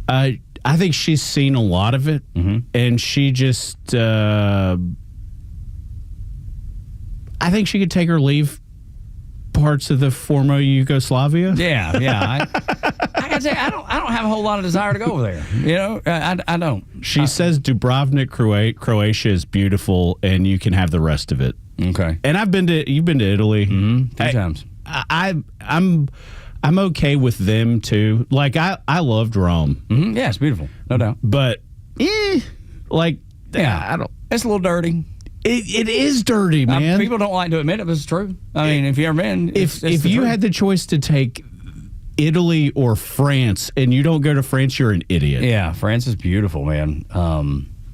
I think she's seen a lot of it, and she just. I think she could take or leave parts of the former Yugoslavia. Yeah. I gotta say, I don't have a whole lot of desire to go over there. You know, I don't. She says Dubrovnik, Croatia is beautiful, and you can have the rest of it. Okay. And you've been to Italy 2 times. I'm okay with them too. Like I loved Rome. Yeah, it's beautiful, no doubt. But I don't. It's a little dirty. It is dirty, man. People don't like to admit it, but it's true. I mean, if you ever been, if you had the choice to take Italy or France, and you don't go to France, you're an idiot. Yeah, France is beautiful, man.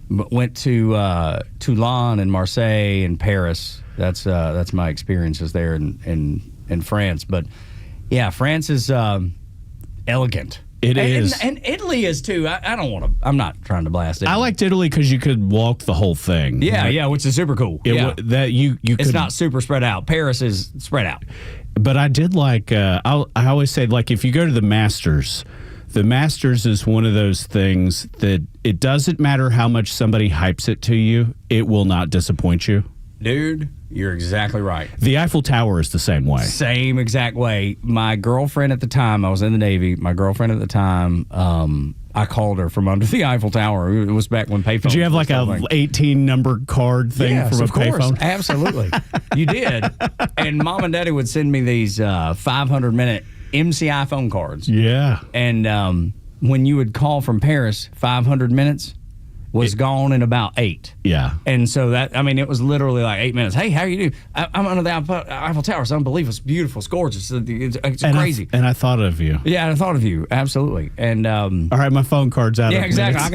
Went to Toulon and Marseille and Paris. That's my experiences there in France. But yeah, France is elegant. It is, and Italy is too. I don't want to. I'm not trying to blast it. I liked Italy because you could walk the whole thing. Yeah, which is super cool. That you. It's not super spread out. Paris is spread out. But I did like. I always say, like, if you go to the Masters is one of those things that it doesn't matter how much somebody hypes it to you, it will not disappoint you. Dude, you're exactly right. The Eiffel Tower is the same way. Same exact way. My girlfriend at the time, I was in the Navy. My girlfriend at the time, I called her from under the Eiffel Tower. It was back when payphones. Did you have like a 18 number card thing from a payphone? Absolutely. You did. And Mom and Daddy would send me these 500-minute MCI phone cards. Yeah. And when you would call from Paris, 500 minutes was gone in about 8. Yeah. And so it was literally like 8 minutes. Hey, how are you doing? I'm under the Eiffel Tower. It's unbelievable. It's beautiful. It's gorgeous. It's crazy. I thought of you. Yeah, I thought of you. Absolutely. And all right, my phone card's out. Yeah, exactly. I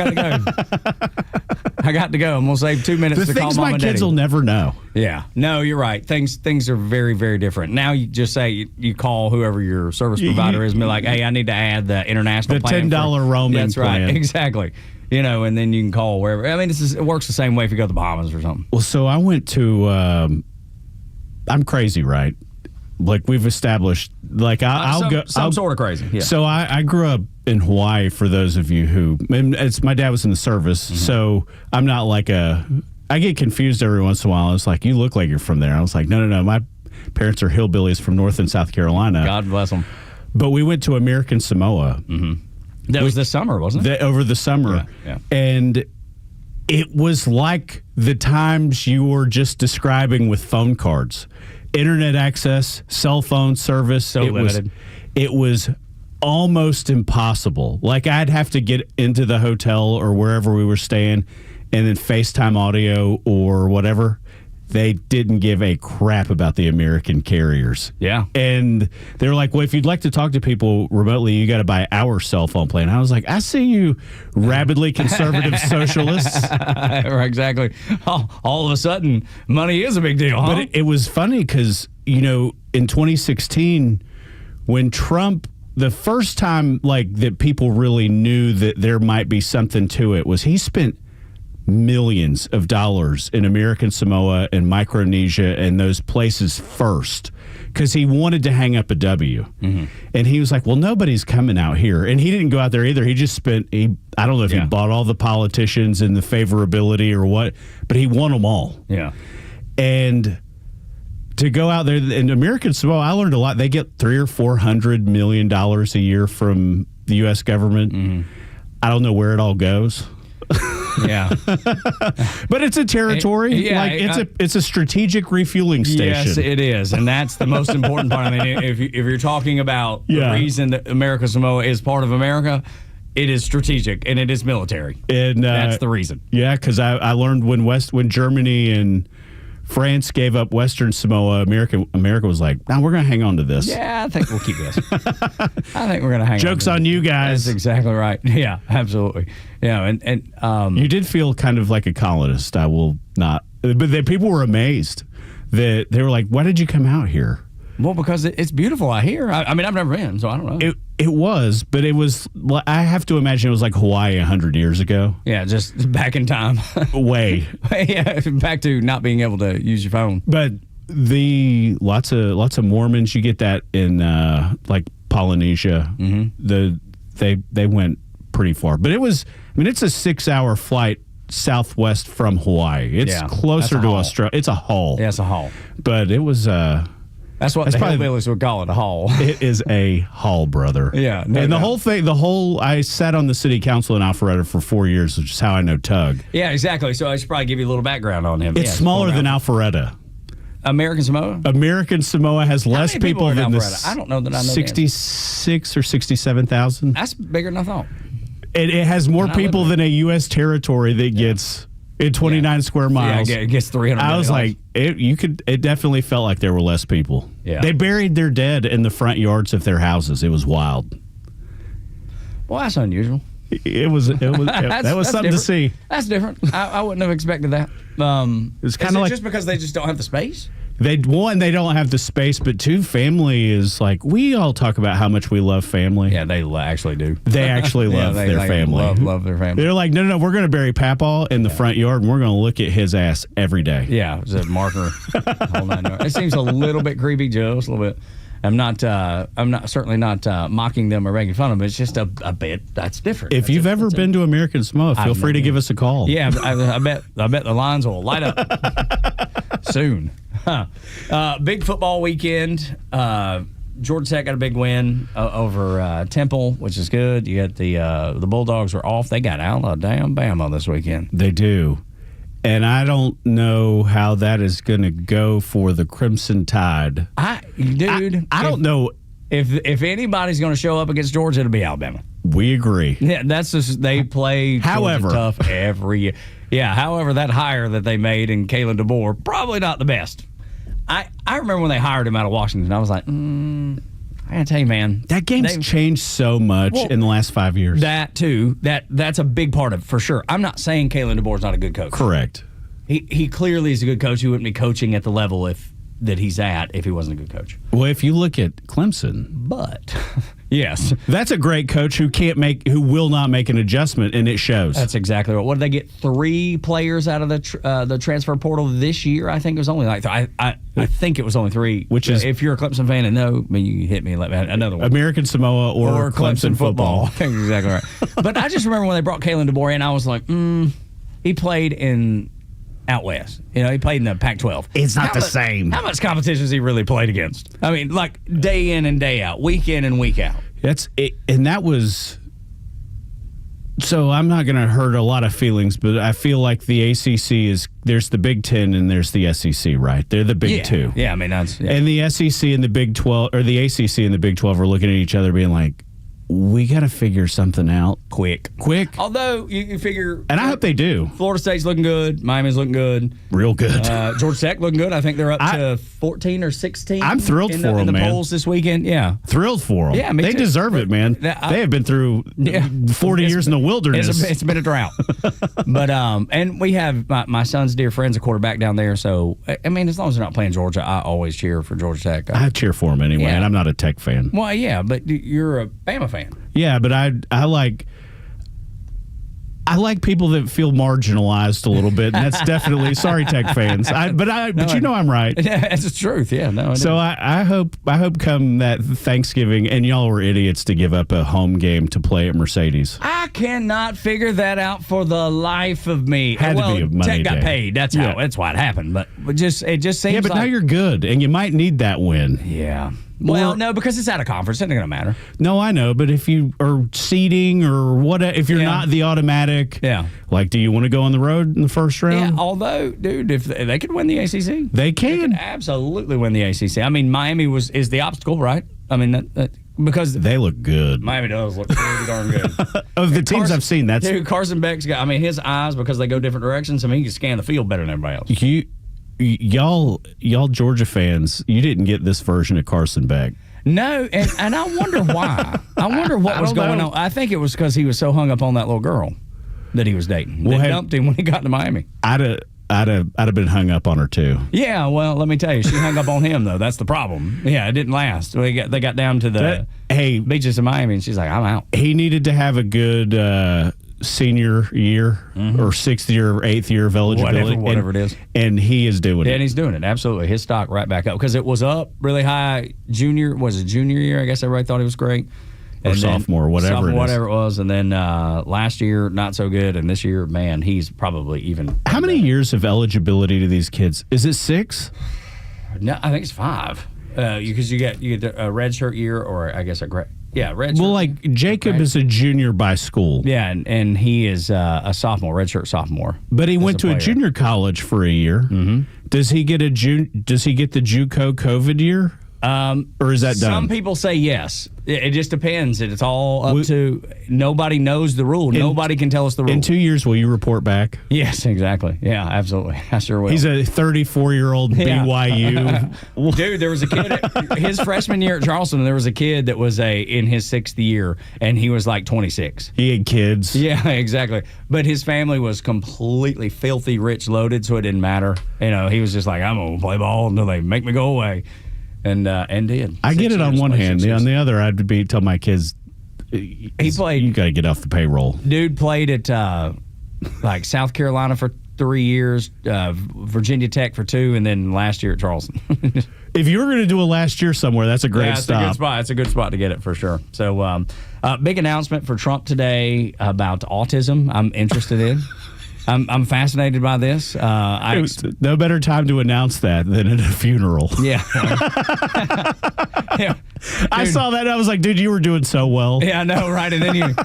got to go. I'm going to save 2 minutes to call Mom and Daddy. The things my kids will never know. Yeah. No, you're right. Things are very, very different. Now you just say you call whoever your service provider is and be like, hey, I need to add the international plan. The $10 roaming plan. That's right. Exactly. You know, and then you can call wherever. I mean, it works the same way if you go to the Bahamas or something. Well, so I went to. I'm crazy, right? Like we've established. Like I'll go. Some sort of crazy. Yeah. So I grew up in Hawaii. For those of you who, my dad was in the service, so I'm not like a. I get confused every once in a while. It's like you look like you're from there. I was like, no. My parents are hillbillies from North and South Carolina. God bless them. But we went to American Samoa. That was this summer, wasn't it? Over the summer. Yeah. And it was like the times you were just describing with phone cards. Internet access, cell phone service. So limited. It was almost impossible. Like I'd have to get into the hotel or wherever we were staying and then FaceTime audio or whatever. They didn't give a crap about the American carriers. Yeah. And they were like, well, if you'd like to talk to people remotely, you got to buy our cell phone plan. I was like, I see you rabidly conservative socialists. Exactly. All of a sudden, money is a big deal, huh? But it was funny because, in 2016, when Trump, the first time like that people really knew that there might be something to it was he spent millions of dollars in American Samoa and Micronesia and those places first because he wanted to hang up a W. And he was like, well, nobody's coming out here. And he didn't go out there either. He just I don't know if he bought all the politicians and the favorability or what, but he won them all. Yeah. And to go out there in American Samoa, I learned a lot. They get $300 or $400 million a year from the U.S. government. I don't know where it all goes. Yeah. But it's a territory. It's a strategic refueling station. Yes, it is. And that's the most important part. I mean, if you're talking about the reason that American Samoa is part of America, it is strategic and it is military. And that's the reason. Yeah, because I learned when Germany and France gave up Western Samoa, America was like, no, we're going to hang on to this. Yeah, I think we'll keep this. I think we're going to hang on. Joke's on you guys. That's exactly right. Yeah, absolutely. Yeah, and you did feel kind of like a colonist. I will not. But people were amazed that they were like, why did you come out here? Well, because it's beautiful out here. I mean, I've never been, so I don't know. It was, but it was, I have to imagine it was like Hawaii 100 years ago. Yeah, just back in time. Way. Yeah, back to not being able to use your phone. But lots of Mormons, you get that in like Polynesia. They went pretty far. But it was, I mean, it's a 6-hour flight southwest from Hawaii. It's closer to Australia. It's a haul. Yeah, it's a haul. But it was that's what the hillbillies would call it, a haul. It is a haul, brother. Yeah. And the whole thing, I sat on the city council in Alpharetta for 4 years, which is how I know Tug. Yeah, exactly. So I should probably give you a little background on him. It's smaller than Alpharetta. American Samoa? American Samoa has less people than Alpharetta? I don't know that I know 66 or 67,000. That's bigger than I thought. It has more people than a U.S. territory that gets in 29 square miles. Yeah, it gets 300. I was like, it definitely felt like there were less people. Yeah. They buried their dead in the front yards of their houses. It was wild. Well, that's unusual. That was something different. to see. That's different. I wouldn't have expected that. It's kind of like just because they just don't have the space. They don't have the space, but two, family is like, we all talk about how much we love family. Yeah, they actually do. They actually love their family. Love their family. They're like, no, we're going to bury Papaw in the front yard, and we're going to look at his ass every day. Yeah, it's a marker. Whole 9 yards. It seems a little bit creepy, Joe. Just a little bit. I'm certainly not mocking them or making fun of them. It's just a bit that's different. If you've ever been to American Samoa, feel free to give us a call. Yeah, I bet the lines will light up soon. Big football weekend. Georgia Tech got a big win over Temple, which is good. You got the Bulldogs are off. They got Alabama this weekend. They do. And I don't know how that is going to go for the Crimson Tide. I don't know if anybody's going to show up against Georgia, it'll be Alabama. We agree. Yeah, that's just they play Georgia tough every year. Yeah, however, that hire that they made in Kalen DeBoer, probably not the best. I remember when they hired him out of Washington, I was like, I gotta tell you, man, that game's changed so much in the last 5 years. That too, that's a big part of it for sure. I'm not saying Kalen DeBoer's not a good coach. Correct. He clearly is a good coach. He wouldn't be coaching at the level that he's at if he wasn't a good coach. Well, if you look at Clemson, but yes, that's a great coach who will not make an adjustment, and it shows. That's exactly right. What did they get? 3 players out of the transfer portal this year? I think it was only like I think it was only 3. Which is, if you're a Clemson fan and know, I mean, you can hit me and let me another one. American Samoa or Clemson football. Exactly right. But I just remember when they brought Kalen DeBoer in, I was like, he played in out west. You know, he played in the Pac-12. It's not the same. How much competition has he really played against? I mean, like day in and day out, week in and week out. That's it, and that was. So I'm not going to hurt a lot of feelings, but I feel like the ACC there's the Big Ten and there's the SEC, right? They're the big two. Yeah, I mean that's. Yeah. And the SEC and the Big 12, or the ACC and the Big 12 are looking at each other, being like, we got to figure something out quick. Although you figure, and I hope they do. Florida State's looking good. Miami's looking good. Real good. Georgia Tech looking good. I think they're up to 14 or 16. I'm thrilled for them, in the man. polls this weekend. Yeah, thrilled for them. Yeah, me they too. deserve it, man. They have been through 40 years in the wilderness. It's been a drought. But and we have my son's dear friend's a quarterback down there. So I mean, as long as they're not playing Georgia, I always cheer for Georgia Tech. I cheer for them anyway, and I'm not a Tech fan. Well, yeah, but you're a Bama fan. Yeah, but I like people that feel marginalized a little bit, and that's definitely sorry Tech fans. But you know I'm right. Yeah, it's the truth. Yeah, no. So I hope come that Thanksgiving, and y'all were idiots to give up a home game to play at Mercedes. I cannot figure that out for the life of me. Had to be a money Tech got day. paid. That's why it happened. But it just seems but like, now you're good, and you might need that win. Yeah. Well, no, because it's out of conference. It's not going to matter. No, I know, but if you are seeding or what, if you're not the automatic, like, do you want to go on the road in the first round? Yeah, although, dude, if they could win the ACC. They can. They could absolutely win the ACC. I mean, Miami is the obstacle, right? I mean, because they look good. Miami does look pretty darn good. Of the teams I've seen, that's... Dude, Carson Beck's got, I mean, his eyes, because they go different directions, I mean, he can scan the field better than everybody else. Y'all Georgia fans, you didn't get this version of Carson Beck. No, and I wonder why. I wonder what was going on. I think it was because he was so hung up on that little girl that he was dating. They dumped him when he got to Miami. I'd have been hung up on her too. Yeah, well, let me tell you, she hung up on him though. That's the problem. Yeah, it didn't last. They got down to the beaches of Miami, and she's like, I'm out. He needed to have a good senior year or 6th year or 8th year of eligibility. Whatever it is. And he is doing it. And he's doing it, absolutely. His stock right back up because it was up really high junior year. I guess everybody thought he was great. or sophomore, whatever it was. And then last year, not so good. And this year, man, he's probably even. How many years of eligibility to these kids? Is it 6? No, I think it's 5. Because you get a red shirt year, or I guess red shirt. Well, like Jacob is a junior by school. Yeah, and he is a sophomore, redshirt sophomore. But he went to a junior college for a year. Mm-hmm. Does he get the JUCO COVID year? Or is that done? Some people say yes. It just depends. It's all up to. Nobody knows the rule. Nobody can tell us the rule. In 2 years, will you report back? Yes, exactly. Yeah, absolutely. I sure will. He's a 34-year-old BYU. Dude, there was a kid, his freshman year at Charleston, there was a kid that was in his 6th year, and he was like 26. He had kids. Yeah, exactly. But his family was completely filthy, rich, loaded, so it didn't matter. He was just like, I'm going to play ball until they make me go away. And did. I get it on one hand. On the other, I'd tell my kids, he played. You got to get off the payroll. Dude played at like South Carolina for 3 years, Virginia Tech for 2, and then last year at Charleston. If you were going to do a last year somewhere, that's a great stop. A good spot. It's a good spot to get it for sure. So, big announcement for Trump today about autism. I'm interested in. I'm fascinated by this. No better time to announce that than at a funeral. Yeah. Yeah. I saw that and I was like, dude, you were doing so well. Yeah, I know, right? And then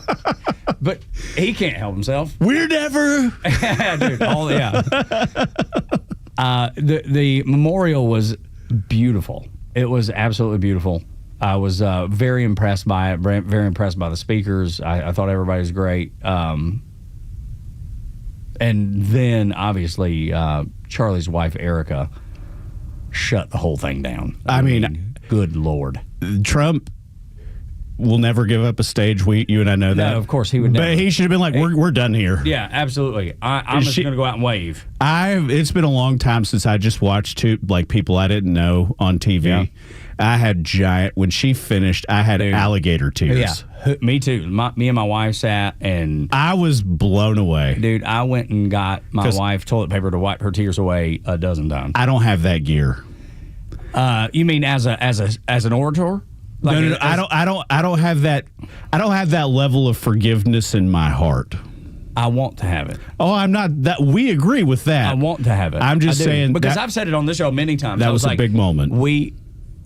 but he can't help himself. We're never. Dude, the memorial was beautiful. It was absolutely beautiful. I was very impressed by it, very impressed by the speakers. I thought everybody was great. And then, obviously, Charlie's wife, Erica, shut the whole thing down. I mean, good Lord. Trump will never give up a stage. You and I know that. No, of course, he would never. But he should have been like, we're done here. Yeah, absolutely. I'm just going to go out and wave. It's been a long time since I just watched people I didn't know on TV. Yeah. I had when she finished, I had alligator tears. Yeah, me too. Me and my wife sat and I was blown away. Dude, I went and got my wife toilet paper to wipe her tears away a dozen times. I don't have that gear. You mean as an orator? Like no, I don't have that. I don't have that level of forgiveness in my heart. I want to have it. Oh, I'm not that. We agree with that. I want to have it. I'm just saying because I've said it on this show many times. That was a big moment.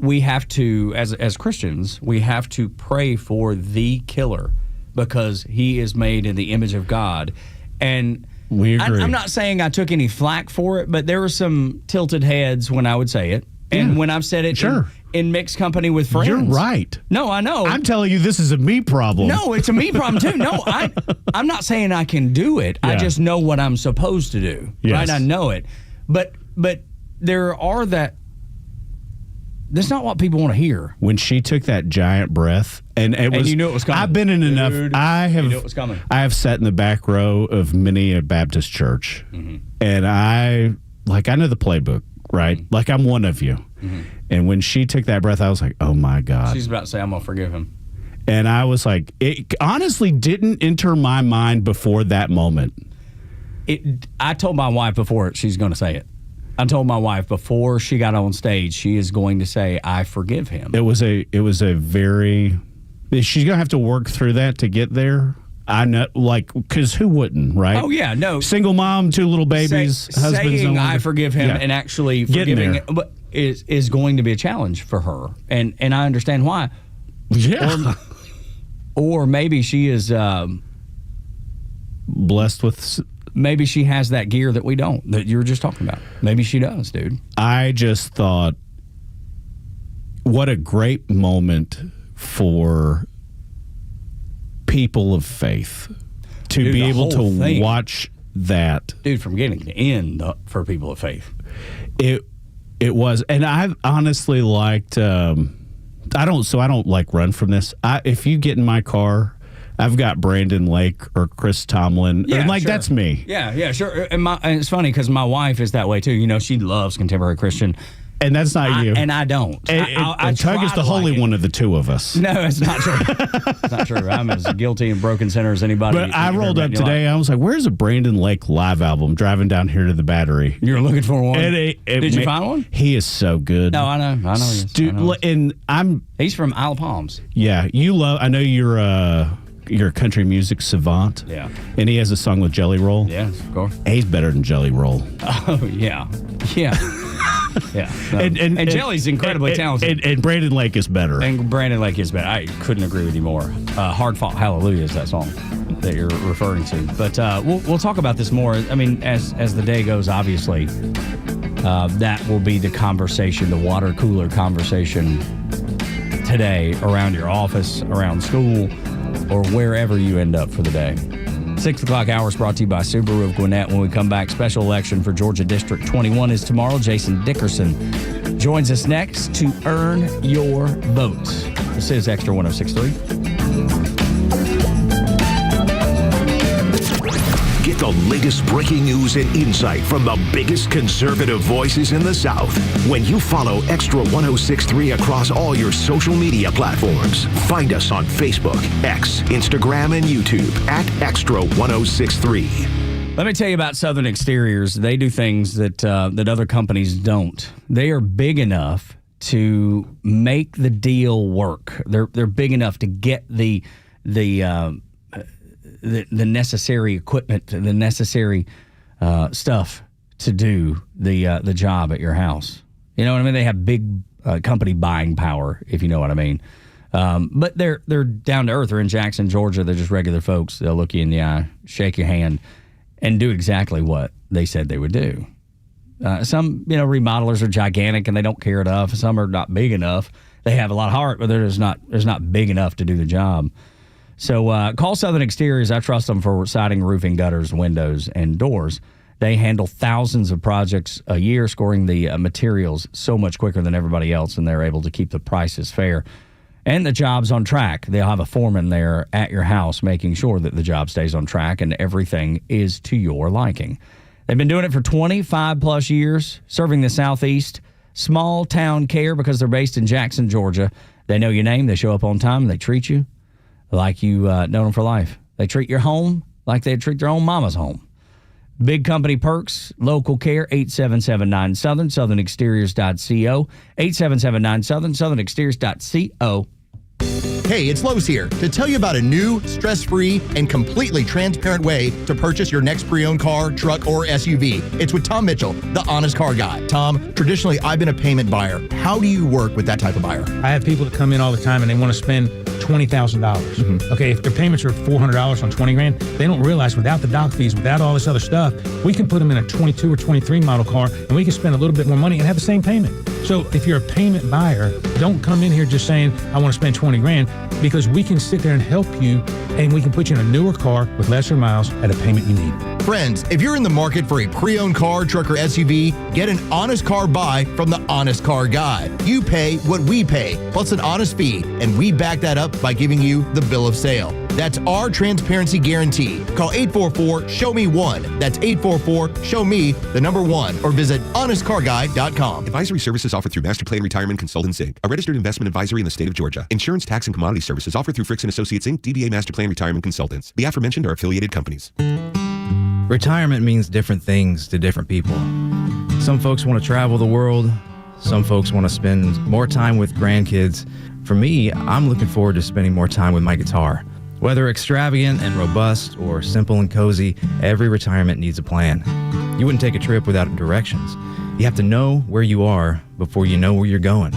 We have to, as Christians, we have to pray for the killer because he is made in the image of God. And we agree. I'm not saying I took any flack for it, but there were some tilted heads when I would say it. And when I've said it in mixed company with friends. You're right. No, I know. I'm telling you, this is a me problem. No, it's a me problem, too. No, I'm not saying I can do it. Yeah. I just know what I'm supposed to do. Yes. Right? I know it. But there are that. That's not what people want to hear. When she took that giant breath, and you knew it was coming. I've been in enough. You knew it was coming. I have sat in the back row of many a Baptist church, and I know the playbook, right? Mm-hmm. Like I'm one of you. Mm-hmm. And when she took that breath, I was like, oh my God. She's about to say, I'm gonna forgive him. And I was like, it honestly didn't enter my mind before that moment. I told my wife before she's going to say it. I told my wife before she got on stage, she is going to say, I forgive him. It was a very, she's going to have to work through that to get there. I know, because who wouldn't, right? Oh, yeah, no. Single mom, 2 little babies, husband's saying I forgive him and actually forgiving it is going to be a challenge for her. And I understand why. Yeah. Or maybe she is blessed with... Maybe she has that gear that we don't, that you were just talking about. Maybe she does, dude. I just thought, what a great moment for people of faith to be able to watch that. Dude, from beginning to end for people of faith. It was, and I've honestly liked, I don't like run from this. If you get in my car, I've got Brandon Lake or Chris Tomlin. Yeah, and that's me. Yeah, sure. And it's funny because my wife is that way too. You know, she loves contemporary Christian. And that's not you. And I don't. And Tug is the holy one of the two of us. No, it's not true. It's not true. I'm as guilty and broken sinner as anybody. But I rolled up today. I was like, where's a Brandon Lake live album? Driving down here to the Battery. You're looking for one? Did you find one? He is so good. No, I know. And he's from Isle of Palms. Yeah. I know you're a country music savant. Yeah. And he has a song with Jelly Roll. Yes, of course. He's better than Jelly Roll. Oh, yeah. Yeah. Yeah. No. And Jelly's incredibly talented. And Brandon Lake is better. And Brandon Lake is better. I couldn't agree with you more. Hard Fought Hallelujah is that song that you're referring to. But we'll talk about this more. I mean, as the day goes, obviously, that will be the conversation, the water cooler conversation today around your office, around school, or wherever you end up for the day. 6 o'clock hour is brought to you by Subaru of Gwinnett. When we come back, special election for Georgia District 21 is tomorrow. Jason Dickerson joins us next to earn your vote. This is Extra 106.3. Get the latest breaking news and insight from the biggest conservative voices in the South when you follow Extra 106.3 across all your social media platforms. Find us on Facebook, X, Instagram, and YouTube at Extra 106.3. Let me tell you about Southern Exteriors. They do things that other companies don't. They are big enough to make the deal work. They're big enough to get the necessary equipment, the necessary stuff to do the job at your house. You know what I mean? They have big company buying power, if you know what I mean. But they're down to earth. They're in Jackson, Georgia. They're just regular folks. They'll look you in the eye, shake your hand, and do exactly what they said they would do. Some remodelers are gigantic and they don't care enough. Some are not big enough. They have a lot of heart, but there's not big enough to do the job. So call Southern Exteriors. I trust them for siding, roofing, gutters, windows, and doors. They handle thousands of projects a year, scoring the materials so much quicker than everybody else, and they're able to keep the prices fair. And the job's on track. They'll have a foreman there at your house making sure that the job stays on track and everything is to your liking. They've been doing it for 25-plus years, serving the Southeast. Small town care because they're based in Jackson, Georgia. They know your name. They show up on time. And they treat you like you know them for life. They treat your home like they treat their own mama's home. Big company perks, local care, 8779-SOUTHERN, southernexteriors.co, 8779-SOUTHERN, southernexteriors.co. Hey, it's Los here to tell you about a new, stress-free, and completely transparent way to purchase your next pre-owned car, truck, or SUV. It's with Tom Mitchell, the Honest Car Guy. Tom, traditionally, I've been a payment buyer. How do you work with that type of buyer? I have people that come in all the time and they want to spend $20,000. Okay, if their payments are $400 on $20,000, they don't realize without the doc fees, without all this other stuff, we can put them in a 22 or 23 model car and we can spend a little bit more money and have the same payment. So if you're a payment buyer, don't come in here just saying, I want to spend $20,000, because we can sit there and help you and we can put you in a newer car with lesser miles at a payment you need. Friends, if you're in the market for a pre-owned car, truck, or SUV, get an honest car buy from the Honest Car Guy. You pay what we pay, plus an honest fee, and we back that up by giving you the bill of sale. That's our transparency guarantee. Call 844-SHOW-ME-1. That's 844-SHOW-ME, the number 1, or visit honestcarguy.com. Advisory services offered through Master Plan Retirement Consultants, Inc., a registered investment advisory in the state of Georgia. Insurance, tax, and commodity services offered through Fricks & Associates, Inc., DBA Master Plan Retirement Consultants. The aforementioned are affiliated companies. Retirement means different things to different people. Some folks want to travel the world. Some folks want to spend more time with grandkids. For me, I'm looking forward to spending more time with my guitar. Whether extravagant and robust or simple and cozy, every retirement needs a plan. You wouldn't take a trip without directions. You have to know where you are before you know where you're going.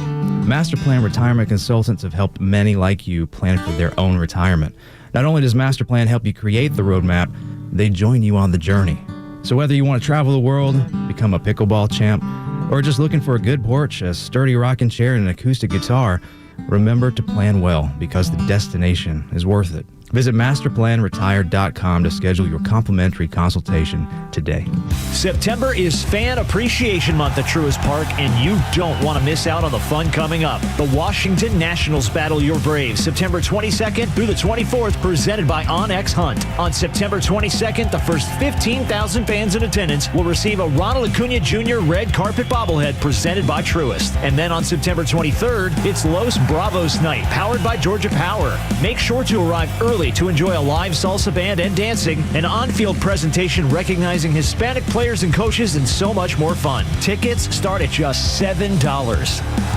Master Plan Retirement Consultants have helped many like you plan for their own retirement. Not only does Master Plan help you create the roadmap, they join you on the journey. So whether you want to travel the world, become a pickleball champ, or just looking for a good porch, a sturdy rocking chair, and an acoustic guitar, remember to plan well because the destination is worth it. Visit masterplanretired.com to schedule your complimentary consultation today. September is Fan Appreciation Month at Truist Park, and you don't want to miss out on the fun coming up. The Washington Nationals battle your Braves September 22nd through the 24th, presented by OnX Hunt. On September 22nd, the first 15,000 fans in attendance will receive a Ronald Acuna Jr. red carpet bobblehead presented by Truist. And then on September 23rd, it's Los Bravos Night, powered by Georgia Power. Make sure to arrive early to enjoy a live salsa band and dancing, an on-field presentation recognizing Hispanic players and coaches, and so much more fun. Tickets start at just $7.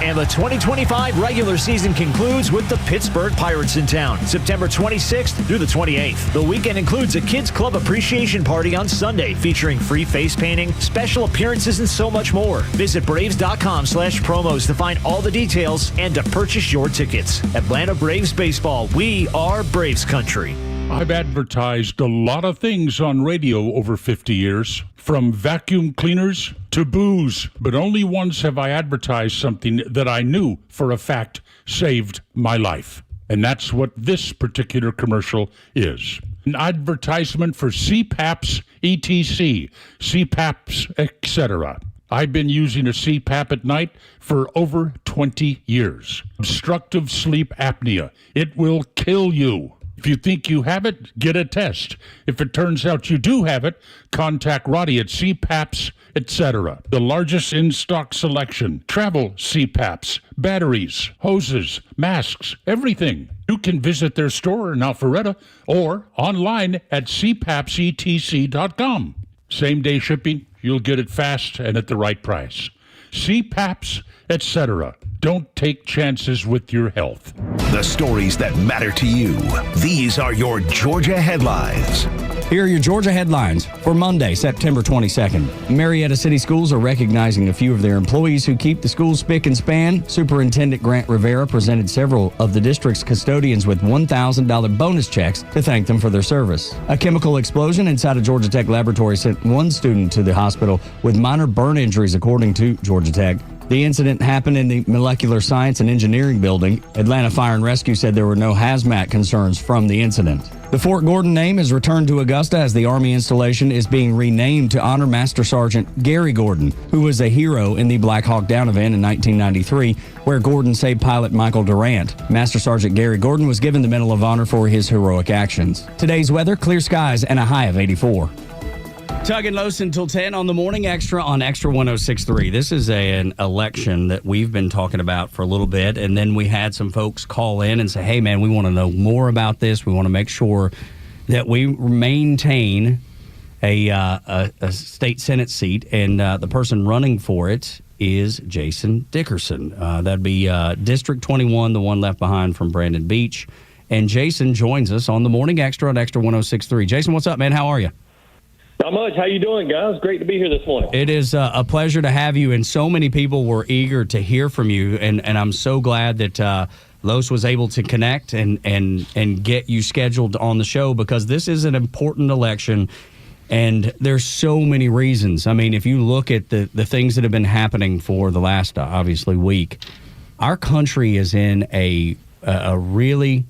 And the 2025 regular season concludes with the Pittsburgh Pirates in town, September 26th through the 28th. The weekend includes a Kids Club Appreciation Party on Sunday, featuring free face painting, special appearances, and so much more. Visit Braves.com/promos to find all the details and to purchase your tickets. Atlanta Braves Baseball, we are Braves country. I've advertised a lot of things on radio over 50 years, from vacuum cleaners to booze, but only once have I advertised something that I knew for a fact saved my life. And that's what this particular commercial is. An advertisement for CPAPs, ETC, CPAPs, etc. I've been using a CPAP at night for over 20 years. Obstructive sleep apnea. It will kill you. If you think you have it, get a test. If it turns out you do have it, contact Roddy at CPAPs, etc. The largest in-stock selection. Travel CPAPs, batteries, hoses, masks, everything. You can visit their store in Alpharetta or online at cpapsetc.com. Same-day shipping. You'll get it fast and at the right price. CPAPs, etc. Don't take chances with your health. The stories that matter to you. These are your Georgia headlines. Here are your Georgia headlines for Monday, September 22nd. Marietta City Schools are recognizing a few of their employees who keep the schools spick and span. Superintendent Grant Rivera presented several of the district's custodians with $1,000 bonus checks to thank them for their service. A chemical explosion inside a Georgia Tech laboratory sent one student to the hospital with minor burn injuries, according to Georgia Tech. The incident happened in the Molecular Science and Engineering building. Atlanta Fire and Rescue said there were no hazmat concerns from the incident. The Fort Gordon name has returned to Augusta as the Army installation is being renamed to honor Master Sergeant Gary Gordon, who was a hero in the Black Hawk Down event in 1993, where Gordon saved pilot Michael Durant. Master Sergeant Gary Gordon was given the Medal of Honor for his heroic actions. Today's weather, clear skies and a high of 84. Tug and Los until 10 on the Morning Xtra on Xtra 106.3. This is an election that we've been talking about for a little bit, and then we had some folks call in and say, hey, man, we want to know more about this. We want to make sure that we maintain a state Senate seat, and the person running for it is Jason Dickerson. That'd be District 21, the one left behind from Brandon Beach. And Jason joins us on the Morning Xtra on Xtra 106.3. Jason, what's up, man? How are you? Not much. How you doing, guys? Great to be here this morning. It is a pleasure to have you, and so many people were eager to hear from you, and I'm so glad that Los was able to connect and get you scheduled on the show, because this is an important election, and there's so many reasons. I mean, if you look at the things that have been happening for the last, obviously, week, our country is in a really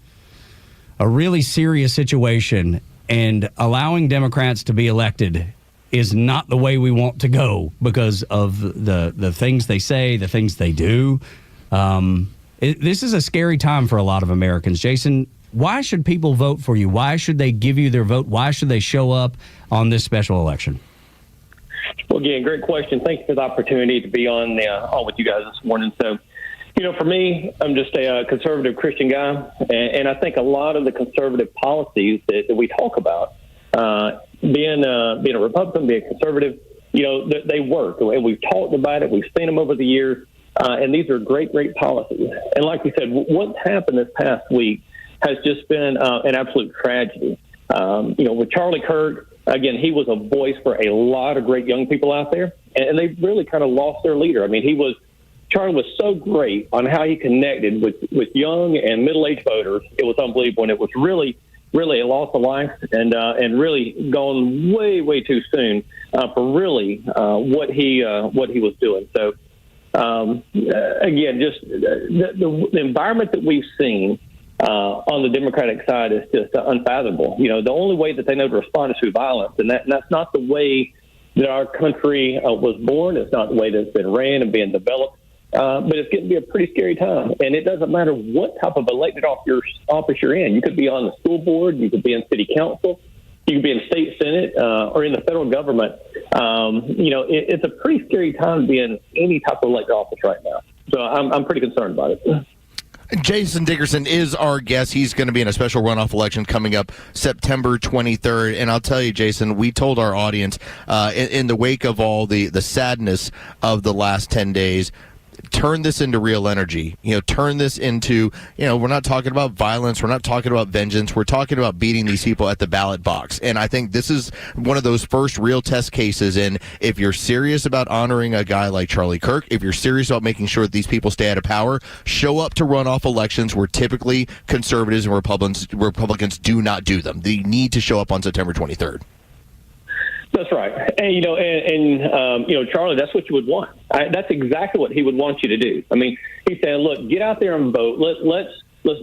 serious situation. And allowing Democrats to be elected is not the way we want to go because of the things they say, the things they do. This is a scary time for a lot of Americans. Jason, why should people vote for you? Why should they give you their vote? Why should they show up on this special election? Well, again, great question. Thank you for the opportunity to be on with you guys this morning. So, for me, I'm just a conservative Christian guy, and I think a lot of the conservative policies that we talk about, being a Republican, being a conservative, they work. And we've talked about it. We've seen them over the years, and these are great policies. And like we said, what's happened this past week has just been an absolute tragedy. With Charlie Kirk, again, he was a voice for a lot of great young people out there, and they really kind of lost their leader. I mean, Charlie was so great on how he connected with young and middle-aged voters. It was unbelievable, and it was really a loss of life, and really gone way too soon for really what he was doing. So again, just the environment that we've seen on the Democratic side is just unfathomable. The only way that they know to respond is through violence, and that's not the way that our country was born. It's not the way that it's been ran and being developed. But it's going to be a pretty scary time, and it doesn't matter what type of elected office you're in. You could be on the school board, you could be in city council, you could be in state senate, or in the federal government. It's a pretty scary time to be in any type of elected office right now. So I'm pretty concerned about it. Jason Dickerson is our guest. He's going to be in a special runoff election coming up September 23rd. And I'll tell you, Jason, we told our audience in the wake of all the sadness of the last 10 days, turn this into real energy. Turn this into, we're not talking about violence. We're not talking about vengeance. We're talking about beating these people at the ballot box. And I think this is one of those first real test cases. And if you're serious about honoring a guy like Charlie Kirk, if you're serious about making sure that these people stay out of power, show up to runoff elections where typically conservatives and Republicans do not do them. They need to show up on September 23rd. That's right. And Charlie, that's what you would want. That's exactly what he would want you to do. I mean, he's saying, look, get out there and vote. Let's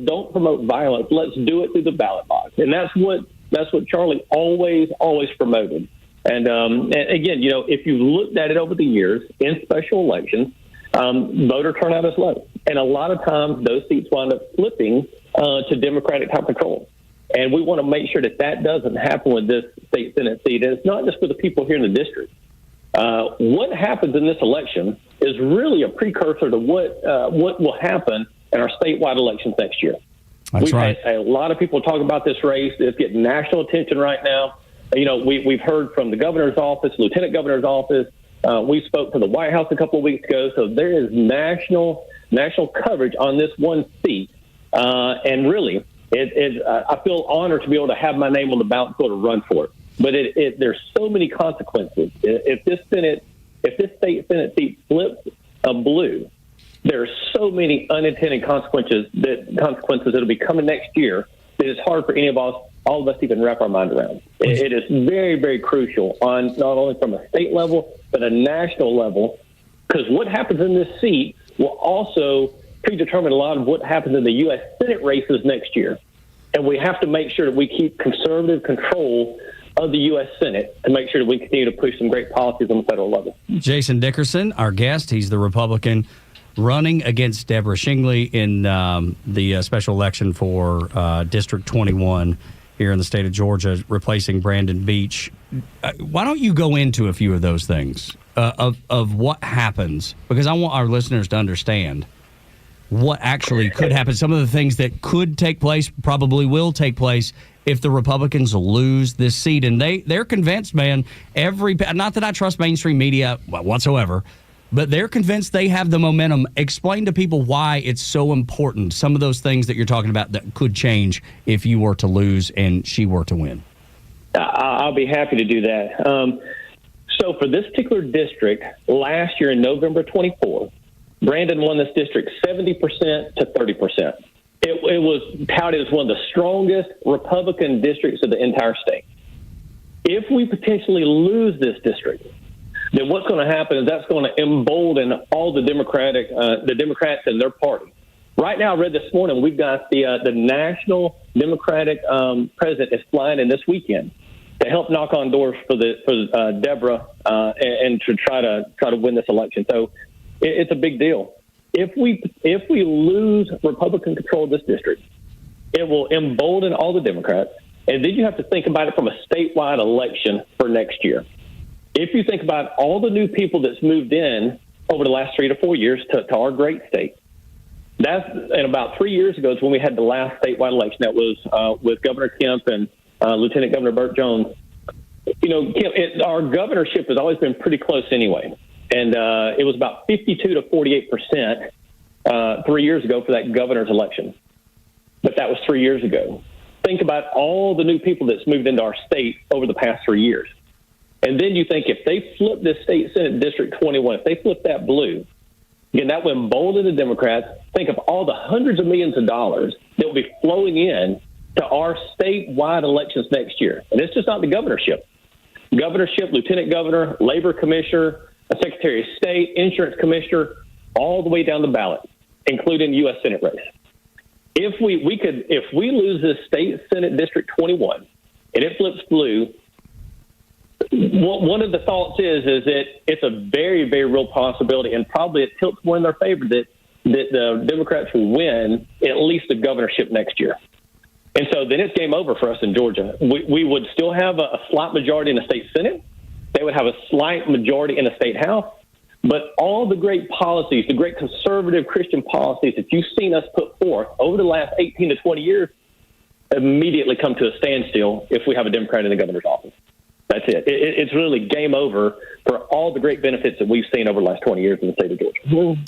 don't promote violence. Let's do it through the ballot box. And that's what Charlie always promoted. And again, if you've looked at it over the years in special elections, voter turnout is low. And a lot of times those seats wind up flipping to Democratic type control. And we want to make sure that doesn't happen with this state Senate seat. And it's not just for the people here in the district. What happens in this election is really a precursor to what will happen in our statewide elections next year. That's right. Had a lot of people talk about this race. It's getting national attention right now. We've heard from the governor's office, lieutenant governor's office. We spoke to the White House a couple of weeks ago. So there is national coverage on this one seat. And really, I feel honored to be able to have my name on the ballot to run for it. But there's so many consequences. If this state Senate seat flips blue, there are so many unintended consequences that'll be coming next year that it's hard for all of us to even wrap our mind around. It is very, very crucial on not only from a state level but a national level, because what happens in this seat will also predetermine a lot of what happens in the U.S. Senate races next year. And we have to make sure that we keep conservative control of the U.S. Senate to make sure that we continue to push some great policies on the federal level. Jason Dickerson, our guest, he's the Republican running against Deborah Shingley in the special election for District 21 here in the state of Georgia, replacing Brandon Beach. Why don't you go into a few of those things of what happens? Because I want our listeners to understand what actually could happen. Some of the things that could take place, probably will take place if the Republicans lose this seat. And they're convinced, man, not that I trust mainstream media whatsoever, but they're convinced they have the momentum. Explain to people why it's so important, some of those things that you're talking about that could change if you were to lose and she were to win. I'll be happy to do that. So for this particular district, last year in November 24, Brandon won this district 70% to 30%. It was touted as one of the strongest Republican districts of the entire state. If we potentially lose this district, then what's going to happen is that's going to embolden all the Democrats and their party. Right now, I read this morning, we've got the national Democratic president is flying in this weekend to help knock on doors for Deborah and to try to win this election. So it's a big deal. If we lose Republican control of this district, it will embolden all the Democrats. And then you have to think about it from a statewide election for next year. If you think about all the new people that's moved in over the last 3 to 4 years to our great state, and about 3 years ago is when we had the last statewide election. That was with Governor Kemp and Lieutenant Governor Burt Jones. Our governorship has always been pretty close anyway. And it was about 52 to 48% 3 years ago for that governor's election. But that was 3 years ago. Think about all the new people that's moved into our state over the past 3 years. And then you think if they flip this state Senate District 21, if they flip that blue, again, that would embolden the Democrats. Think of all the hundreds of millions of dollars that will be flowing in to our statewide elections next year. And it's just not the governorship. Governorship, lieutenant governor, labor commissioner, a secretary of state, insurance commissioner, all the way down the ballot, including the U.S. Senate race. if we lose this state Senate District 21 and it flips blue, one of the thoughts is that it's a very, very real possibility, and probably it tilts more in their favor that the Democrats will win at least the governorship next year. And so then it's game over for us in Georgia. We would still have a slight majority in the state Senate. They would have a slight majority in the state House. But all the great policies, the great conservative Christian policies that you've seen us put forth over the last 18 to 20 years immediately come to a standstill if we have a Democrat in the governor's office. That's it. It's really game over for all the great benefits that we've seen over the last 20 years in the state of Georgia.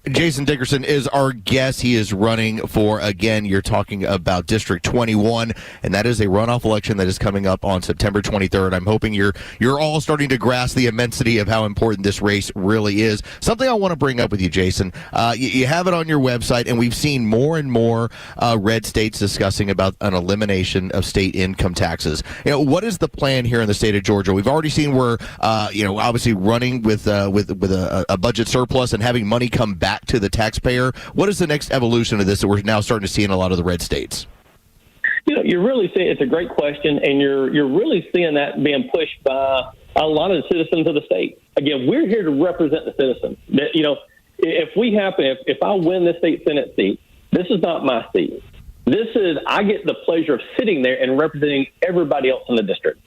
Jason Dickerson is our guest. He is running for, again, you're talking about District 21, and that is a runoff election that is coming up on September 23rd. I'm hoping you're all starting to grasp the immensity of how important this race really is. Something I want to bring up with you, Jason, you have it on your website, and we've seen more and more red states discussing about an elimination of state income taxes. What is the plan here in the state of Georgia? We've already seen we're, obviously running with a budget surplus and having money come back to the taxpayer. What is the next evolution of this that we're now starting to see in a lot of the red states? You're really seeing, it's a great question, and you're really seeing that being pushed by a lot of the citizens of the state. Again, we're here to represent the citizens. If I win this state Senate seat, this is not my seat. I get the pleasure of sitting there and representing everybody else in the district.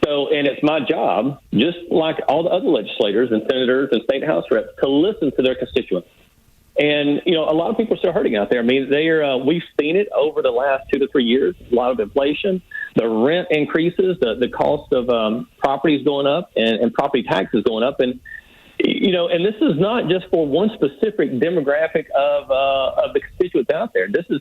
So, and it's my job, just like all the other legislators and senators and state house reps, to listen to their constituents. And, a lot of people are still hurting out there. I mean, we've seen it over the last 2 to 3 years, a lot of inflation, the rent increases, the cost of properties going up and property taxes going up. And, and this is not just for one specific demographic of the constituents out there. This is,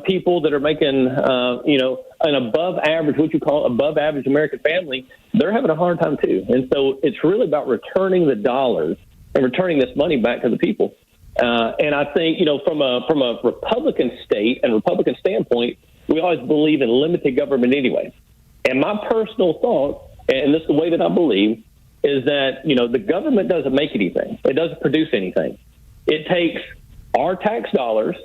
people that are making, an above average, what you call above average American family, they're having a hard time too. And so it's really about returning the dollars and returning this money back to the people. And I think, from a Republican state and Republican standpoint, we always believe in limited government anyway. And my personal thought, and this is the way that I believe, is that, the government doesn't make anything. It doesn't produce anything. It takes our tax dollars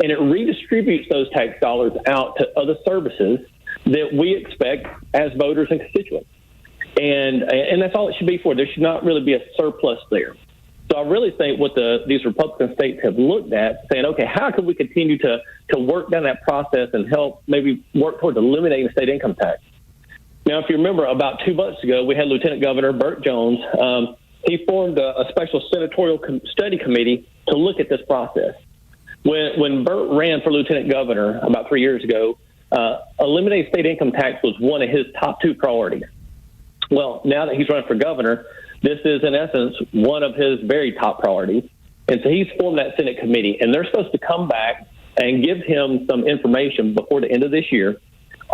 and it redistributes those tax dollars out to other services that we expect as voters and constituents. And that's all it should be for. There should not really be a surplus there. So I really think what these Republican states have looked at, saying, okay, how can we continue to work down that process and help maybe work towards eliminating the state income tax? Now, if you remember, about 2 months ago, we had Lieutenant Governor Burt Jones. He formed a special senatorial study committee to look at this process. When Burt ran for Lieutenant Governor about 3 years ago, eliminating state income tax was one of his top 2 priorities. Well, now that he's running for governor, this is, in essence, one of his very top priorities. And so he's formed that Senate committee, and they're supposed to come back and give him some information before the end of this year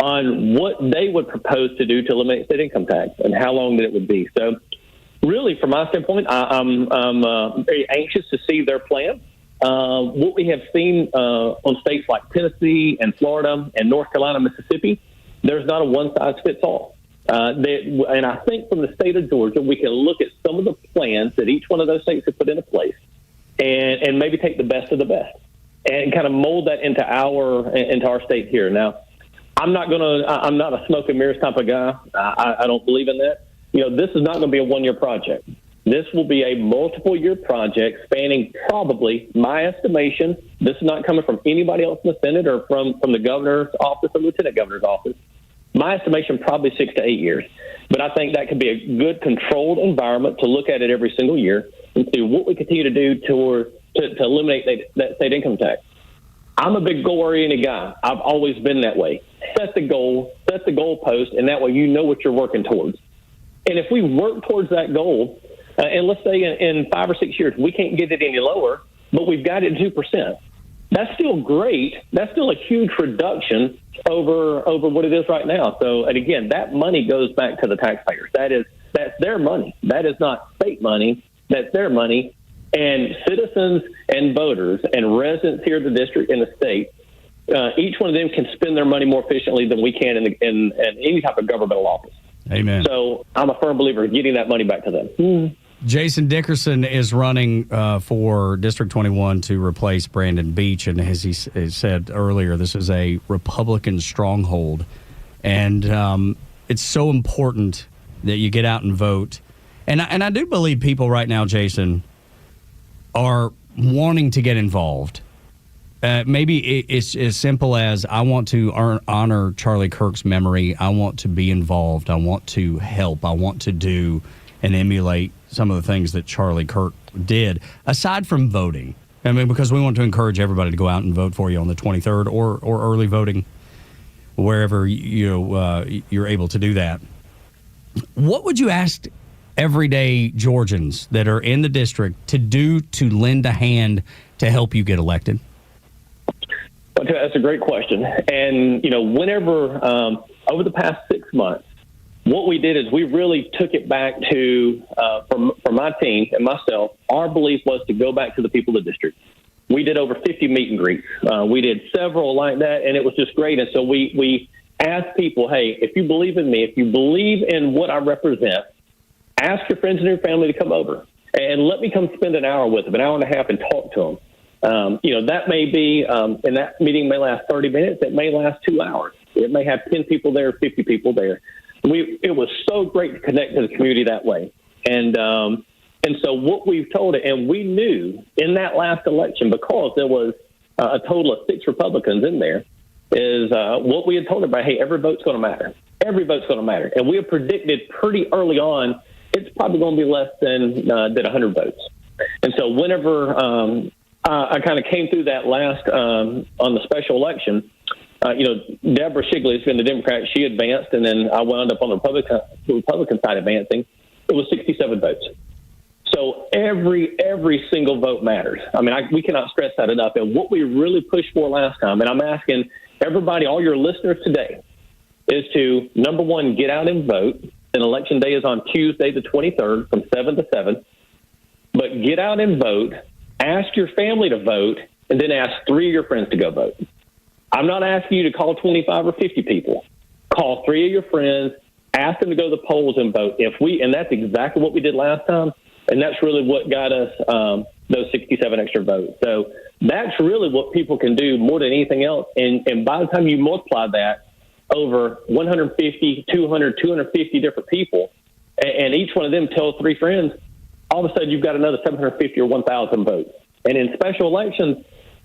on what they would propose to do to eliminate state income tax and how long that it would be. So really, from my standpoint, I'm very anxious to see their plan. What we have seen on states like Tennessee and Florida and North Carolina, Mississippi, there's not a one-size-fits-all. And I think from the state of Georgia, we can look at some of the plans that each one of those states have put into place and maybe take the best of the best and kind of mold that into our state here. Now, I'm not a smoke and mirrors type of guy. I don't believe in that. This is not going to be a one-year project. This will be a multiple-year project spanning probably, my estimation, this is not coming from anybody else in the Senate or from the governor's office or lieutenant governor's office. My estimation, probably 6 to 8 years. But I think that could be a good controlled environment to look at it every single year and see what we continue to do to eliminate that state income tax. I'm a big goal-oriented guy. I've always been that way. Set the goal, set the goalpost, and that way you know what you're working towards. And if we work towards that goal, and let's say in 5 or 6 years we can't get it any lower, but we've got it at 2%, that's still great. That's still a huge reduction over what it is right now. So, and again, that money goes back to the taxpayers. That's their money. That is not state money. That's their money. And citizens and voters and residents here in the district and the state, each one of them can spend their money more efficiently than we can in any type of governmental office. Amen. So I'm a firm believer in getting that money back to them. Jason Dickerson is running for District 21 to replace Brandon Beach, and as he said earlier, this is a Republican stronghold, and it's so important that you get out and vote. And I do believe people right now, Jason, are wanting to get involved. Maybe it's as simple as, I want to honor Charlie Kirk's memory. I want to be involved. I want to help. I want to do and emulate some of the things that Charlie Kirk did, aside from voting. I mean, because we want to encourage everybody to go out and vote for you on the 23rd, or early voting, wherever you're able to do that. What would you ask everyday Georgians that are in the district to do to lend a hand to help you get elected? That's a great question. And, whenever, over the past 6 months, what we did is we really took it back to, for my team and myself, our belief was to go back to the people of the district. We did over 50 meet and greets. We did several like that, and it was just great. And so we asked people, hey, if you believe in me, if you believe in what I represent, ask your friends and your family to come over and let me come spend an hour with them, an hour and a half, and talk to them. That may be, and that meeting may last 30 minutes. It may last 2 hours. It may have 10 people there, 50 people there. It was so great to connect to the community that way. And so what we've told it, and we knew in that last election, because there was a total of 6 Republicans in there, is what we had told everybody, hey, every vote's going to matter. Every vote's going to matter. And we had predicted pretty early on, it's probably going to be less than 100 votes. And so whenever I kind of came through that last on the special election, Deborah Shigley has been the Democrat. She advanced, and then I wound up on the Republican side advancing. It was 67 votes. So every single vote matters. I mean, we cannot stress that enough. And what we really pushed for last time, and I'm asking everybody, all your listeners today, is to, number one, get out and vote. And Election Day is on Tuesday, the 23rd, from 7 to 7. But get out and vote. Ask your family to vote, and then ask 3 of your friends to go vote. I'm not asking you to call 25 or 50 people. Call 3 of your friends, ask them to go to the polls and vote. And that's exactly what we did last time, and that's really what got us those 67 extra votes. So that's really what people can do more than anything else. And by the time you multiply that over 150, 200, 250 different people, and each one of them tells 3 friends, all of a sudden you've got another 750 or 1,000 votes. And in special elections,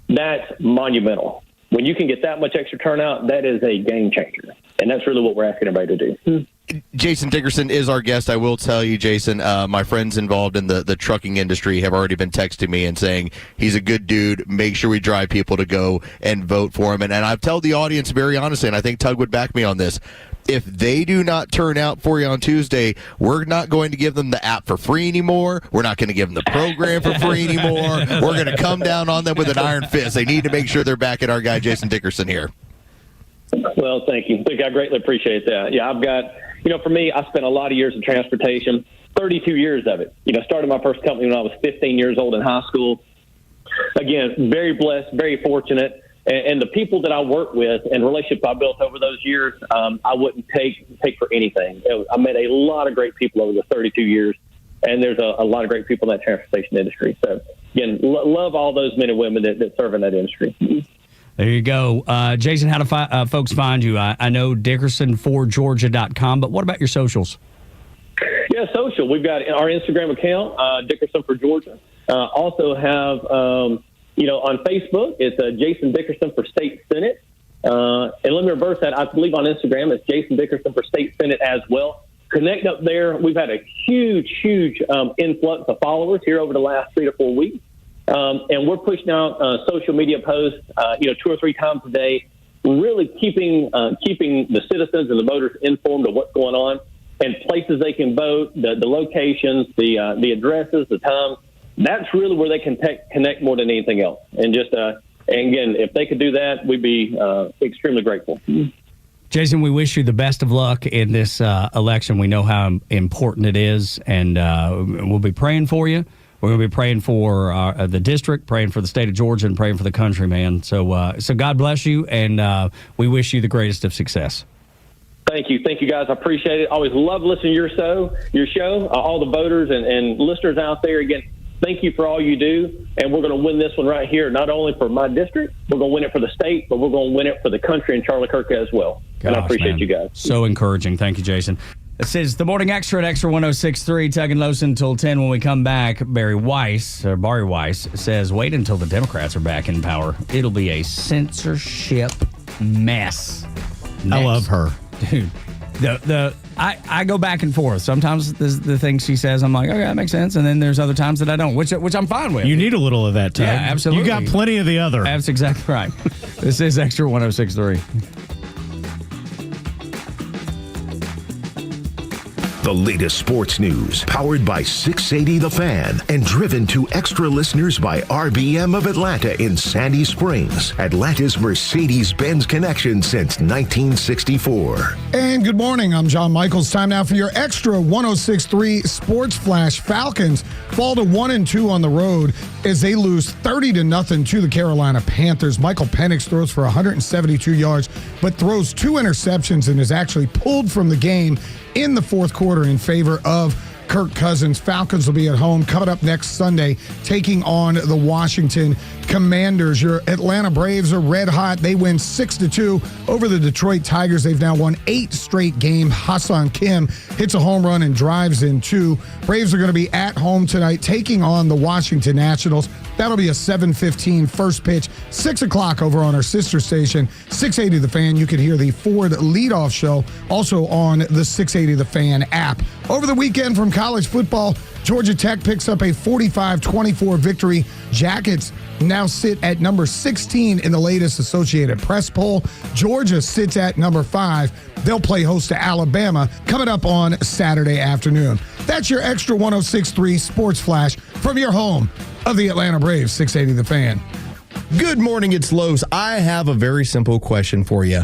that's monumental. When you can get that much extra turnout, that is a game changer. And that's really what we're asking everybody to do. Jason Dickerson is our guest. I will tell you, Jason, my friends involved in the trucking industry have already been texting me and saying he's a good dude. Make sure we drive people to go and vote for him. And I've told the audience very honestly, and I think Tug would back me on this, if they do not turn out for you on Tuesday, we're not going to give them the app for free anymore. We're not going to give them the program for free anymore. We're going to come down on them with an iron fist. They need to make sure they're backing our guy, Jason Dickerson, here. Well, thank you. I greatly appreciate that. Yeah, I've got, for me, I spent a lot of years in transportation, 32 years of it. Started my first company when I was 15 years old in high school. Again, very blessed, very fortunate. And the people that I work with and relationships I built over those years, I wouldn't take for anything. I met a lot of great people over the 32 years, and there's a lot of great people in that transportation industry. So, again, love all those men and women that serve in that industry. There you go. Jason, how do folks find you? I know DickersonForGeorgia.com, but what about your socials? Yeah, social. We've got our Instagram account, Dickerson for Georgia. Also have... on Facebook, it's Jason Dickerson for State Senate. And let me reverse that. I believe on Instagram, it's Jason Dickerson for State Senate as well. Connect up there. We've had a huge influx of followers here over the last 3 to 4 weeks. And we're pushing out social media posts, 2 or 3 times a day, really keeping the citizens and the voters informed of what's going on and places they can vote, the locations, the addresses, the times. That's really where they can connect more than anything else. And just, and again, if they could do that, we'd be extremely grateful. Jason, we wish you the best of luck in this election. We know how important it is, and we'll be praying for you. We're going to be praying for the district, praying for the state of Georgia, and praying for the country, man. So God bless you, and we wish you the greatest of success. Thank you, guys. I appreciate it. Always love listening to your show. All the voters and listeners out there. Again, thank you for all you do, and we're going to win this one right here. Not only for my district, we're going to win it for the state, but we're going to win it for the country and Charlie Kirk as well. And I appreciate you guys. So encouraging. Thank you, Jason. This is the Morning Extra at Xtra 106.3, Tug and Los until 10. When we come back, Barry Weiss says, wait until the Democrats are back in power. It'll be a censorship mess. I love her. Dude, I go back and forth. Sometimes the things she says, I'm like, okay, that makes sense. And then there's other times that I don't, which I'm fine with. You need a little of that, Tug. Yeah, absolutely. You got plenty of the other. That's exactly right. This is Xtra 106.3. The latest sports news, powered by 680 The Fan, and driven to extra listeners by RBM of Atlanta in Sandy Springs, Atlanta's Mercedes-Benz connection since 1964. And good morning, I'm John Michaels. Time now for your Extra 106.3 Sports Flash. Falcons fall to 1-2 on the road as they lose 30-0 to the Carolina Panthers. Michael Penix throws for 172 yards, but throws 2 interceptions and is actually pulled from the game in the fourth quarter in favor of Kirk Cousins. Falcons will be at home coming up next Sunday, taking on the Washington Commanders. Your Atlanta Braves are red hot. They win 6-2 over the Detroit Tigers. They've now won 8 straight games. Hassan Kim hits a home run and drives in 2. Braves are going to be at home tonight, taking on the Washington Nationals. That'll be a 7:15 first pitch, 6 o'clock over on our sister station, 680 The Fan. You can hear the Ford leadoff show also on the 680 The Fan app. Over the weekend from college football, Georgia Tech picks up a 45-24 victory. Jackets now sit at number 16 in the latest Associated Press poll. Georgia sits at number 5. They'll play host to Alabama coming up on Saturday afternoon. That's your Extra 106.3 Sports Flash from your home of the Atlanta Braves, 680 The Fan. Good morning, it's Los. I have a very simple question for you.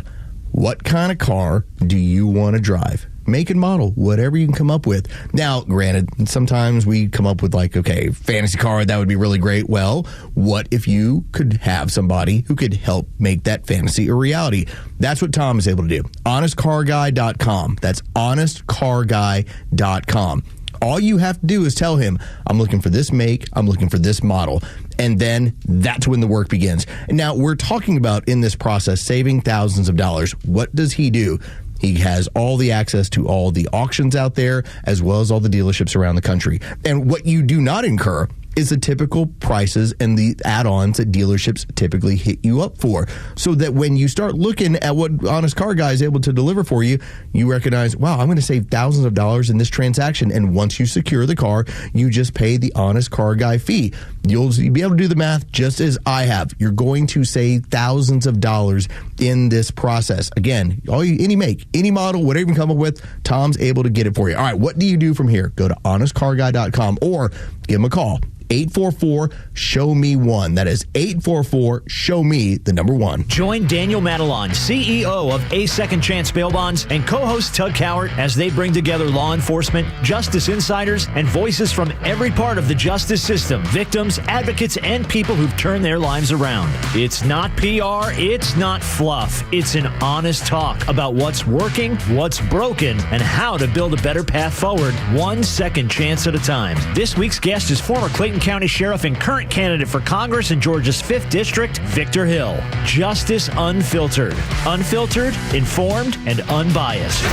What kind of car do you want to drive? Make and model, whatever you can come up with. Now, granted, sometimes we come up with fantasy car, that would be really great. Well, what if you could have somebody who could help make that fantasy a reality? That's what Tom is able to do. HonestCarGuy.com. That's HonestCarGuy.com. All you have to do is tell him, I'm looking for this make, I'm looking for this model. And then that's when the work begins. And now we're talking about in this process saving thousands of dollars. What does he do? He has all the access to all the auctions out there, as well as all the dealerships around the country. And what you do not incur is the typical prices and the add-ons that dealerships typically hit you up for. So that when you start looking at what Honest Car Guy is able to deliver for you, you recognize, wow, I'm going to save thousands of dollars in this transaction. And once you secure the car, you just pay the Honest Car Guy fee. You'll be able to do the math just as I have. You're going to save thousands of dollars in this process. Again, any make, any model, whatever you can come up with, Tom's able to get it for you. All right, what do you do from here? Go to honestcarguy.com or give him a call. 844-SHOW-ME-1. That is 844-SHOW-ME-1. Join Daniel Madelon, CEO of A Second Chance Bail Bonds, and co-host Tug Cowart as they bring together law enforcement, justice insiders, and voices from every part of the justice system, victims, advocates, and people who've turned their lives around. It's not PR, it's not fluff. It's an honest talk about what's working, what's broken, and how to build a better path forward, one second chance at a time. This week's guest is former Clayton County Sheriff and current candidate for Congress in Georgia's 5th District, Victor Hill. Justice Unfiltered. Unfiltered, informed, and unbiased.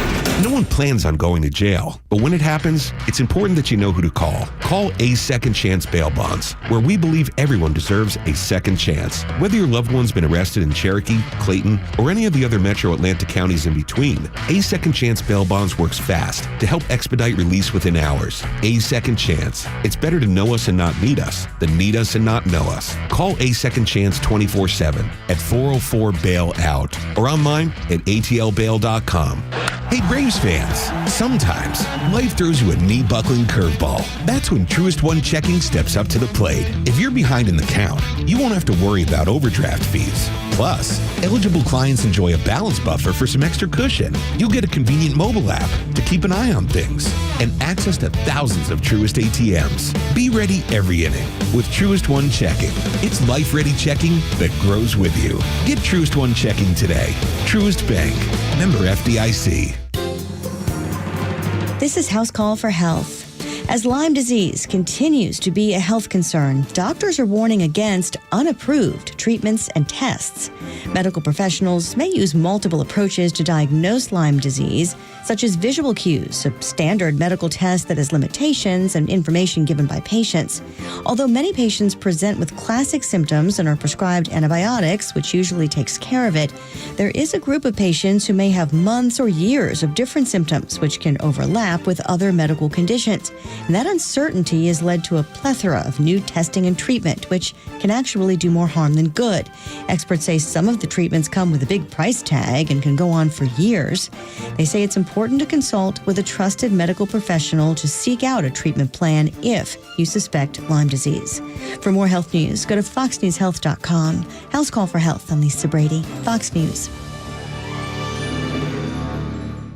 No one plans on going to jail, but when it happens, it's important that you know who to call. Call A Second Chance Bail Bonds, where we believe everyone deserves a second chance. Whether your loved one's been arrested in Cherokee, Clayton, or any of the other metro Atlanta counties in between, A Second Chance Bail Bonds works fast to help expedite release within hours. A Second Chance. It's better to know us and not need us than need us and not know us. Call A Second Chance 24/7 at 404-BAIL-OUT or online at atlbail.com. Hey Braves fans, sometimes life throws you a knee-buckling curveball. That's when Truist One Checking steps up to the plate. If you're behind in the count, you won't have to worry about overdraft fees. Plus, eligible clients enjoy a balance buffer for some extra cushion. You'll get a convenient mobile app to keep an eye on things and access to thousands of Truist ATMs. Be ready every inning with Truist One Checking. It's life-ready checking that grows with you. Get Truist One Checking today. Truist Bank. Member FDIC. This is House Call for Health. As Lyme disease continues to be a health concern, doctors are warning against unapproved treatments and tests. Medical professionals may use multiple approaches to diagnose Lyme disease, such as visual cues, a standard medical test that has limitations and information given by patients. Although many patients present with classic symptoms and are prescribed antibiotics, which usually takes care of it, there is a group of patients who may have months or years of different symptoms, which can overlap with other medical conditions. And that uncertainty has led to a plethora of new testing and treatment, which can actually do more harm than good. Experts say some of the treatments come with a big price tag and can go on for years. They say it's important to consult with a trusted medical professional to seek out a treatment plan if you suspect Lyme disease. For more health news, go to foxnewshealth.com. House Call for Health. I'm Lisa Brady, Fox News.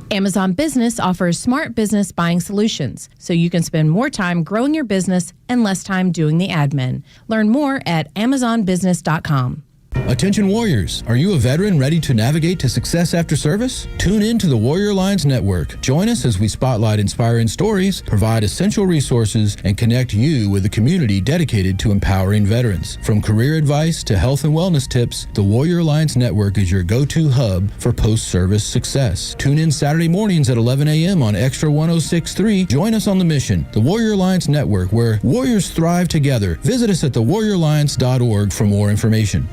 Amazon Business offers smart business buying solutions, so you can spend more time growing your business and less time doing the admin. Learn more at amazonbusiness.com. Attention Warriors, are you a veteran ready to navigate to success after service? Tune in to the Warrior Alliance Network. Join us as we spotlight inspiring stories, provide essential resources, and connect you with a community dedicated to empowering veterans. From career advice to health and wellness tips, the Warrior Alliance Network is your go-to hub for post-service success. Tune in Saturday mornings at 11 a.m. on Xtra 106.3. Join us on the mission, the Warrior Alliance Network, where warriors thrive together. Visit us at thewarrioralliance.org for more information.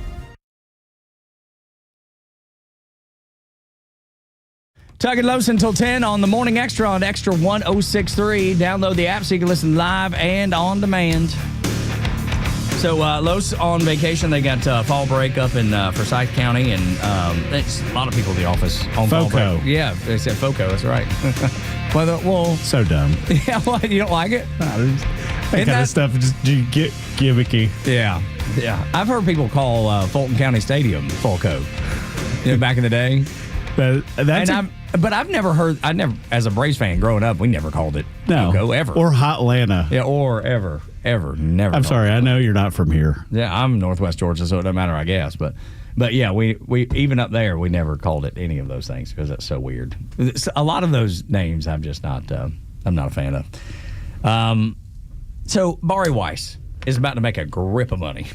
Tug and Los until 10 on the Morning Extra on Xtra 106.3. Download the app so you can listen live and on demand. So Los on vacation. They got fall break up in Forsyth County, and it's a lot of people at the office on fall break. Yeah, they said FOCO. That's right. well, so dumb. Yeah, what? You don't like it? That kind of stuff just get gimmicky. Yeah. I've heard people call Fulton County Stadium FOCO. Back in the day. But I've never heard. As a Braves fan growing up, we never called it FOCO ever. Or Hotlanta. Yeah, or ever, never. I'm sorry, I know you're not from here. Yeah, I'm Northwest Georgia, so it doesn't matter, I guess. But yeah, we even up there, we never called it any of those things because that's so weird. A lot of those names, I'm just not. I'm not a fan of. So Bari Weiss is about to make a grip of money.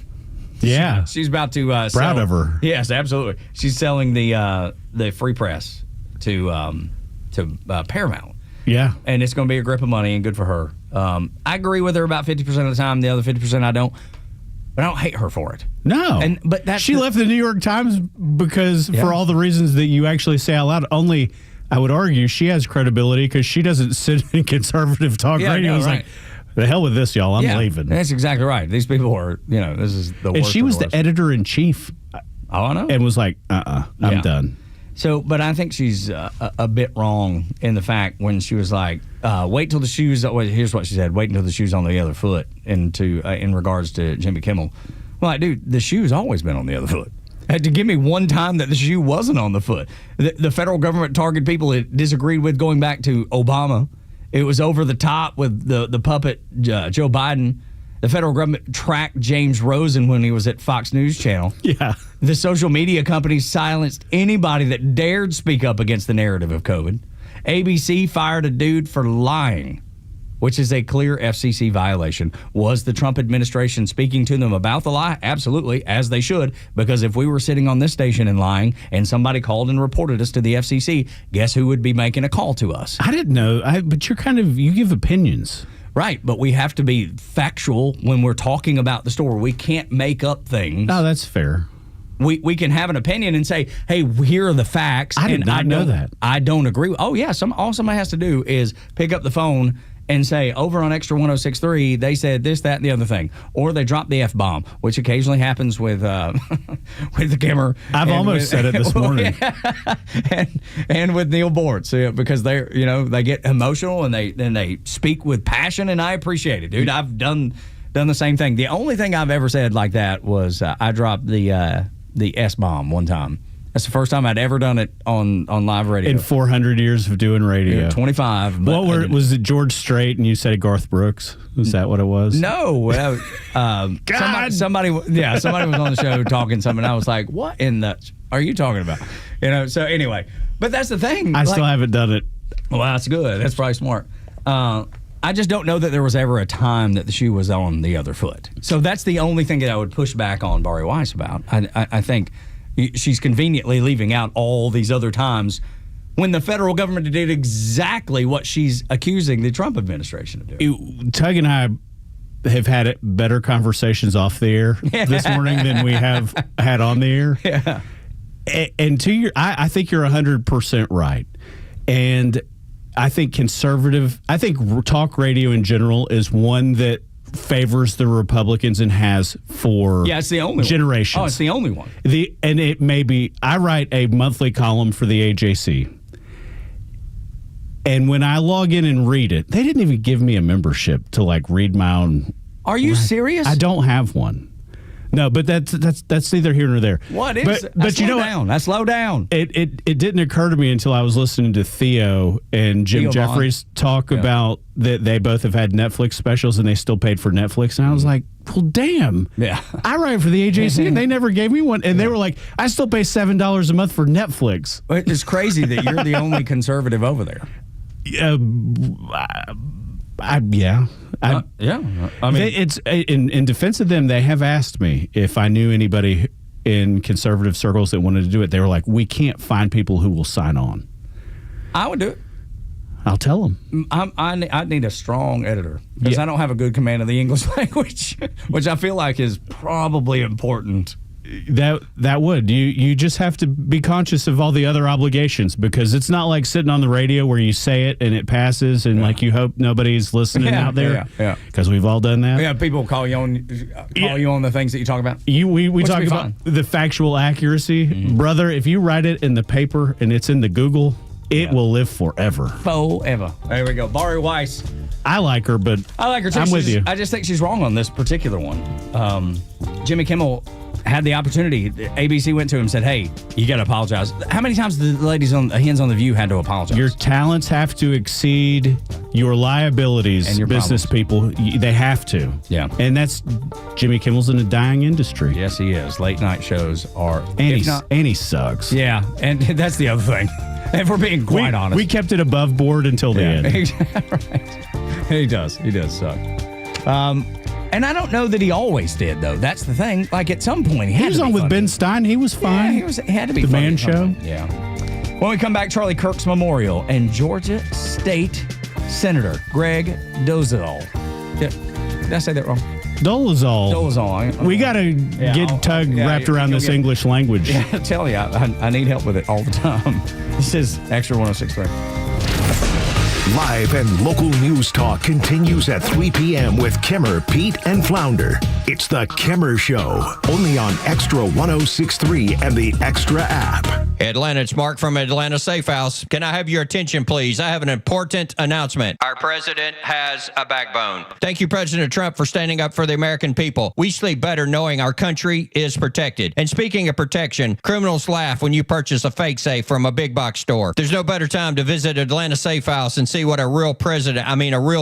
Yeah, she's about to proud of her. Yes, absolutely. She's selling the Free Press to Paramount. Yeah, and it's going to be a grip of money and good for her. I agree with her about 50% of the time. The other 50% I don't. But I don't hate her for it. No, but she left the New York Times because for all the reasons that you actually say out loud. Only I would argue she has credibility because she doesn't sit in conservative talk radio. It's like, the hell with this, y'all. I'm leaving. That's exactly right. These people are, this is the worst. And she was the editor-in-chief. Oh, I know. And was like, I'm done. So, but I think she's a bit wrong in the fact when she was like, wait till the shoes, here's what she said, wait until the shoe's on the other foot in regards to Jimmy Kimmel. Well, like, dude, the shoe's always been on the other foot. Had to give me one time that the shoe wasn't on the foot. The federal government targeted people it disagreed with going back to Obama. It was over the top with the puppet Joe Biden. The federal government tracked James Rosen when he was at Fox News Channel. Yeah. The social media companies silenced anybody that dared speak up against the narrative of COVID. ABC fired a dude for lying, which is a clear FCC violation. Was the Trump administration speaking to them about the lie? Absolutely, as they should, because if we were sitting on this station and lying and somebody called and reported us to the FCC, guess who would be making a call to us? I didn't know, but you give opinions. Right, but we have to be factual when we're talking about the story. We can't make up things. No, that's fair. We can have an opinion and say, hey, here are the facts. I did not know that. I don't agree. Oh, yeah, all somebody has to do is pick up the phone and say, over on Xtra 106.3, they said this, that, and the other thing. Or they drop the F-bomb, which occasionally happens with with the Kimmer. I've almost said it this morning. and with Neil Bortz, because they get emotional and they speak with passion, and I appreciate it, dude. I've done the same thing. The only thing I've ever said like that was I dropped the S-bomb one time. That's the first time I'd ever done it on live radio. In 400 years of doing radio. 25. Was it George Strait and you said Garth Brooks? Was that what it was? No. Somebody was on the show talking something. I was like, what in the are you talking about? So anyway, but that's the thing. I still haven't done it. Well, that's good. That's probably smart. I just don't know that there was ever a time that the shoe was on the other foot. So that's the only thing that I would push back on Bari Weiss about. I think she's conveniently leaving out all these other times when the federal government did exactly what she's accusing the Trump administration of doing. Tug and I have had better conversations off the air this morning than we have had on the air. Yeah. And I think you're 100% right. And I think talk radio in general is one that favors the Republicans and has for it's the only generations. One. Oh, it's the only one. And it may be, I write a monthly column for the AJC. And when I log in and read it, they didn't even give me a membership to read my own. Are you serious? I don't have one. No, but that's neither here nor there. What is? But slow down. That's slow down. It didn't occur to me until I was listening to Theo and Jim Jeffries talk about that they both have had Netflix specials and they still paid for Netflix, and I was like, well, damn. Yeah. I write for the AJC and they never gave me one, and they were like, I still pay $7 a month for Netflix. It's crazy that you're the only conservative over there. Yeah. I mean, it's in defense of them. They have asked me if I knew anybody in conservative circles that wanted to do it. They were like, "We can't find people who will sign on." I would do it. I'll tell them. I need a strong editor because I don't have a good command of the English language, which I feel like is probably important. That would. You just have to be conscious of all the other obligations, because it's not like sitting on the radio where you say it and it passes and you hope nobody's listening out there. Yeah. Because we've all done that. Yeah, people call you on the things that you talk about. We talk about the factual accuracy. Mm-hmm. Brother, if you write it in the paper and it's in the Google, it will live forever. Forever. There we go. Bari Weiss. I like her, but I like her too. I'm with you. I just think she's wrong on this particular one. Jimmy Kimmel had the opportunity. ABC went to him and said, "Hey, you got to apologize." How many times did the ladies on Hands on the View had to apologize? Your talents have to exceed your liabilities, and your business problems. People. They have to. Yeah. And that's Jimmy Kimmel's in a dying industry. Yes, he is. Late night shows are. And he sucks. Yeah, and that's the other thing. If we're being quite honest. We kept it above board until the end. Right. He does suck. And I don't know that he always did, though. That's the thing. Like, at some point, he was on with Ben Stein. He was fine. Yeah, he had to be the funny. Man Show. Yeah. When we come back, Charlie Kirk's memorial and Georgia State Senator Greg Dolezal. Did I say that wrong? Dolezal. We got to get Tug wrapped around this English language. Yeah, I tell you, I need help with it all the time. This is Extra 106.3. Live and local news talk continues at 3 p.m. with Kimmer, Pete, and Flounder. It's the Kimmer Show, only on Extra 106.3 and the Extra app. Atlanta, it's Mark from Atlanta Safe House. Can I have your attention, please? I have an important announcement. Our president has a backbone. Thank you, President Trump, for standing up for the American people. We sleep better knowing our country is protected. And speaking of protection, criminals laugh when you purchase a fake safe from a big box store. There's no better time to visit Atlanta Safe House and see what a real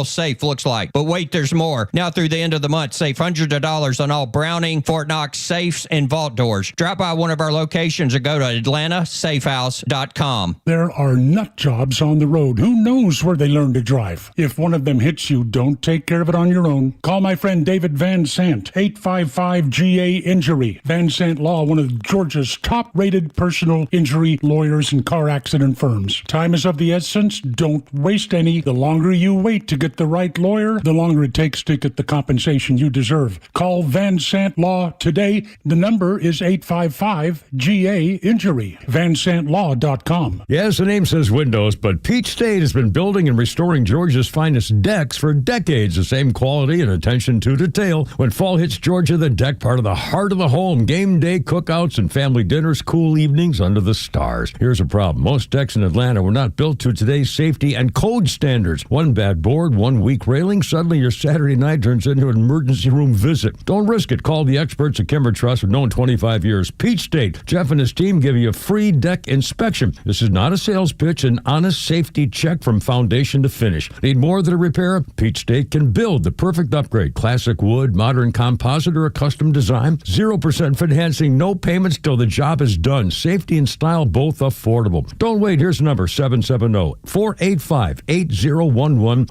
safe looks like. But wait, there's more. Now through the end of the month, save hundreds of dollars on all Browning, Fort Knox safes and vault doors. Drop by one of our locations or go to atlantasafehouse.com. There are nut jobs on the road. Who knows where they learn to drive? If one of them hits you, don't take care of it on your own. Call my friend David Van Sant, 855-GA-INJURY. Van Sant Law, one of Georgia's top-rated personal injury lawyers and car accident firms. Time is of the essence. Don't waste any. The longer you wait to get the right lawyer, the longer it takes to get the compensation you deserve. Call Van Sant Law today. The number is 855-GA-INJURY. VanSantLaw.com. Yes, the name says windows, but Peach State has been building and restoring Georgia's finest decks for decades. The same quality and attention to detail. When fall hits Georgia, the deck part of the heart of the home. Game day, cookouts, and family dinners, cool evenings under the stars. Here's a problem. Most decks in Atlanta were not built to today's safety and cold code standards. One bad board, 1 weak railing, suddenly your Saturday night turns into an emergency room visit. Don't risk it. Call the experts at Kimmer Trust, who've known 25 years. Peach State. Jeff and his team give you a free deck inspection. This is not a sales pitch, an honest safety check from foundation to finish. Need more than a repair? Peach State can build the perfect upgrade. Classic wood, modern composite, or a custom design. 0% financing, no payments till the job is done. Safety and style both affordable. Don't wait. Here's the number, 770-485-8011,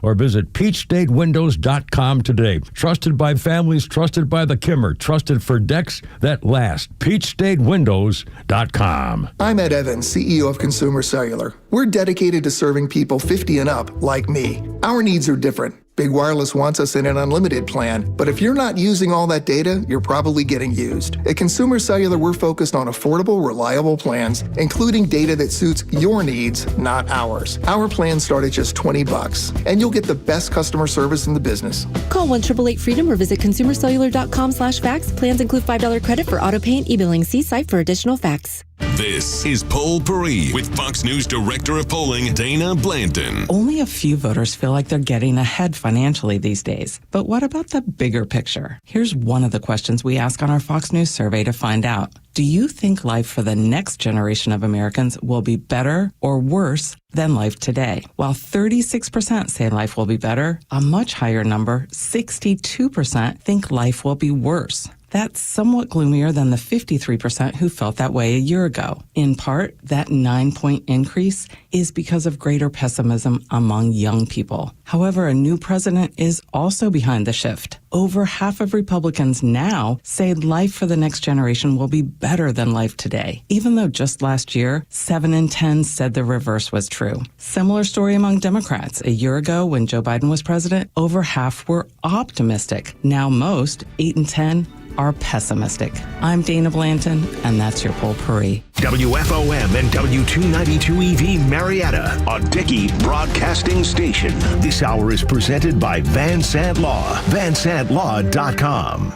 or visit peachstatewindows.com today. Trusted by families, trusted by the Kimmer, trusted for decks that last. peachstatewindows.com. I'm Ed Evans, CEO of Consumer Cellular. We're dedicated to serving people 50 and up like me. Our needs are different. Big Wireless wants us in an unlimited plan, but if you're not using all that data, you're probably getting used. At Consumer Cellular, we're focused on affordable, reliable plans, including data that suits your needs, not ours. Our plans start at just $20, and you'll get the best customer service in the business. Call 1-888-FREEDOM or visit consumercellular.com/facts. Plans include $5 credit for auto pay and e-billing. See site for additional facts. This is Poll Paris with Fox News Director of Polling, Dana Blanton. Only a few voters feel like they're getting ahead financially these days. But what about the bigger picture? Here's one of the questions we ask on our Fox News survey to find out. Do you think life for the next generation of Americans will be better or worse than life today? While 36% say life will be better, a much higher number, 62%, think life will be worse. That's somewhat gloomier than the 53% who felt that way a year ago. In part, that 9-point increase is because of greater pessimism among young people. However, a new president is also behind the shift. Over half of Republicans now say life for the next generation will be better than life today, even though just last year, 7 in 10 said the reverse was true. Similar story among Democrats. A year ago, when Joe Biden was president, over half were optimistic. Now most, 8 in 10, are pessimistic. I'm Dana Blanton, and that's your Poll Paris. WFOM and W292EV Marietta, a Dickey broadcasting station. This hour is presented by Van Sant Law, vansantlaw.com.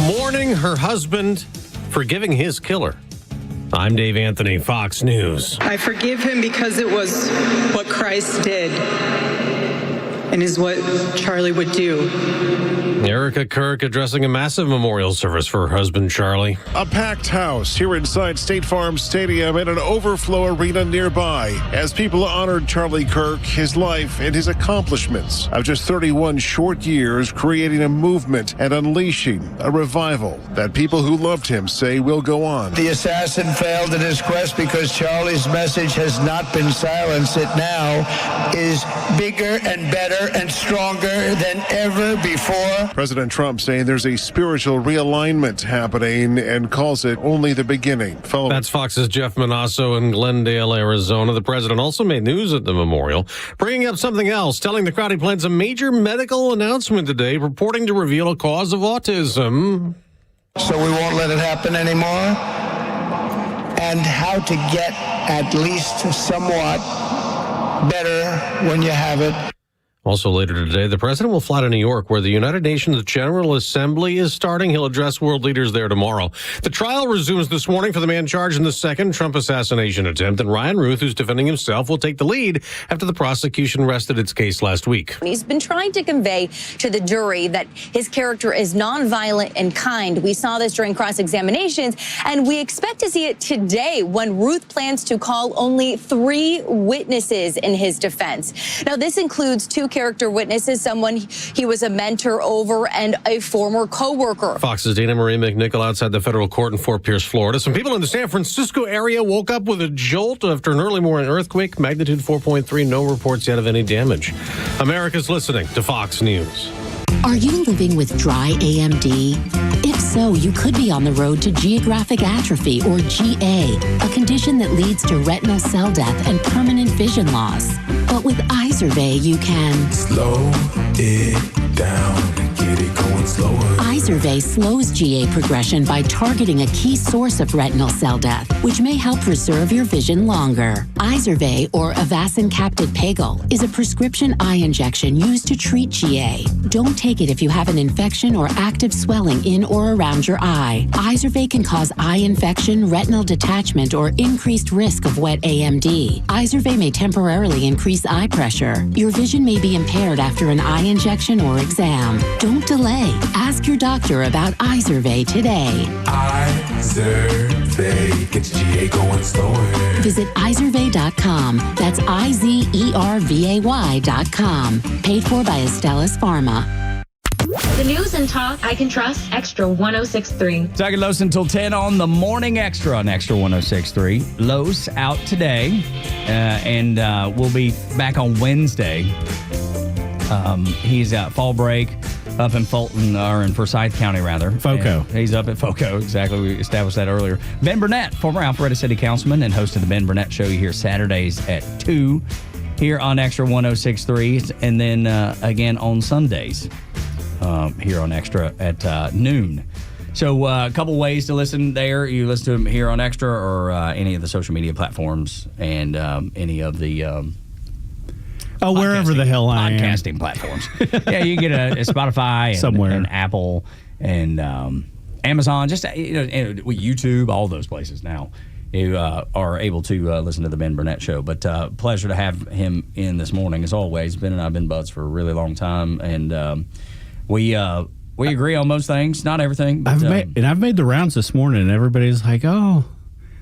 Mourning her husband, forgiving his killer. I'm Dave Anthony, Fox News. I forgive him because it was what Christ did and is what Charlie would do. Erica Kirk addressing a massive memorial service for her husband, Charlie. A packed house here inside State Farm Stadium and an overflow arena nearby as people honored Charlie Kirk, his life, and his accomplishments of just 31 short years, creating a movement and unleashing a revival that people who loved him say will go on. The assassin failed in his quest because Charlie's message has not been silenced. It now is bigger and better and stronger than ever before. President Trump saying there's a spiritual realignment happening and calls it only the beginning. That's Fox's Jeff Manasso in Glendale, Arizona. The president also made news at the memorial, bringing up something else, telling the crowd he plans a major medical announcement today, purporting to reveal a cause of autism. So we won't let it happen anymore. And how to get at least somewhat better when you have it. Also later today, the president will fly to New York, where the United Nations General Assembly is starting. He'll address world leaders there tomorrow. The trial resumes this morning for the man charged in the second Trump assassination attempt, and Ryan Ruth, who's defending himself, will take the lead after the prosecution rested its case last week. He's been trying to convey to the jury that his character is nonviolent and kind. We saw this during cross-examinations, and we expect to see it today when Ruth plans to call only 3 witnesses in his defense. Now, this includes 2 character witnesses, someone he was a mentor over, and a former co-worker. Fox's Dana Marie McNichol outside the federal court in Fort Pierce, Florida. Some people in the San Francisco area woke up with a jolt after an early morning earthquake, magnitude 4.3. No reports yet of any damage. America's listening to Fox News. Are you living with dry AMD? If so, you could be on the road to geographic atrophy, or GA, a condition that leads to retinal cell death and permanent vision loss. But with iSurvey, you can slow it down and get it going slower. Izervay slows GA progression by targeting a key source of retinal cell death, which may help preserve your vision longer. Izervay, or Avastin Captid Pagel, is a prescription eye injection used to treat GA. Don't take it if you have an infection or active swelling in or around your eye. Izervay can cause eye infection, retinal detachment, or increased risk of wet AMD. Izervay may temporarily increase eye pressure. Your vision may be impaired after an eye injection or exam. Don't delay. Ask your doctor about Izervay today. Izervay gets GA going slower. Visit Izervay.com. That's IZERVAY.com. Paid for by Astellas Pharma. The news and talk I can trust. Extra 106.3. Tug and Los until 10 on the Morning Extra on Extra 106.3. Los out today, and we'll be back on Wednesday. He's at fall break up in Fulton, or in Forsyth County, rather. FOCO. And he's up at FOCO, exactly. We established that earlier. Ben Burnett, former Alpharetta City Councilman and host of the Ben Burnett Show. You hear Saturdays at 2 here on Extra 106.3, and then again on Sundays here on Extra at noon. So a couple ways to listen there. You listen to him here on Extra or any of the social media platforms and any of the... wherever the hell I am. Podcasting platforms. Yeah, you get a Spotify and, somewhere, and Apple and Amazon, just and with YouTube, all those places now. You are able to listen to the Ben Burnett Show. But pleasure to have him in this morning, as always. Ben and I have been buds for a really long time, and we agree on most things, not everything. But, I've made the rounds this morning, and everybody's like, "Oh,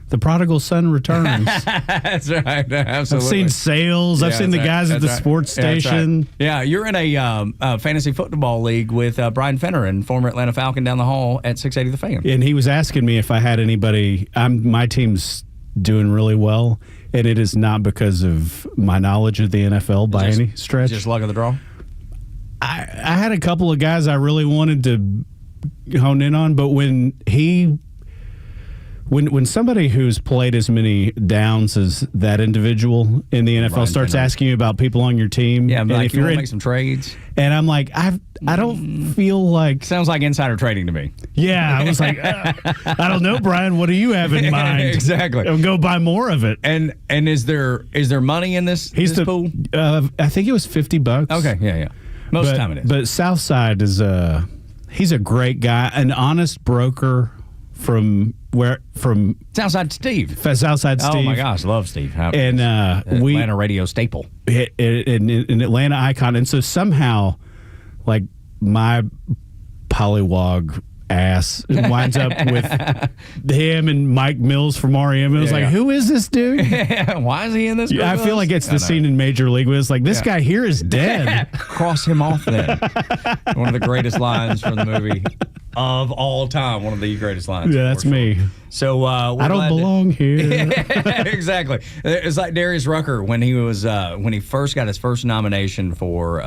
the prodigal son returns." That's right. Absolutely. I've seen sales. I've seen the guys at the sports station. Right. Yeah, you're in a fantasy football league with Brian Fenner and former Atlanta Falcon down the hall at 680 The Fan. And he was asking me if I had anybody. My team's doing really well, and it is not because of my knowledge of the NFL by any stretch. Just luck of the draw? I had a couple of guys I really wanted to hone in on, but when somebody who's played as many downs as that individual in the NFL starts asking you about people on your team, yeah, and like if you you're want to make some trades, and I'm like, I don't feel like sounds like insider trading to me. Yeah, I was like, I don't know, Brian. What do you have in mind? Exactly. I'll go buy more of it. And is there money in this pool? I think it was $50. Okay, yeah. Most of the time it is. But Southside is he's a great guy, an honest broker from Southside Steve. Southside Steve. Oh my gosh, love Steve. And Atlanta radio staple. An Atlanta icon. And so somehow, like, my pollywog ass winds up with him and Mike Mills from REM. It was who is this dude? Why is he in this? I feel like it's the scene in Major League where it's like, this guy here is dead. Cross him off then. One of the greatest lines from the movie of all time. One of the greatest lines. Yeah, that's me. So I don't belong here. Exactly. It's like Darius Rucker when he first got his first nomination for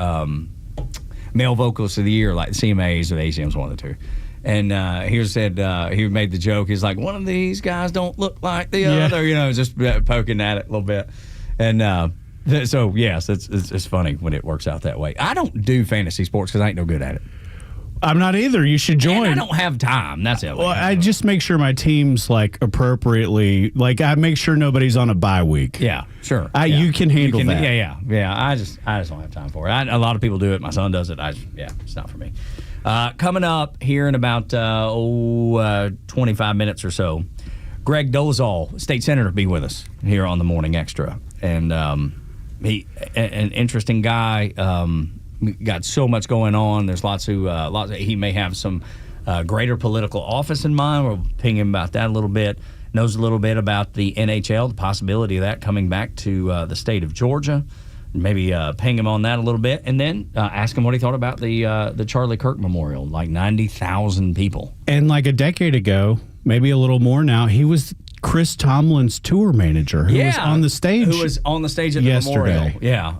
Male Vocalist of the Year, like the CMAs or the ACMs, one of the two. And he made the joke. He's like, one of these guys don't look like the other, just poking at it a little bit. And so, yes, it's funny when it works out that way. I don't do fantasy sports because I ain't no good at it. I'm not either. You should join. And I don't have time. That's it. Well, I just make sure my team's like appropriately. Like I make sure nobody's on a bye week. Yeah, sure. You can handle that. Yeah. I just don't have time for it. A lot of people do it. My son does it. It's not for me. Coming up here in about 25 minutes or so, Greg Dolezal, state senator, will be with us here on the Morning Extra, and he an interesting guy. Got so much going on. There's lots. He may have some greater political office in mind. We'll ping him about that a little bit. Knows a little bit about the NHL, the possibility of that coming back to the state of Georgia. Maybe ping him on that a little bit, and then ask him what he thought about the Charlie Kirk Memorial. Like 90,000 people. And like a decade ago, maybe a little more now, he was Chris Tomlin's tour manager who was on the stage. Who was on the stage at the memorial. Yeah.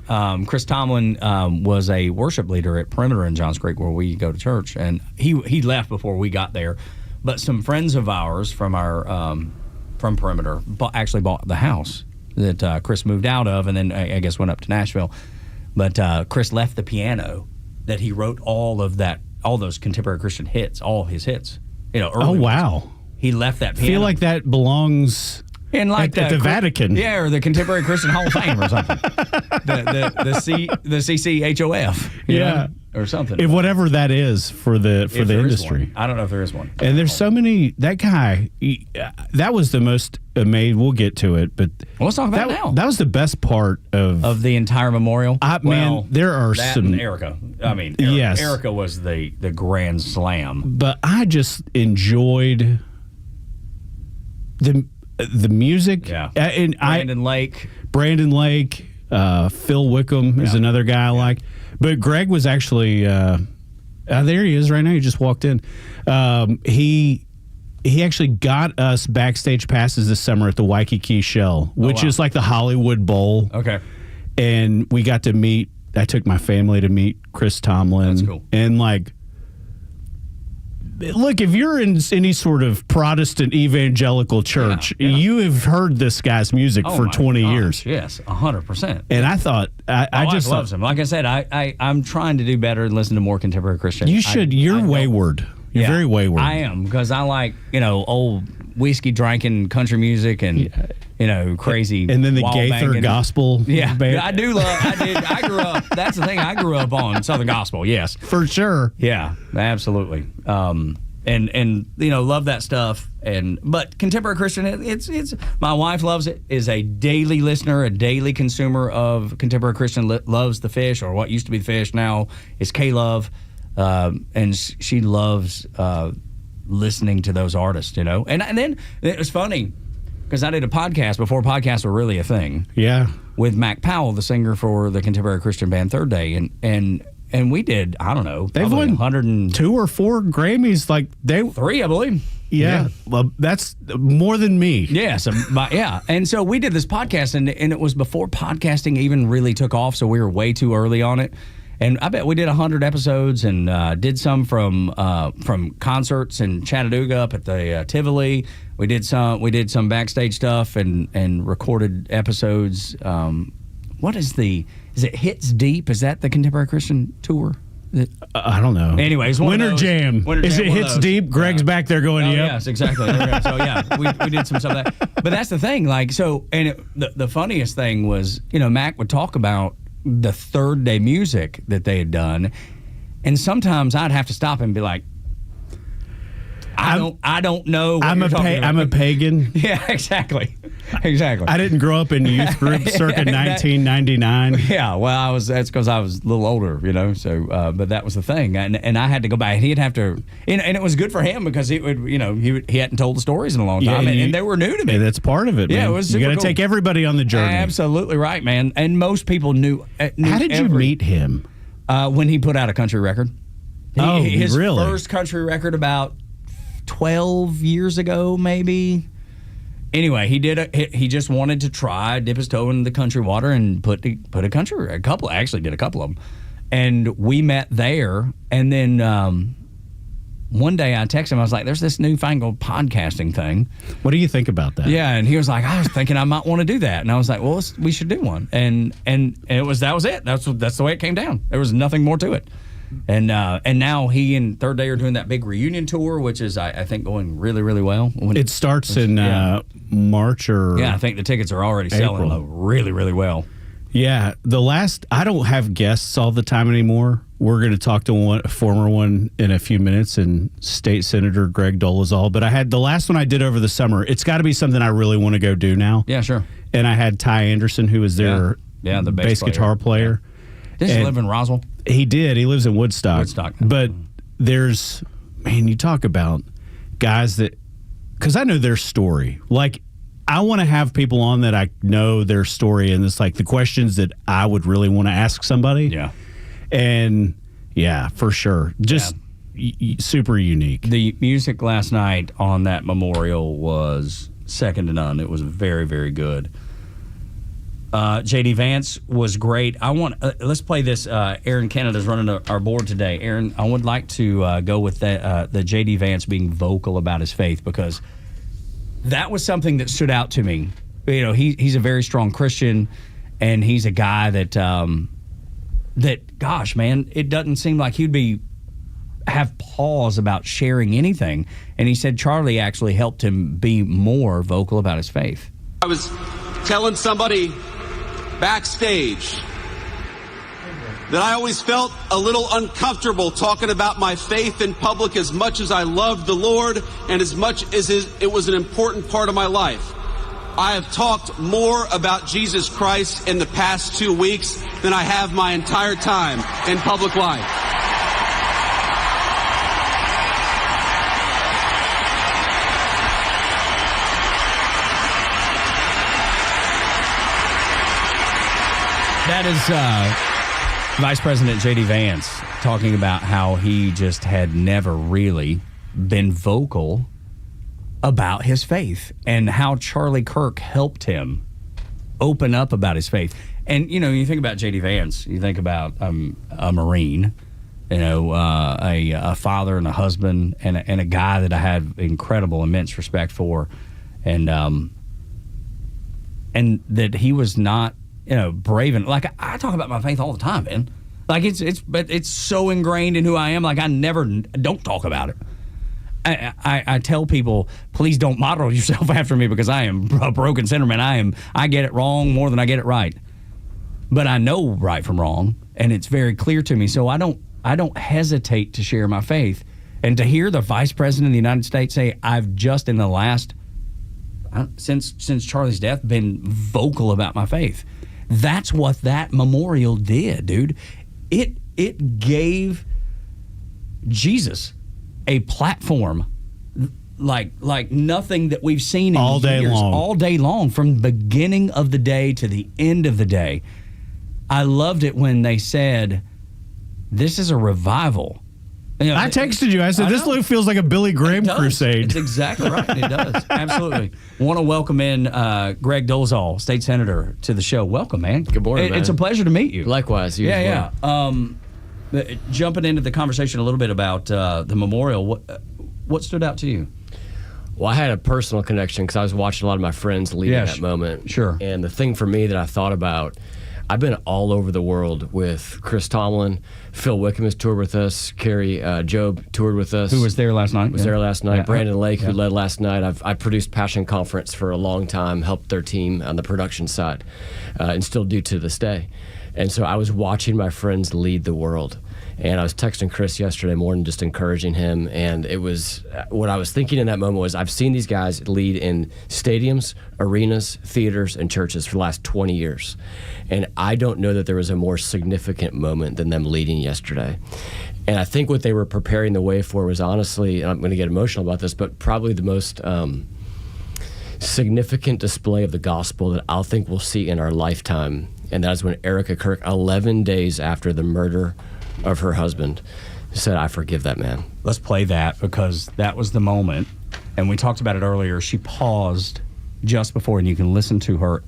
Chris Tomlin was a worship leader at Perimeter in Johns Creek where we go to church. And he left before we got there. But some friends of ours from our from Perimeter actually bought the house that Chris moved out of and then I guess went up to Nashville. But Chris left the piano that he wrote all those contemporary Christian hits, all his hits. Early Oh, wow. ones. He left that piano. I feel like that belongs in at the Vatican. Yeah, or the Contemporary Christian Hall of Fame or something. the CCHOF. Yeah. Or something. If whatever that is for the industry. I don't know if there is one. And there's so many. That guy, that was the most amazing. We'll get to it, but let's talk about it now. That was the best part of the entire memorial. Man, there are that some. And Erica. I mean, yes. Erica was the grand slam. But I just enjoyed the music. Yeah. And Brandon Lake. Phil Wickham is another guy I like. But Greg was actually there he is right now. He just walked in. He actually got us backstage passes this summer at the Waikiki Shell, which is like the Hollywood Bowl. Okay. And we got to meet. I took my family to meet Chris Tomlin. That's cool. And look, if you're in any sort of Protestant evangelical church, you have heard this guy's music for 20 years. Yes, 100%. And I thought, I just loves him. Like I said, I'm trying to do better and listen to more contemporary Christian. You should. You're wayward. You're very wayward. I am, because I like old whiskey drinking country music and crazy. And then the wall Gaither banging. gospel. Yeah, band. I do love. I grew up. That's the thing. I grew up on Southern gospel. Yes, for sure. Yeah, absolutely. And love that stuff. But contemporary Christian, it's my wife loves it. Is a daily listener, a daily consumer of contemporary Christian. Loves the Fish, or what used to be the Fish, now is K-Love, and she loves listening to those artists. And then it was funny because I did a podcast before podcasts were really a thing. Yeah, with Mac Powell, the singer for the contemporary Christian band Third Day, and we did, I don't know, they've won 102 or 4 Grammys. Like 3, I believe. Yeah. Well, that's more than me. Yes, yeah. And so we did this podcast, and it was before podcasting even really took off, so we were way too early on it. And I bet we did 100 episodes, and did some from concerts in Chattanooga up at the Tivoli. We did some backstage stuff and recorded episodes. Is it Hits Deep? Is that the Contemporary Christian tour? I don't know. Anyways, Winter Jam. Is it Hits Deep? Greg's back there going, oh, yep. Yes, exactly. So yeah, we did some stuff like that. But that's the thing, the funniest thing was, Mac would talk about the Third Day music that they had done, and sometimes I'd have to stop and be like, I don't know what I'm a pagan. Yeah, exactly. I didn't grow up in youth group circa 1999. Yeah, well, that's because I was a little older, So, but that was the thing, and I had to go back. He'd have to, and it was good for him because he hadn't told the stories in a long time, and they were new to me. And that's part of it. Man. Yeah, it was. You got to cool. take everybody on the journey. Absolutely right, man. And most people knew. How did you meet him? When he put out a country record. His really? First country record about 12 years ago, maybe. Anyway, he just wanted to dip his toe in the country water and put a couple of them, and we met there. And then one day I texted him. I was like, "There's this newfangled podcasting thing. What do you think about that?" Yeah, and he was like, "I was thinking I might want to do that." And I was like, "Well, we should do one." And that was it. That's the way it came down. There was nothing more to it. And now he and Third Day are doing that big reunion tour, which is I think going really, really well. It starts in March or I think the tickets are already selling really, really well. Yeah, I don't have guests all the time anymore. We're going to talk to a former one in a few minutes, and State Senator Greg Dolezal. But I had the last one I did over the summer. It's got to be something I really want to go do now. Yeah, sure. And I had Ty Anderson, who was their the bass guitar player. Yeah. Does he live in Roswell? He did. He lives in Woodstock. But you talk about guys because I know their story. Like, I want to have people on that I know their story, and it's like the questions that I would really want to ask somebody. Yeah. And yeah, for sure. Just super unique. The music last night on that memorial was second to none. It was very, very good. J.D. Vance was great. Let's play this. Aaron Canada's running our board today. Aaron, I would like to go with the J.D. Vance being vocal about his faith, because that was something that stood out to me. He's a very strong Christian, and he's a guy that that, gosh, man, it doesn't seem like he'd have pause about sharing anything. And he said Charlie actually helped him be more vocal about his faith. I was telling somebody backstage that I always felt a little uncomfortable talking about my faith in public as much as I loved the Lord and as much as it was an important part of my life. I have talked more about Jesus Christ in the past 2 weeks than I have my entire time in public life. That is Vice President J.D. Vance talking about how he just had never really been vocal about his faith and how Charlie Kirk helped him open up about his faith. And, you think about J.D. Vance, you think about a Marine, a father and a husband and a guy that I had incredible, immense respect for. And that he was not, brave. And like, I talk about my faith all the time, man. Like, it's so ingrained in who I am. Like, I don't talk about it. I tell people, please don't model yourself after me because I am a broken sinner, man. I get it wrong more than I get it right. But I know right from wrong, and it's very clear to me. So I don't hesitate to share my faith. And to hear the Vice President of the United States say, I've just in the last, since Charlie's death, been vocal about my faith. That's what that memorial did, dude. It gave Jesus a platform like nothing that we've seen in all day long, from the beginning of the day to the end of the day. I loved it when they said, this is a revival. I texted you. I said, this feels like a Billy Graham crusade. It's exactly right. It does. Absolutely. Want to welcome in Greg Dolezal, state senator, to the show. Welcome, man. Good morning, man. It's a pleasure to meet you. Likewise. You yeah. Jumping into the conversation a little bit about the memorial, what stood out to you? Well, I had a personal connection because I was watching a lot of my friends lead in that moment. Sure. And the thing for me that I thought about, I've been all over the world with Chris Tomlin. Phil Wickham has toured with us. Carrie Job toured with us. Who was there last night? Yeah. Brandon Lake, who led last night. I produced Passion Conference for a long time, helped their team on the production side, and still do to this day. And so I was watching my friends lead the world. And I was texting Chris yesterday morning, just encouraging him. And it was, what I was thinking in that moment was, I've seen these guys lead in stadiums, arenas, theaters, and churches for the last 20 years. And I don't know that there was a more significant moment than them leading yesterday. And I think what they were preparing the way for was honestly, and I'm going to get emotional about this, but probably the most significant display of the gospel that I'll think we'll see in our lifetime. And that is when Erica Kirk, 11 days after the murder of her husband, said, I forgive that man. Let's play that because that was the moment. And we talked about it earlier. She paused just before, and you can listen to her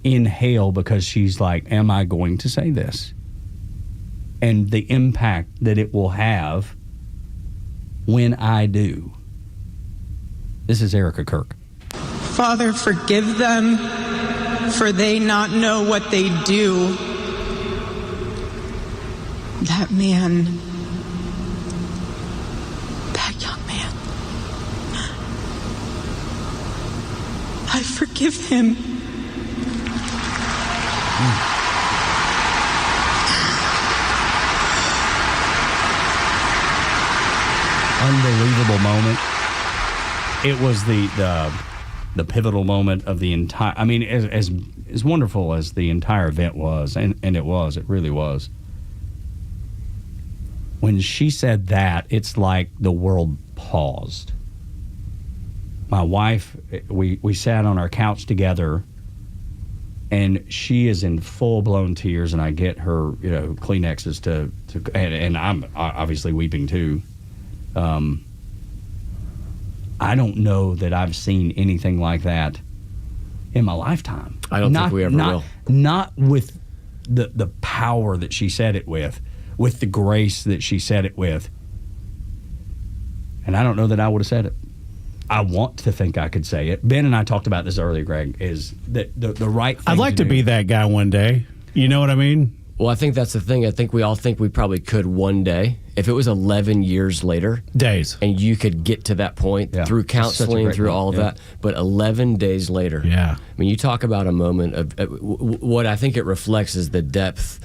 inhale because she's like, am I going to say this? And the impact that it will have when I do. This is Erica Kirk. Father, forgive them, for they not know what they do. That man, that young man, I forgive him. Unbelievable moment. It was the pivotal moment of the entire, I mean, as wonderful as the entire event was, and it really was. When she said that, it's like the world paused. My wife, we sat on our couch together, and she is in full-blown tears, and I get her, Kleenexes to and I'm obviously weeping too. I don't know that I've seen anything like that in my lifetime. I don't think we ever will. Not with the power that she said it with the grace that she said it with. And I don't know that I would have said it. I want to think I could say it. Ben and I talked about this earlier, Greg, is that the right thing I'd like to be that guy one day. You know what I mean? Well, I think that's the thing. I think we all think we probably could one day. If it was 11 years later. Days. And you could get to that point through counseling, through all of that. But 11 days later. Yeah. I mean, you talk about a moment of what I think it reflects is the depth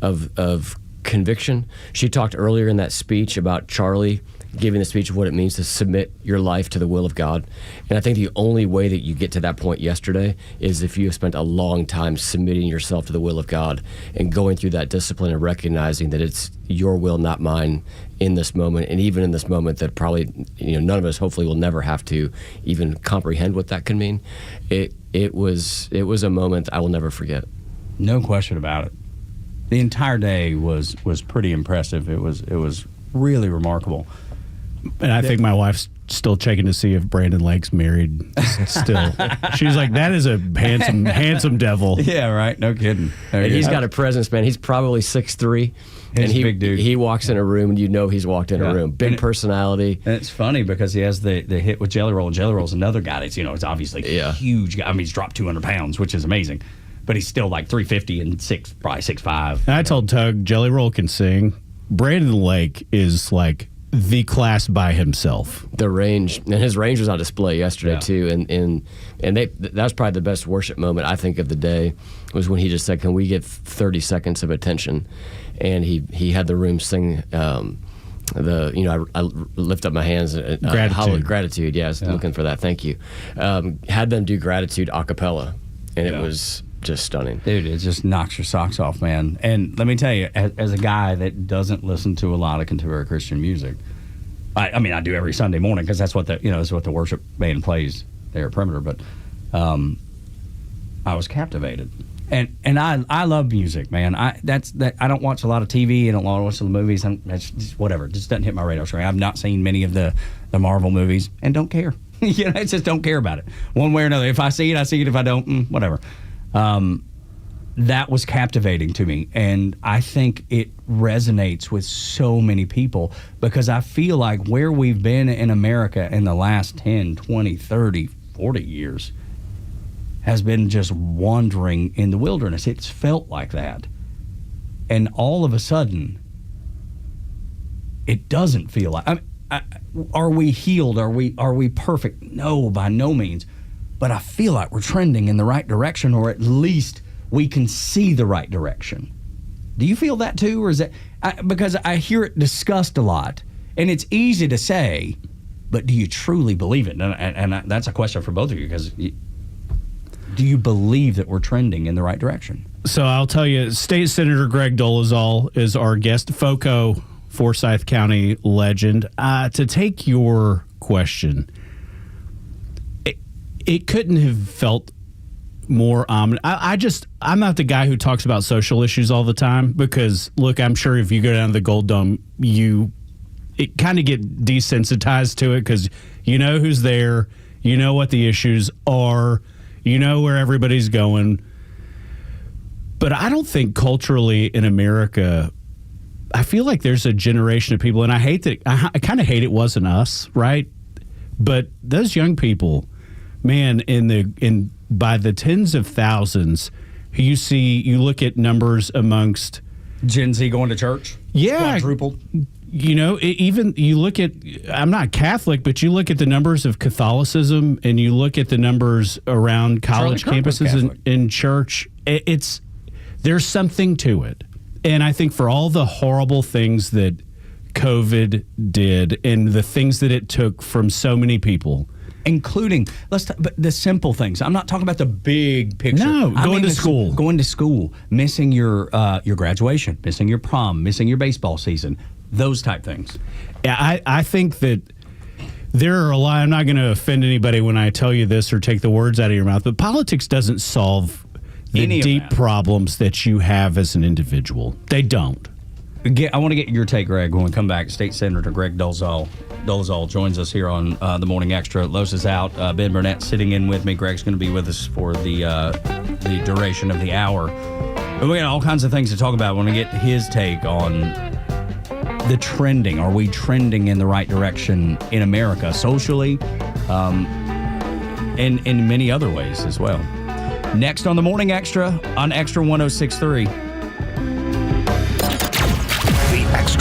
of conviction. She talked earlier in that speech about Charlie giving the speech of what it means to submit your life to the will of God. And I think the only way that you get to that point yesterday is if you have spent a long time submitting yourself to the will of God and going through that discipline and recognizing that it's your will, not mine, in this moment. And even in this moment that probably none of us hopefully will never have to even comprehend what that can mean. It was a moment I will never forget. No question about it. The entire day was pretty impressive. It was really remarkable. And I think my wife's still checking to see if Brandon Lake's married still. She's like, that is a handsome devil. Yeah, right. No kidding. And he's got a presence, man. He's probably 6'3". He's a big dude. He walks in a room and he's walked in a room. Big personality. And it's funny because he has the hit with Jelly Roll. And Jelly Roll's another guy that's, it's obviously huge guy. I mean, he's dropped 200 pounds, which is amazing. But he's still like 350 and probably 6'5". And I told Tug, Jelly Roll can sing. Brandon Lake is like the class by himself. The range, and his range was on display yesterday too, and that was probably the best worship moment I think of the day, was when he just said, "Can we get 30 seconds of attention?" And he had the room sing I lift up my hands. Gratitude. Yeah, I was looking for that. Thank you. Had them do gratitude a cappella, and it was just stunning. Dude, it just knocks your socks off, man. And let me tell you, as a guy that doesn't listen to a lot of contemporary Christian music, I mean, I do every Sunday morning because that's what that's what the worship band plays there at Perimeter. But I was captivated, and I love music, man. I don't watch a lot of TV. I don't watch the movies. That's just whatever. It just doesn't hit my radar screen. I've not seen many of the Marvel movies and don't care. I just don't care about it one way or another. If I see it, I see it. If I don't, whatever. That was captivating to me, and I think it resonates with so many people because I feel like where we've been in America in the last 10, 20, 30, 40 years has been just wandering in the wilderness. It's felt like that. And all of a sudden, it doesn't feel like... are we healed? Are we perfect? No, by no means. But I feel like we're trending in the right direction, or at least we can see the right direction. Do you feel that too, or is that because I hear it discussed a lot, and it's easy to say, but do you truly believe it? And that's a question for both of you, because do you believe that we're trending in the right direction? So I'll tell you, State Senator Greg Dolezal is our guest, FOCO, Forsyth County legend. To take your question, it couldn't have felt more ominous. I'm not the guy who talks about social issues all the time because, look, I'm sure if you go down to the Gold Dome, it kind of get desensitized to it because you know who's there, you know what the issues are, you know where everybody's going. But I don't think culturally in America, I feel like there's a generation of people, and I hate that. I kind of hate it wasn't us, right? But those young people, man, by the tens of thousands, you look at numbers amongst Gen Z going to church. Yeah, quadrupled. Even you look at, I'm not Catholic, but you look at the numbers of Catholicism and you look at the numbers around college campuses in church. There's something to it. And I think for all the horrible things that COVID did and the things that it took from so many people, including but the simple things. I'm not talking about the big picture. No, going to school, missing your graduation, missing your prom, missing your baseball season, those type things. Yeah, I think that there are a lot. I'm not going to offend anybody when I tell you this or take the words out of your mouth, but politics doesn't solve the deep problems that you have as an individual. They don't. I want to get your take, Greg, when we come back. State Senator Greg Dolezal joins us here on the Morning Extra. Los is out. Ben Burnett sitting in with me. Greg's going to be with us for the duration of the hour. But we got all kinds of things to talk about. I want to get his take on the trending. Are we trending in the right direction in America socially and in many other ways as well? Next on the Morning Extra on Extra 106.3.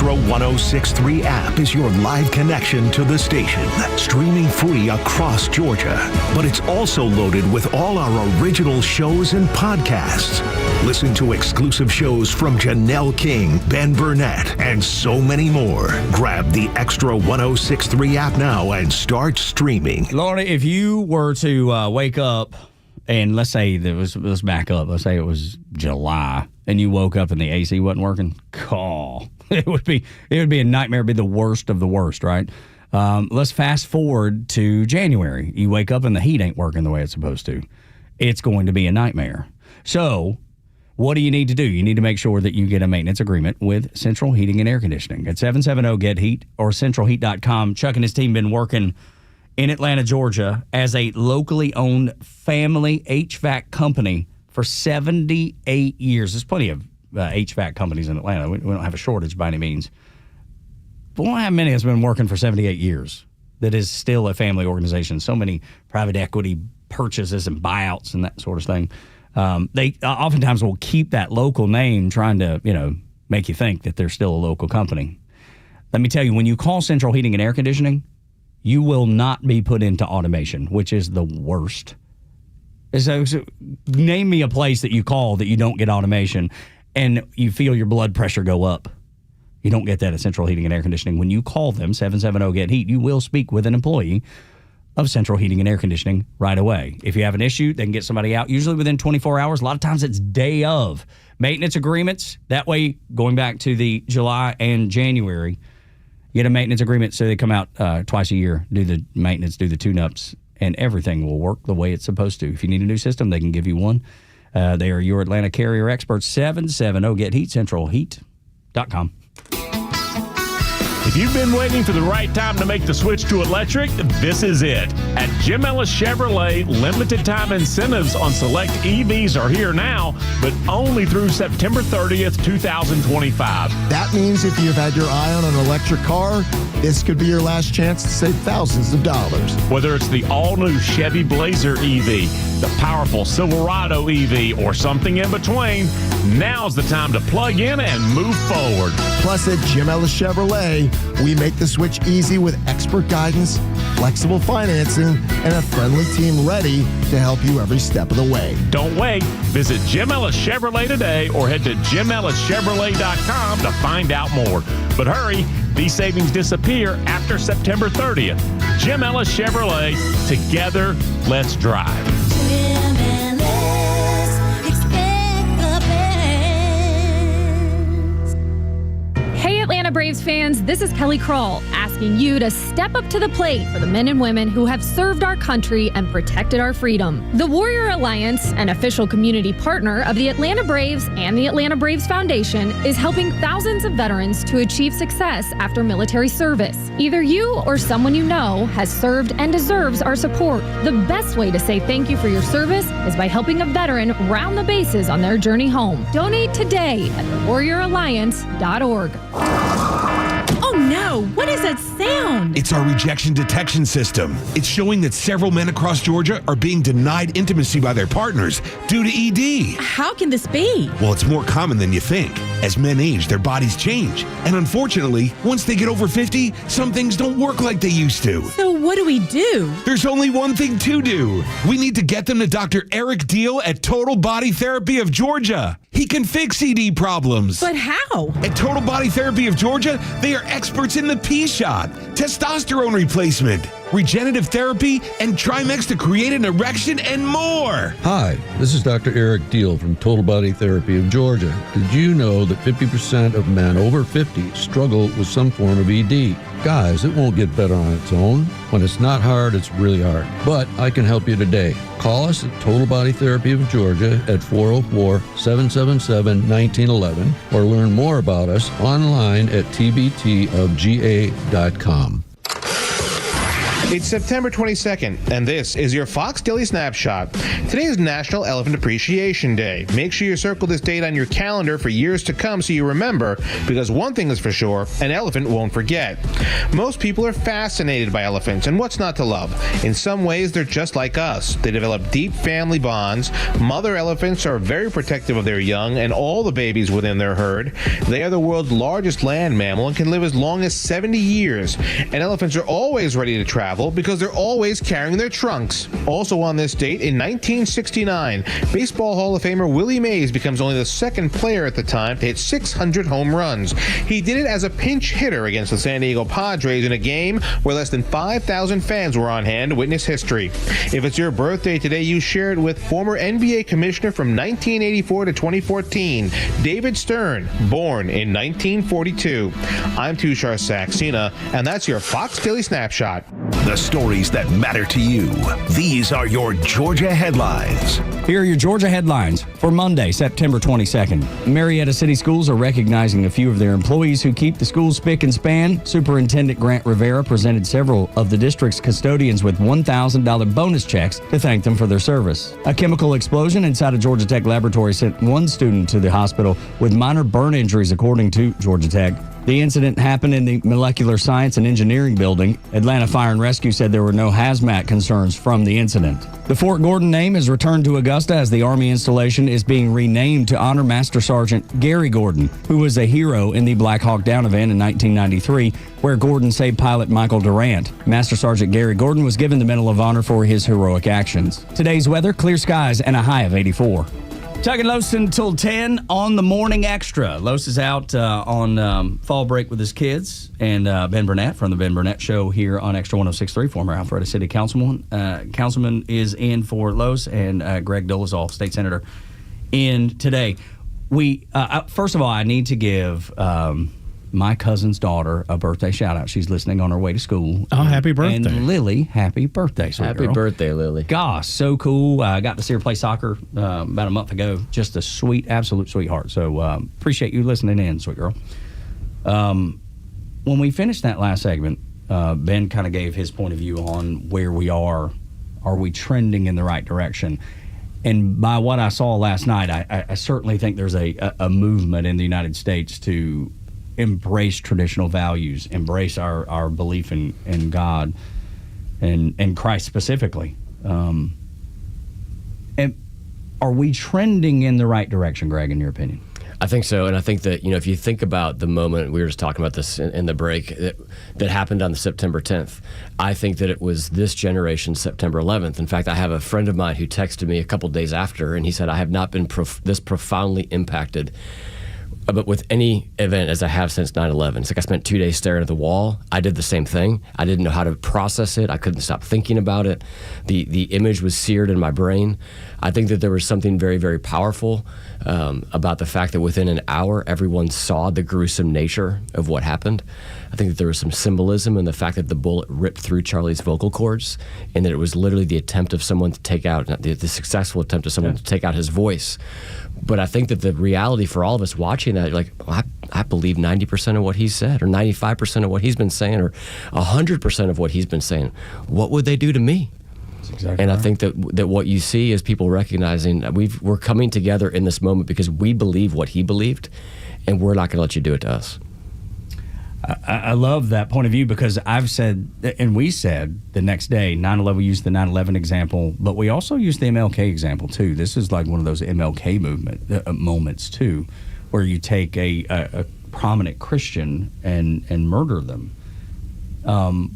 Extra 106.3 app is your live connection to the station, streaming free across Georgia. But it's also loaded with all our original shows and podcasts. Listen to exclusive shows from Janelle King, Ben Burnett, and so many more. Grab the Extra 106.3 app now and start streaming. Lordy, if you were to wake up and let's say let's back up. Let's say it was July and you woke up and the AC wasn't working. It would be a nightmare. It'd be the worst of the worst, right? Let's fast forward to January. You wake up and the heat ain't working the way it's supposed to. It's going to be a nightmare. So what do you need to do? You need to make sure that you get a maintenance agreement with Central Heating and Air Conditioning at 770-GET-HEAT or centralheat.com. Chuck and his team been working in Atlanta, Georgia, as a locally owned family HVAC company for 78 years. There's plenty of HVAC companies in Atlanta. We don't have a shortage by any means. But we don't have many that's been working for 78 years that is still a family organization. So many private equity purchases and buyouts and that sort of thing. They oftentimes will keep that local name trying to, make you think that they're still a local company. Let me tell you, when you call Central Heating and Air Conditioning, you will not be put into automation, which is the worst. So name me a place that you call that you don't get automation and you feel your blood pressure go up. You don't get that at Central Heating and Air Conditioning. When you call them, 770-GET-HEAT, you will speak with an employee of Central Heating and Air Conditioning right away. If you have an issue, they can get somebody out, usually within 24 hours. A lot of times it's day of. Maintenance agreements, that way, going back to the July and January, you get a maintenance agreement so they come out twice a year, do the maintenance, do the tune-ups, and everything will work the way it's supposed to. If you need a new system, they can give you one. They are your Atlanta carrier experts, 770-GET-HEAT, centralheat.com. If you've been waiting for the right time to make the switch to electric, this is it. At Jim Ellis Chevrolet, limited time incentives on select EVs are here now, but only through September 30th, 2025. That means if you've had your eye on an electric car, this could be your last chance to save thousands of dollars. Whether it's the all-new Chevy Blazer EV, the powerful Silverado EV, or something in between, now's the time to plug in and move forward. Plus, at Jim Ellis Chevrolet, we make the switch easy with expert guidance, flexible financing, and a friendly team ready to help you every step of the way. Don't wait. Visit Jim Ellis Chevrolet today or head to JimEllisChevrolet.com to find out more. But hurry, these savings disappear after September 30th. Jim Ellis Chevrolet, together, let's drive. Atlanta Braves fans, this is Kelly Kroll asking you to step up to the plate for the men and women who have served our country and protected our freedom. The Warrior Alliance, an official community partner of the Atlanta Braves and the Atlanta Braves Foundation, is helping thousands of veterans to achieve success after military service. Either you or someone you know has served and deserves our support. The best way to say thank you for your service is by helping a veteran round the bases on their journey home. Donate today at thewarrioralliance.org. Oh no, what is that sound? It's our rejection detection system. It's showing that several men across Georgia are being denied intimacy by their partners due to ED. How can this be? Well, it's more common than you think. As men age, their bodies change. And unfortunately, once they get over 50, some things don't work like they used to. So what do we do? There's only one thing to do. We need to get them to Dr. Eric Deal at Total Body Therapy of Georgia. He can fix ED problems. But how? At Total Body Therapy of Georgia, they are experts in the P-shot, testosterone replacement, regenerative therapy, and Trimex to create an erection and more. Hi, this is Dr. Eric Deal from Total Body Therapy of Georgia. Did you know that 50% of men over 50 struggle with some form of ED? Guys, it won't get better on its own. When it's not hard, it's really hard. But I can help you today. Call us at Total Body Therapy of Georgia at 404-777-1911 or learn more about us online at tbtofga.com. It's September 22nd, and this is your Fox Daily Snapshot. Today is National Elephant Appreciation Day. Make sure you circle this date on your calendar for years to come so you remember, because one thing is for sure, an elephant won't forget. Most people are fascinated by elephants, and what's not to love? In some ways, they're just like us. They develop deep family bonds. Mother elephants are very protective of their young and all the babies within their herd. They are the world's largest land mammal and can live as long as 70 years. And elephants are always ready to travel because they're always carrying their trunks. Also on this date, in 1969, Baseball Hall of Famer Willie Mays becomes only the second player at the time to hit 600 home runs. He did it as a pinch hitter against the San Diego Padres in a game where less than 5,000 fans were on hand to witness history. If it's your birthday today, you share it with former NBA commissioner from 1984 to 2014, David Stern, born in 1942. I'm Tushar Saxena, and that's your Fox Daily Snapshot. The stories that matter to you. These are your Georgia headlines. Here are your Georgia headlines for Monday, September 22nd. Marietta City Schools are recognizing a few of their employees who keep the schools spick and span. Superintendent Grant Rivera presented several of the district's custodians with $1,000 bonus checks to thank them for their service. A chemical explosion inside a Georgia Tech laboratory sent one student to the hospital with minor burn injuries, according to Georgia Tech. The incident happened in the Molecular Science and Engineering building. Atlanta Fire and Rescue said there were no hazmat concerns from the incident. The Fort Gordon name is returned to Augusta as the Army installation is being renamed to honor Master Sergeant Gary Gordon, who was a hero in the Black Hawk Down event in 1993, where Gordon saved pilot Michael Durant. Master Sergeant Gary Gordon was given the Medal of Honor for his heroic actions. Today's weather, clear skies and a high of 84. Tug and Los until 10 on the Morning Extra. Los is out on fall break with his kids, and Ben Burnett from the Ben Burnett Show here on Extra 106.3, former Alpharetta City Councilman is in for Los, and Greg Dolezal, state senator, in today. We first of all, I need to give my cousin's daughter a birthday shout out. She's listening on her way to school. Oh, happy birthday. And Lily, happy birthday, sweet Happy girl. birthday, Lily. Gosh, so cool. I got to see her play soccer about a month ago. Just a sweet, absolute sweetheart. So appreciate you listening in, sweet girl. When we finished that last segment, Ben kind of gave his point of view on where we are. Are we trending in the right direction? And by what I saw last night, I certainly think there's a movement in the United States to embrace traditional values, embrace our belief in God and Christ specifically. And are we trending in the right direction, Greg, in your opinion? I think so, and I think that, if you think about the moment, we were just talking about this in the break, that happened on the September 10th, I think that it was this generation's September 11th. In fact, I have a friend of mine who texted me a couple days after, and he said, I have not been this profoundly impacted but with any event as I have since 9/11. It's like I spent 2 days staring at the wall. I did the same thing. I didn't know how to process it. I couldn't stop thinking about it. The image was seared in my brain. I think that there was something very, very powerful about the fact that within an hour, everyone saw the gruesome nature of what happened. I think that there was some symbolism in the fact that the bullet ripped through Charlie's vocal cords, and that it was literally the attempt of someone to take out, the successful attempt of someone to take out his voice. But I think that the reality for all of us watching that, like, I believe 90% of what he said, or 95% of what he's been saying, or 100% of what he's been saying. What would they do to me? Exactly. And I think that what you see is people recognizing that we're coming together in this moment because we believe what he believed, and we're not going to let you do it to us. I love that point of view because I've said, and we said the next day, 9/11, we used the 9/11 example, but we also used the MLK example too. This is like one of those MLK moments too, where you take a prominent Christian and murder them.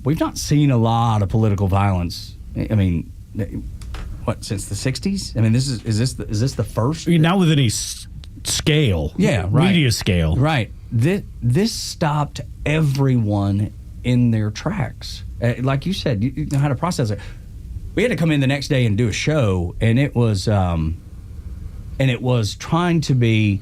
We've not seen a lot of political violence. I mean, what, since the 60s? I mean, is this the first? Not with any scale. Yeah, right. Media scale. Right. This stopped everyone in their tracks. Like you said, you know how to process it. We had to come in the next day and do a show, and it was trying to be,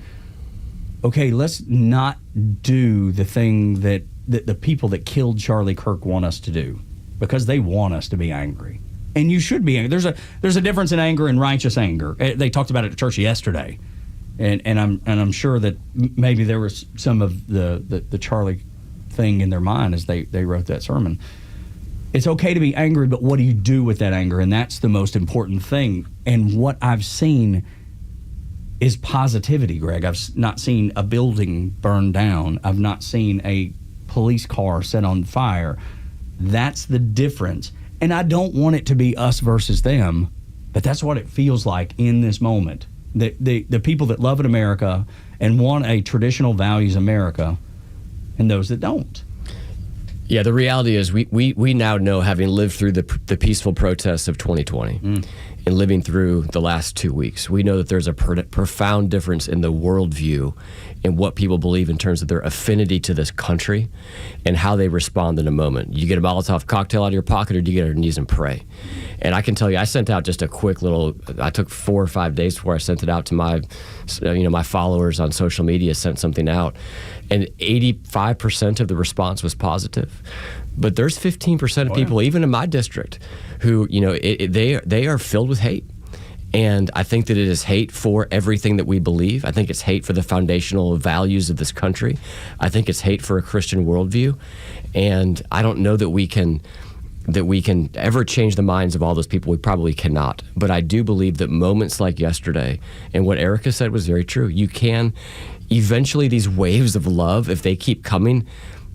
okay, let's not do the thing that the people that killed Charlie Kirk want us to do, because they want us to be angry. And you should be angry. There's a difference in anger and righteous anger. They talked about it at church yesterday. And I'm sure that maybe there was some of the Charlie thing in their mind as they wrote that sermon. It's okay to be angry, but what do you do with that anger? And that's the most important thing. And what I've seen is positivity, Greg. I've not seen a building burn down. I've not seen a police car set on fire. That's the difference. And I don't want it to be us versus them, but that's what it feels like in this moment. The people that love in America and want a traditional values America, and those that don't. Yeah, the reality is we now know, having lived through the peaceful protests of 2020 and living through the last 2 weeks, we know that there's a profound difference in the worldview and what people believe in terms of their affinity to this country and how they respond in a moment. You get a Molotov cocktail out of your pocket, or do you get on your knees and pray? And I can tell you, I sent out just a quick little, I took 4 or 5 days before I sent it out to my followers on social media, sent something out. And 85% of the response was positive. But there's 15% of people, even in my district, who, they are filled with hate. And I think that it is hate for everything that we believe. I think it's hate for the foundational values of this country. I think it's hate for a Christian worldview. And I don't know that we can ever change the minds of all those people. We probably cannot. But I do believe that moments like yesterday, and what Erica said was very true, you can eventually, these waves of love, if they keep coming,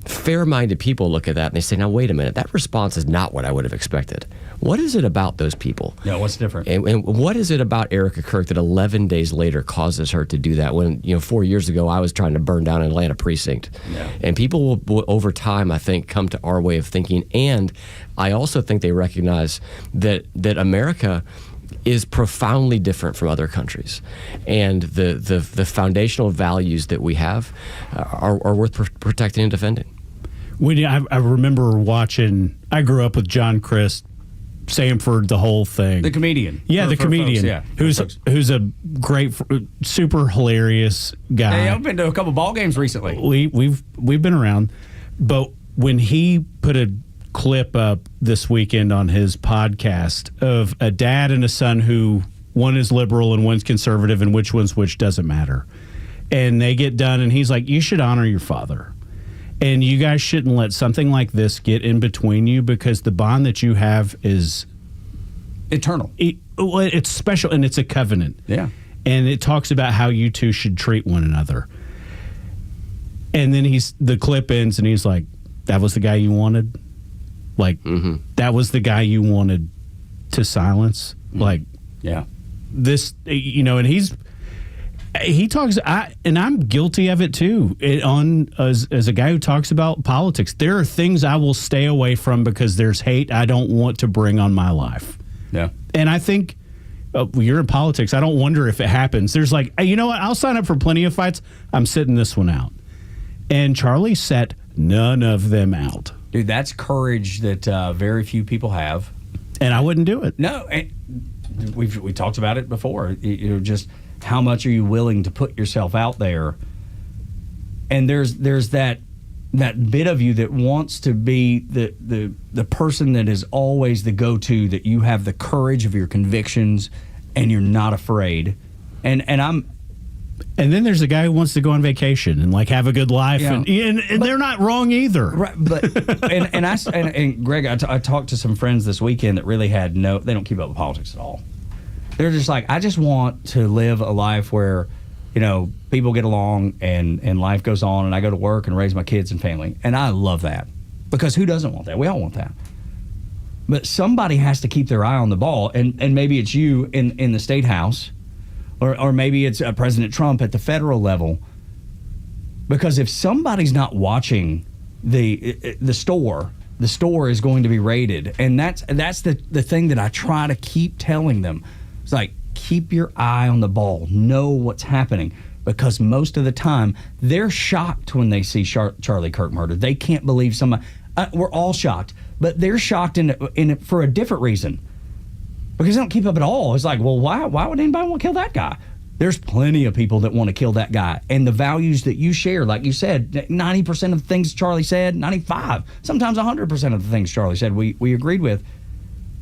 fair-minded people look at that and they say, now wait a minute, that response is not what I would have expected. What is it about those people? Yeah, what's different? And what is it about Erica Kirk that 11 days later causes her to do that when, 4 years ago I was trying to burn down an Atlanta precinct? Yeah. And people will, over time, I think, come to our way of thinking. And I also think they recognize that America is profoundly different from other countries, and the foundational values that we have are worth protecting and defending. I remember watching. I grew up with John Crist, Samford, the whole thing. The comedian. Yeah, the comedian. Folks, who's a great, super hilarious guy. Hey, I've been to a couple ball games recently. We've been around, but when he put a clip up this weekend on his podcast of a dad and a son who one is liberal and one's conservative, and which one's which doesn't matter. And they get done, and he's like, you should honor your father. And you guys shouldn't let something like this get in between you, because the bond that you have is eternal. It's special, and it's a covenant. Yeah. And it talks about how you two should treat one another. And then the clip ends, and he's like, that was the guy you wanted? Like, that was the guy you wanted to silence? Like, yeah. This, and he talks, and I'm guilty of it too. As a guy who talks about politics, there are things I will stay away from because there's hate I don't want to bring on my life. Yeah. And I think you're in politics. I don't wonder if it happens. There's like, hey, you know what? I'll sign up for plenty of fights. I'm sitting this one out. And Charlie set none of them out. Dude, that's courage that very few people have. And I wouldn't do it. No, we talked about it before. Just how much are you willing to put yourself out there? And there's that bit of you that wants to be the person that is always the go-to, that you have the courage of your convictions and you're not afraid. And then there's a guy who wants to go on vacation and like have a good life, and they're not wrong either. Right, but and Greg, I talked to some friends this weekend that really they don't keep up with politics at all. They're just like, I just want to live a life where, people get along and life goes on, and I go to work and raise my kids and family, and I love that, because who doesn't want that? We all want that. But somebody has to keep their eye on the ball, and maybe it's you in the state house. Or maybe it's President Trump at the federal level. Because if somebody's not watching the store is going to be raided. And that's the thing that I try to keep telling them. It's like, keep your eye on the ball. Know what's happening. Because most of the time, they're shocked when they see Charlie Kirk murdered. They can't believe somebody. We're all shocked. But they're shocked for a different reason. Because they don't keep up at all. It's like, well, why would anybody want to kill that guy? There's plenty of people that want to kill that guy. And the values that you share, like you said, 90% of the things Charlie said, 95, sometimes 100% of the things Charlie said, we agreed with.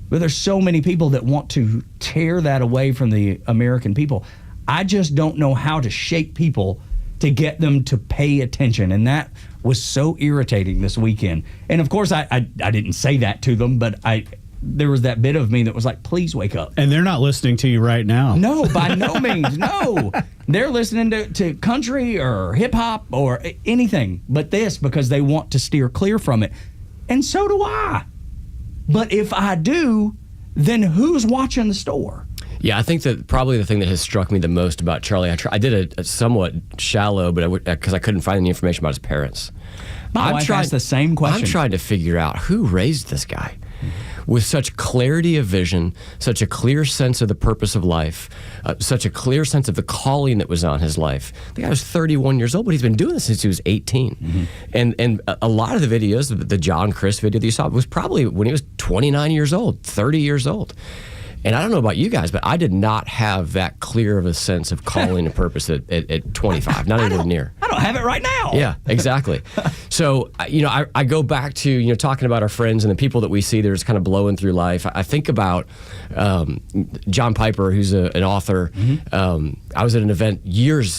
But there's so many people that want to tear that away from the American people. I just don't know how to shake people to get them to pay attention. And that was so irritating this weekend. And of course, I didn't say that to them, but there was that bit of me that was like, please wake up. And they're not listening to you right now. No, by no means. No. They're listening to country or hip hop or anything but this because they want to steer clear from it. And so do I. But if I do, then who's watching the store? Yeah, I think that probably the thing that has struck me the most about Charlie, I did a somewhat shallow, but because I couldn't find any information about his parents. My wife asked the same question. I'm trying to figure out who raised this guy with such clarity of vision, such a clear sense of the purpose of life, such a clear sense of the calling that was on his life. The guy was 31 years old, but he's been doing this since he was 18. Mm-hmm. And a lot of the videos, the John Chris video that you saw, was probably when he was 29 years old, 30 years old. And I don't know about you guys, but I did not have that clear of a sense of calling and purpose at 25, not even near. I don't have it right now. Yeah, exactly. So, I go back to, talking about our friends and the people that we see that are just kind of blowing through life. I think about John Piper, who's an author. Mm-hmm. I was at an event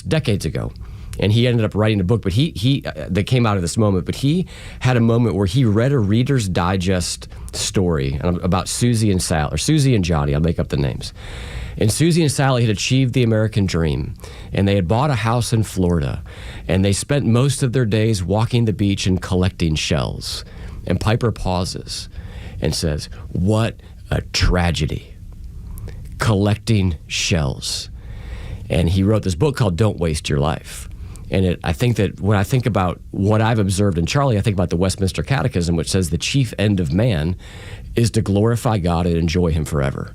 decades ago, and he ended up writing a book, but he that came out of this moment. But he had a moment where he read a Reader's Digest story about Susie and Sally, or Susie and Johnny. I'll make up the names. And Susie and Sally had achieved the American dream, and they had bought a house in Florida, and they spent most of their days walking the beach and collecting shells. And Piper pauses and says, "What a tragedy, collecting shells." And he wrote this book called Don't Waste Your Life. And I think that when I think about what I've observed in Charlie, I think about the Westminster Catechism, which says the chief end of man is to glorify God and enjoy him forever.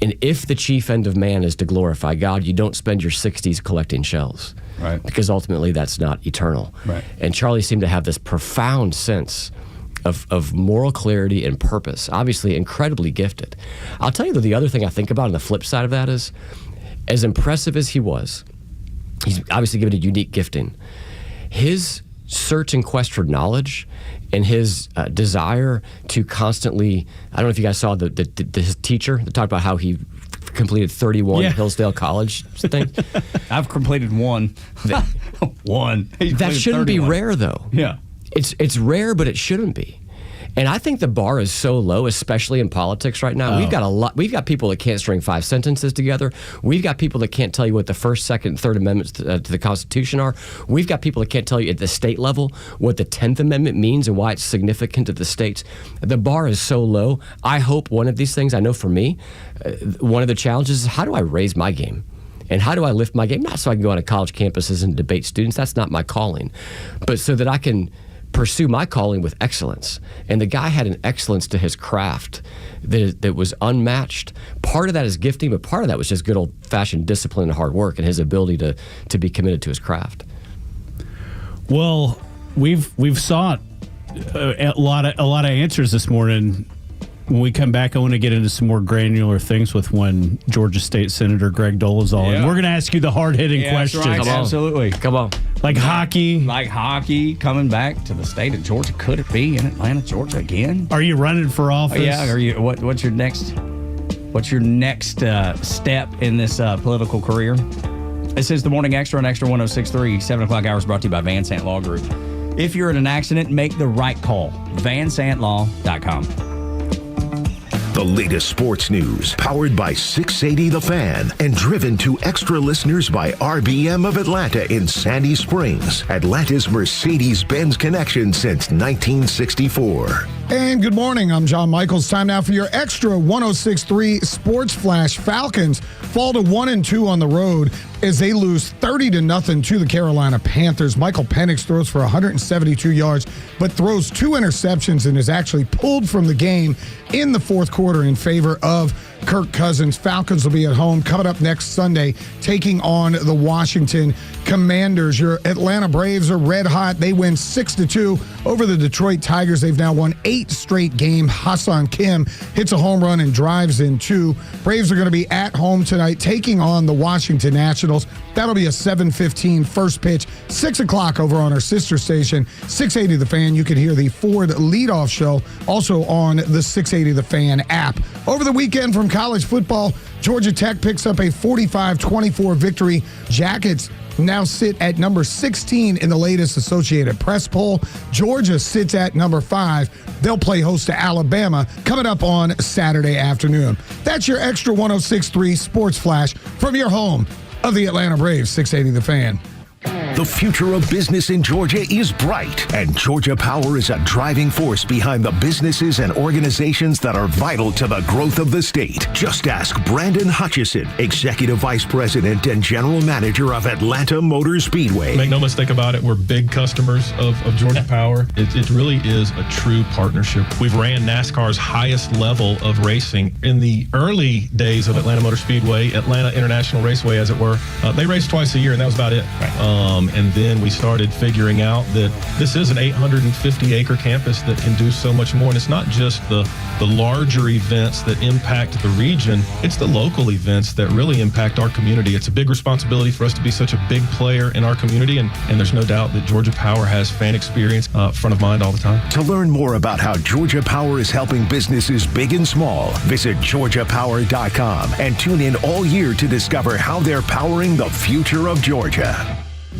And if the chief end of man is to glorify God, you don't spend your 60s collecting shells. Right. Because ultimately that's not eternal. Right. And Charlie seemed to have this profound sense of moral clarity and purpose, obviously incredibly gifted. I'll tell you that the other thing I think about on the flip side of that is, as impressive as he was, he's obviously given a unique gifting. His search and quest for knowledge and his desire to constantly, I don't know if you guys saw his teacher that talked about how he completed 31 Hillsdale College things. I've completed one. One. That shouldn't 31. Be rare, though. Yeah. It's rare, but it shouldn't be. And I think the bar is so low, especially in politics right now. Oh. We've got people that can't string 5 sentences together. We've got people that can't tell you what the First, Second, and Third Amendments to the Constitution are. We've got people that can't tell you at the state level what the 10th Amendment means and why it's significant to the states. The bar is so low. I hope one of these things, I know for me, one of the challenges is how do I raise my game? And how do I lift my game? Not so I can go on to college campuses and debate students. That's not my calling. But so that I can pursue my calling with excellence. And the guy had an excellence to his craft that was unmatched. Part of that is gifting, but part of that was just good old-fashioned discipline and hard work and his ability to be committed to his craft. Well, we've sought a lot of answers this morning. When we come back, I want to get into some more granular things with one Georgia State Senator Greg Dolezal. Yeah. And we're going to ask you the hard-hitting questions. Right. Absolutely. Come on. Like hockey. Like hockey coming back to the state of Georgia. Could it be in Atlanta, Georgia again? Are you running for office? Yeah. Are you? What's your next step in this political career? This is the Morning Extra on Extra 106.3, 7 o'clock hours, brought to you by Van Sant Law Group. If you're in an accident, make the right call. VanSantLaw.com. The latest sports news, powered by 680 The Fan, and driven to extra listeners by RBM of Atlanta in Sandy Springs, Atlanta's Mercedes-Benz connection since 1964. And good morning, I'm John Michaels. Time now for your Extra 106.3 Sports Flash. Falcons fall to 1-2 on the road as they lose 30-0 to the Carolina Panthers. Michael Penix throws for 172 yards, but throws 2 interceptions and is actually pulled from the game in the fourth quarter in favor of Kirk Cousins. Falcons will be at home coming up next Sunday, taking on the Washington Commanders. Your Atlanta Braves are red hot. They win 6-2 over the Detroit Tigers. They've now won 8 straight games. Hassan Kim hits a home run and drives in 2. Braves are going to be at home tonight, taking on the Washington Nationals. That'll be a 7:15 first pitch, 6 o'clock over on our sister station, 680 The Fan. You can hear the Ford leadoff show also on the 680 The Fan app. Over the weekend from college football, Georgia Tech picks up a 45-24 victory. Jackets now sit at number 16 in the latest Associated Press poll. Georgia sits at number 5. They'll play host to Alabama coming up on Saturday afternoon. That's your Extra 106.3 Sports Flash from your home of the Atlanta Braves, 680 The Fan. The future of business in Georgia is bright, and Georgia Power is a driving force behind the businesses and organizations that are vital to the growth of the state. Just ask Brandon Hutchison, Executive Vice President and General Manager of Atlanta Motor Speedway. Make no mistake about it, we're big customers of Georgia Power. It really is a true partnership. We've ran NASCAR's highest level of racing. In the early days of Atlanta Motor Speedway, Atlanta International Raceway, as it were, they raced twice a year, and that was about it. And then we started figuring out that this is an 850-acre campus that can do so much more. And it's not just the larger events that impact the region. It's the local events that really impact our community. It's a big responsibility for us to be such a big player in our community. And there's no doubt that Georgia Power has fan experience front of mind all the time. To learn more about how Georgia Power is helping businesses big and small, visit GeorgiaPower.com and tune in all year to discover how they're powering the future of Georgia.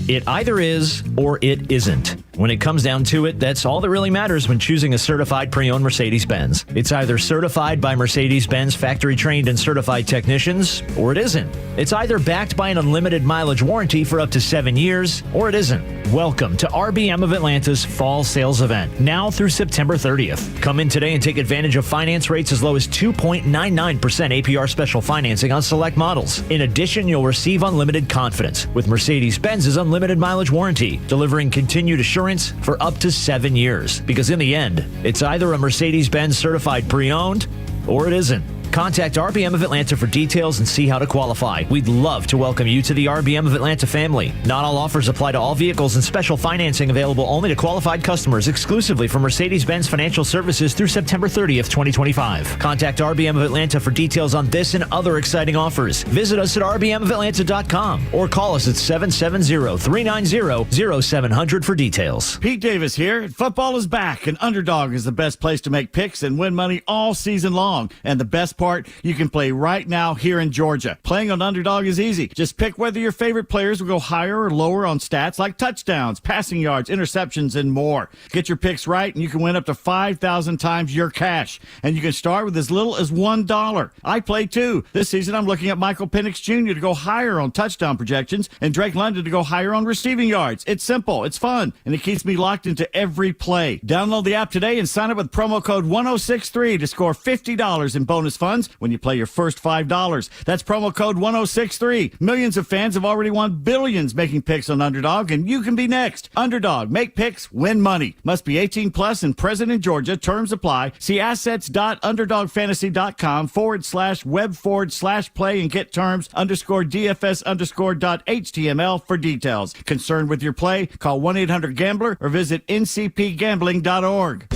It either is or it isn't. When it comes down to it, that's all that really matters when choosing a certified pre-owned Mercedes-Benz. It's either certified by Mercedes-Benz factory-trained and certified technicians, or it isn't. It's either backed by an unlimited mileage warranty for up to 7 years, or it isn't. Welcome to RBM of Atlanta's Fall Sales Event, now through September 30th. Come in today and take advantage of finance rates as low as 2.99% APR special financing on select models. In addition, you'll receive unlimited confidence with Mercedes-Benz's unlimited mileage warranty, delivering continued assurance for up to 7 years. Because in the end, it's either a Mercedes-Benz certified pre-owned or it isn't. Contact RBM of Atlanta for details and see how to qualify. We'd love to welcome you to the RBM of Atlanta family. Not all offers apply to all vehicles, and special financing available only to qualified customers exclusively from Mercedes-Benz Financial Services through September 30th, 2025. Contact RBM of Atlanta for details on this and other exciting offers. Visit us at rbmofatlanta.com or call us at 770-390-0700 for details. Pete Davis here. Football is back, and Underdog is the best place to make picks and win money all season long. And the best part, you can play right now here in Georgia. Playing on Underdog is easy. Just pick whether your favorite players will go higher or lower on stats like touchdowns, passing yards, interceptions, and more. Get your picks right, and you can win up to 5,000 times your cash. And you can start with as little as $1. I play too. This season, I'm looking at Michael Penix Jr. to go higher on touchdown projections and Drake London to go higher on receiving yards. It's simple, it's fun, and it keeps me locked into every play. Download the app today and sign up with promo code 1063 to score $50 in bonus funds when you play your first $5. That's promo code 1063. Millions of fans have already won billions making picks on Underdog, and you can be next. Underdog, make picks, win money. Must be 18 plus and present in Georgia. Terms apply. See assets.underdogfantasy.com/web/play and get terms _DFS_.html for details. Concerned with your play? Call 1-800-GAMBLER or visit ncpgambling.org.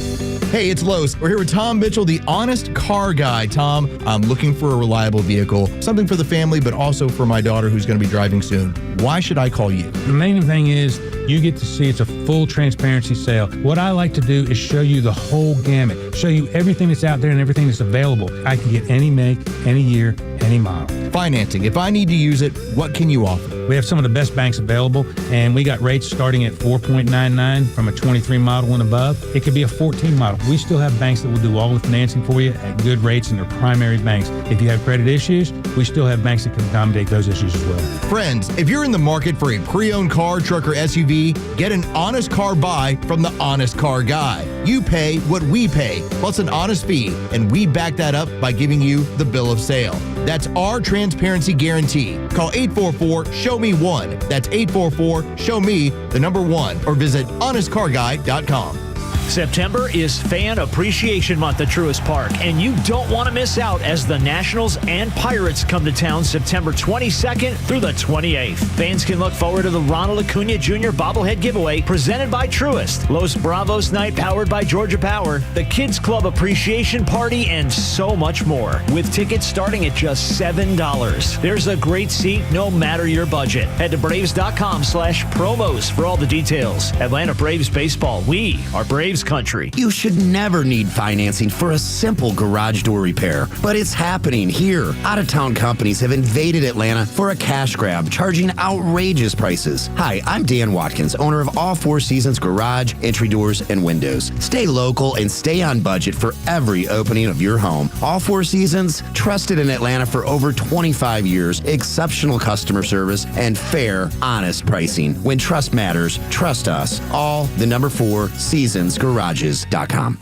Hey, it's Los. We're here with Tom Mitchell, the honest car guy. Tom, I'm looking for a reliable vehicle, something for the family, but also for my daughter who's going to be driving soon. Why should I call you? The main thing is you get to see it's a full transparency sale. What I like to do is show you the whole gamut, show you everything that's out there and everything that's available. I can get any make, any year, any model. Financing. If I need to use it, what can you offer? We have some of the best banks available, and we got rates starting at 4.99 from a 23 model and above. It could be a 14 model. We still have banks that will do all the financing for you at good rates, and they're primary banks. If you have credit issues, we still have banks that can accommodate those issues as well. Friends, if you're in the market for a pre-owned car, truck, or SUV, get an honest car buy from the Honest Car Guy. You pay what we pay, plus an honest fee, and we back that up by giving you the bill of sale. That's our transparency guarantee. Call 844-SHOW-ME-1. That's 844-SHOW-ME-1, or visit honestcarguy.com. September is Fan Appreciation Month at Truist Park, and you don't want to miss out as the Nationals and Pirates come to town September 22nd through the 28th. Fans can look forward to the Ronald Acuna Jr. bobblehead giveaway presented by Truist, Los Bravos Night powered by Georgia Power, the Kids Club Appreciation Party, and so much more, with tickets starting at just $7. There's a great seat no matter your budget. Head to Braves.com/promos for all the details. Atlanta Braves Baseball. We are Braves Braves country. You should never need financing for a simple garage door repair, but it's happening here. Out-of-town companies have invaded Atlanta for a cash grab, charging outrageous prices. Hi, I'm Dan Watkins, owner of All Four Seasons Garage, Entry Doors, and Windows. Stay local and stay on budget for every opening of your home. All Four Seasons, trusted in Atlanta for over 25 years, exceptional customer service, and fair, honest pricing. When trust matters, trust us. All the number 4 seasonsgarages.com.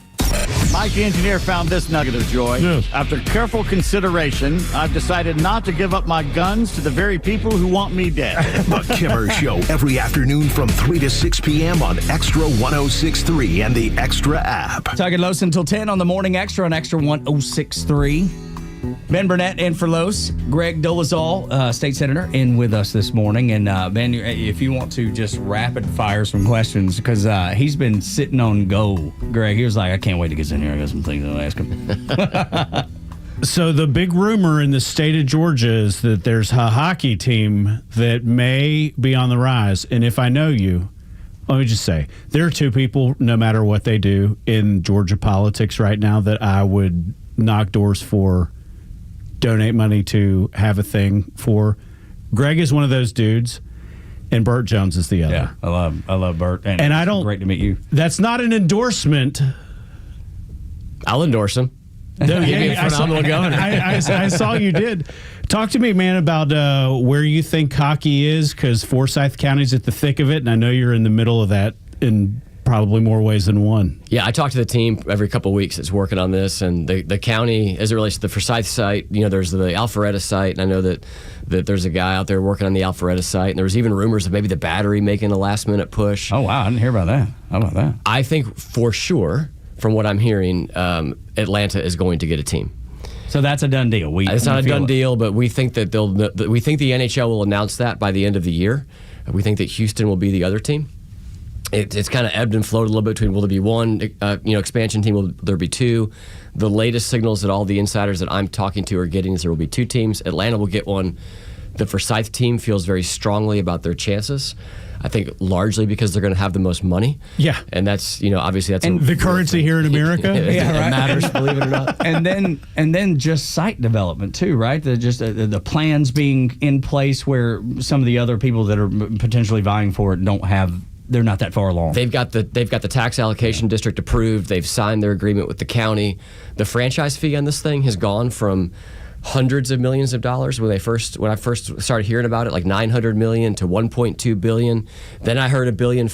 Mike the engineer found this nugget of joy. Yes. After careful consideration, I've decided not to give up my guns to the very people who want me dead. The Kimmer Show every afternoon from 3 to 6 p.m. on Extra 106.3 and the Extra app. Tug and Los until 10 on the Morning Extra on Extra 106.3. Ben Burnett in for Los. Greg Dolezal, state senator, in with us this morning. And Ben, if you want to just rapid fire some questions, because he's been sitting on go. Greg, he was like, I can't wait to get in here. I got some things to ask him. So the big rumor in the state of Georgia is that there's a hockey team that may be on the rise. And if I know you, let me just say, there are two people, no matter what they do in Georgia politics right now, that I would knock doors for, donate money to, have a thing for. Greg is one of those dudes, and Burt Jones is the other. Yeah, I love Burt, and I don't. Great to meet you. That's not an endorsement. I'll endorse him. No, He'd be a phenomenal governor. I saw you did. Talk to me, man, about where you think hockey is, because Forsyth County's at the thick of it, and I know you're in the middle of that in probably more ways than one. Yeah, I talk to the team every couple of weeks that's working on this, and the county, as it relates to the Forsyth site, there's the Alpharetta site, and I know that there's a guy out there working on the Alpharetta site, and there was even rumors of maybe the Battery making a last-minute push. Oh, wow, I didn't hear about that. How about that? I think for sure, from what I'm hearing, Atlanta is going to get a team. So that's a done deal. It's not a done deal, but we think that we think the NHL will announce that by the end of the year. We think that Houston will be the other team. It's kind of ebbed and flowed a little bit between will there be one expansion team, will there be two. The latest signals that all the insiders that I'm talking to are getting is there will be two teams. Atlanta will get one. The Forsyth team feels very strongly about their chances. I think largely because they're going to have the most money. Yeah. And that's, obviously that's the currency here in America. It matters, believe it or not. And then just site development too, right? The plans being in place where some of the other people that are potentially vying for it they're not that far along. They've got the tax allocation district approved. They've signed their agreement with the county. The franchise fee on this thing has gone from hundreds of millions of dollars when I first started hearing about it, like $900 million to $1.2 billion. Then I heard $1.5 billion.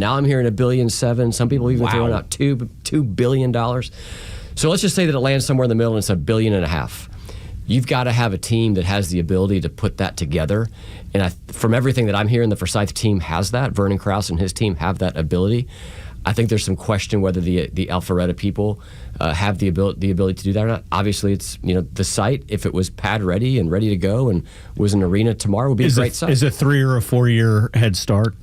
Now I'm hearing $1.7 billion. Some people even throwing out $2 billion. So let's just say that it lands somewhere in the middle and it's $1.5 billion. You've got to have a team that has the ability to put that together. And from everything that I'm hearing, the Forsyth team has that. Vernon Krause and his team have that ability. I think there's some question whether the Alpharetta people have the ability to do that or not. Obviously, it's the site, if it was pad ready and ready to go and was an arena tomorrow, would be a great site. Is a 3 or a 4 year head start?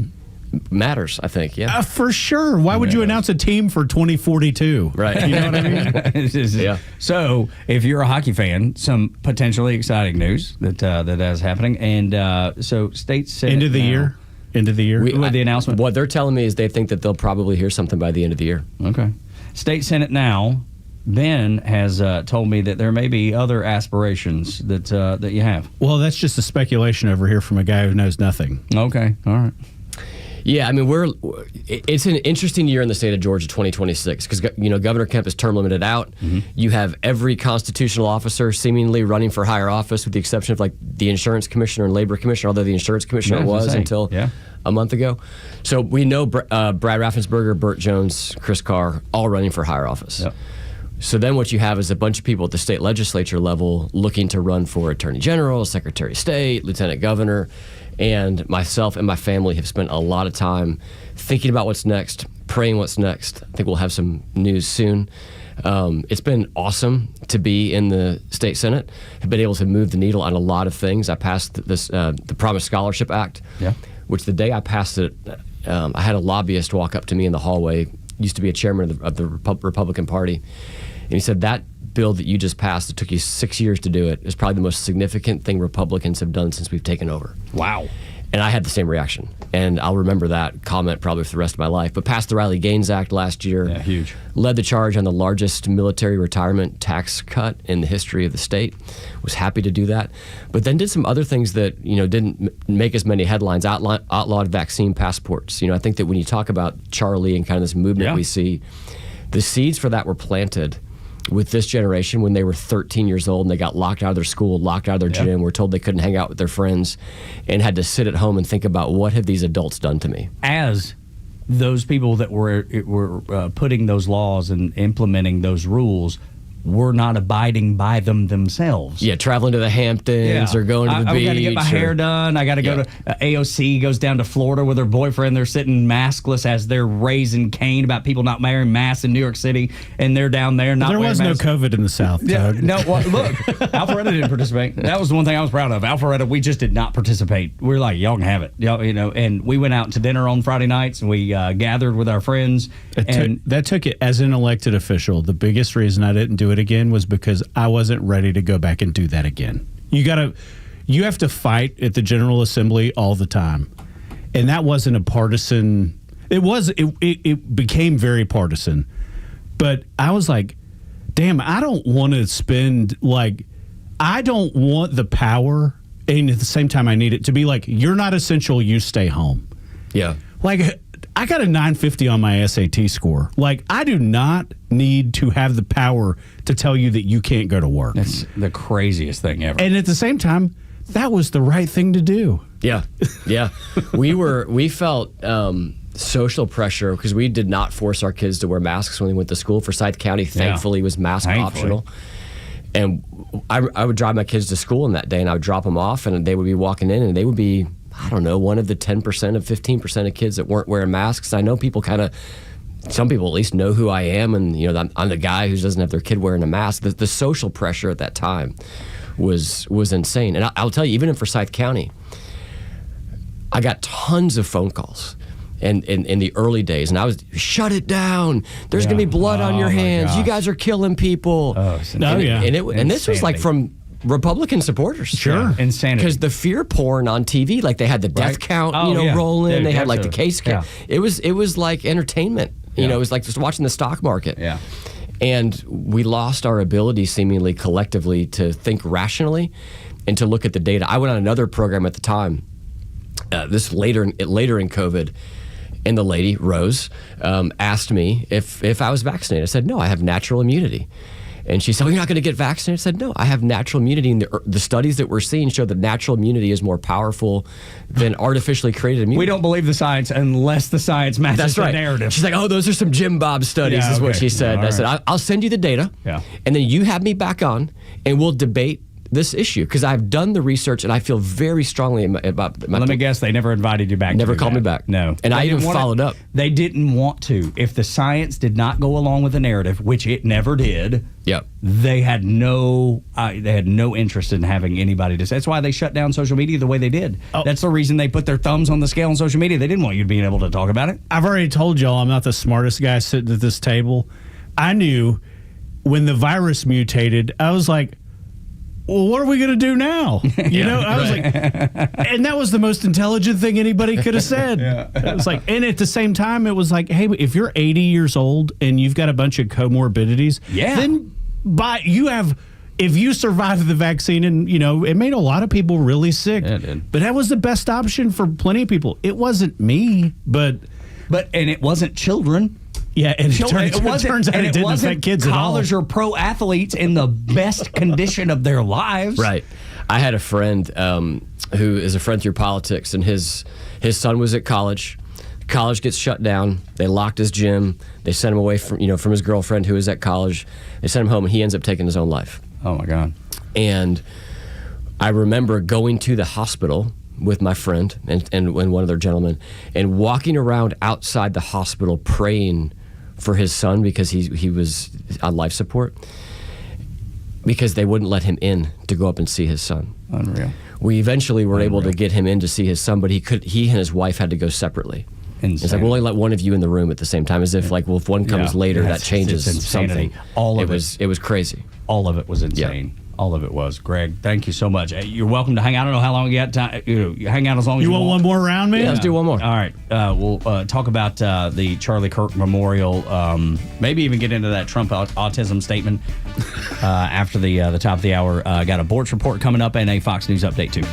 Matters, I think, yeah. For sure. Why would you announce a team for 2042? Right. You know what I mean? Yeah. So, if you're a hockey fan, some potentially exciting news that is happening. And so, state Senate End of the year? With the announcement? What they're telling me is they think that they'll probably hear something by the end of the year. Okay. State Senate now. Ben has told me that there may be other aspirations that you have. Well, that's just a speculation over here from a guy who knows nothing. Okay. All right. Yeah, I mean, it's an interesting year in the state of Georgia, 2026, because Governor Kemp is term limited out. Mm-hmm. You have every constitutional officer seemingly running for higher office, with the exception of like the insurance commissioner and labor commissioner, although the insurance commissioner was until a month ago. So we know Brad Raffensperger, Burt Jones, Chris Carr, all running for higher office. Yep. So then what you have is a bunch of people at the state legislature level looking to run for attorney general, secretary of state, lieutenant governor. And myself and my family have spent a lot of time thinking about what's next, praying what's next. I think we'll have some news soon. It's been awesome to be in the state Senate. I've been able to move the needle on a lot of things. I passed the Promise Scholarship Act, which the day I passed it, I had a lobbyist walk up to me in the hallway, used to be a chairman of the Republican Party, and he said, that bill that you just passed, it took you 6 years to do it, is probably the most significant thing Republicans have done since we've taken over. Wow. And I had the same reaction. And I'll remember that comment probably for the rest of my life. But passed the Riley-Gaines Act last year. Yeah, huge. Led the charge on the largest military retirement tax cut in the history of the state. Was happy to do that. But then did some other things that, didn't make as many headlines. Outlawed vaccine passports. I think that when you talk about Charlie and kind of this movement we see, the seeds for that were planted with this generation when they were 13 years old and they got locked out of their school, locked out of their gym, were told they couldn't hang out with their friends, and had to sit at home and think about, what have these adults done to me? As those people that were putting those laws and implementing those rules were not abiding by them themselves. Yeah, traveling to the Hamptons or going to the beach. I got to get my hair done. I got to go to AOC goes down to Florida with her boyfriend. They're sitting maskless as they're raising Cain about people not wearing masks in New York City, and they're down there not There wearing was masks. no COVID in the South, Tug. No, well, look, Alpharetta didn't participate. That was the one thing I was proud of. Alpharetta, we just did not participate. We're like, y'all can have it. Y'all, and we went out to dinner on Friday nights, and we gathered with our friends. That took it as an elected official. The biggest reason I didn't do it again was because I wasn't ready to go back and do that again. You have to fight at the General Assembly all the time, and that wasn't a partisan. It became very partisan, but I was like, damn, I don't want to spend I don't want the power, and at the same time I need it to be like, you're not essential, you stay home. Yeah. I got a 950 on my SAT score. I do not need to have the power to tell you that you can't go to work. That's the craziest thing ever. And at the same time, that was the right thing to do. Yeah. Yeah. We felt social pressure because we did not force our kids to wear masks when they went to school. Forsyth County, thankfully, was mask optional. And I would drive my kids to school on that day, and I would drop them off, and they would be walking in, and they would be, I don't know, one of the 10% of 15% of kids that weren't wearing masks. I know people some people at least know who I am, and I'm the guy who doesn't have their kid wearing a mask. The social pressure at that time was insane. And I'll tell you, even in Forsyth County, I got tons of phone calls in the early days, and I was, shut it down. There's going to be blood on your hands. You guys are killing people. And this was from Republican supporters. Sure. Insanity. Because the fear porn on TV, they had the death count, rolling. Dude, they had the case count. It was like entertainment. It was like just watching the stock market. Yeah. And we lost our ability, seemingly collectively, to think rationally and to look at the data. I went on another program at the time, this later in COVID, and the lady, Rose, asked me if I was vaccinated. I said, no, I have natural immunity. And she said, you're not going to get vaccinated? I said, no, I have natural immunity. And the studies that we're seeing show that natural immunity is more powerful than artificially created immunity. We don't believe the science unless the science matches the narrative. She's like, those are some Jim Bob studies, is what she said. I said, I'll send you the data, and then you have me back on, and we'll debate this issue, because I've done the research and I feel very strongly about Let me guess, they never invited you back. Never called me back. No. And I even followed up. They didn't want to. If the science did not go along with the narrative, which it never did, they had no interest in having anybody to say. That's why they shut down social media the way they did. That's the reason they put their thumbs on the scale on social media. They didn't want you being able to talk about it. I've already told y'all I'm not the smartest guy sitting at this table. I knew when the virus mutated, I was like, well, what are we going to do now? I was like, and that was the most intelligent thing anybody could have said. It was like, and at the same time, it was like, hey, if you're 80 years old and you've got a bunch of comorbidities, then if you survive the vaccine, and it made a lot of people really sick. Yeah, it did. But that was the best option for plenty of people. It wasn't me, and it wasn't children. Yeah, and it turns out it didn't affect kids at all. College or pro athletes in the best condition of their lives. Right. I had a friend who is a friend through politics, and his son was at college. College gets shut down. They locked his gym. They sent him away from his girlfriend who was at college. They sent him home, and he ends up taking his own life. Oh my God. And I remember going to the hospital with my friend and one other gentleman, and walking around outside the hospital praying for his son because he was on life support, because they wouldn't let him in to go up and see his son. Unreal. We eventually were able to get him in to see his son, but he and his wife had to go separately. Insane. It's like, we'll only let one of you in the room at the same time, as if if one comes later, that changes something. All of it was crazy. All of it was insane. All of it was. Greg, thank you so much. You're welcome to hang out. I don't know how long you got time. You hang out as long as you want. You want one more round, man? Yeah, let's do one more. All right. We'll talk about the Charlie Kirk Memorial. Maybe even get into that Trump autism statement after the top of the hour. Got a Bortz report coming up and a Fox News update, too.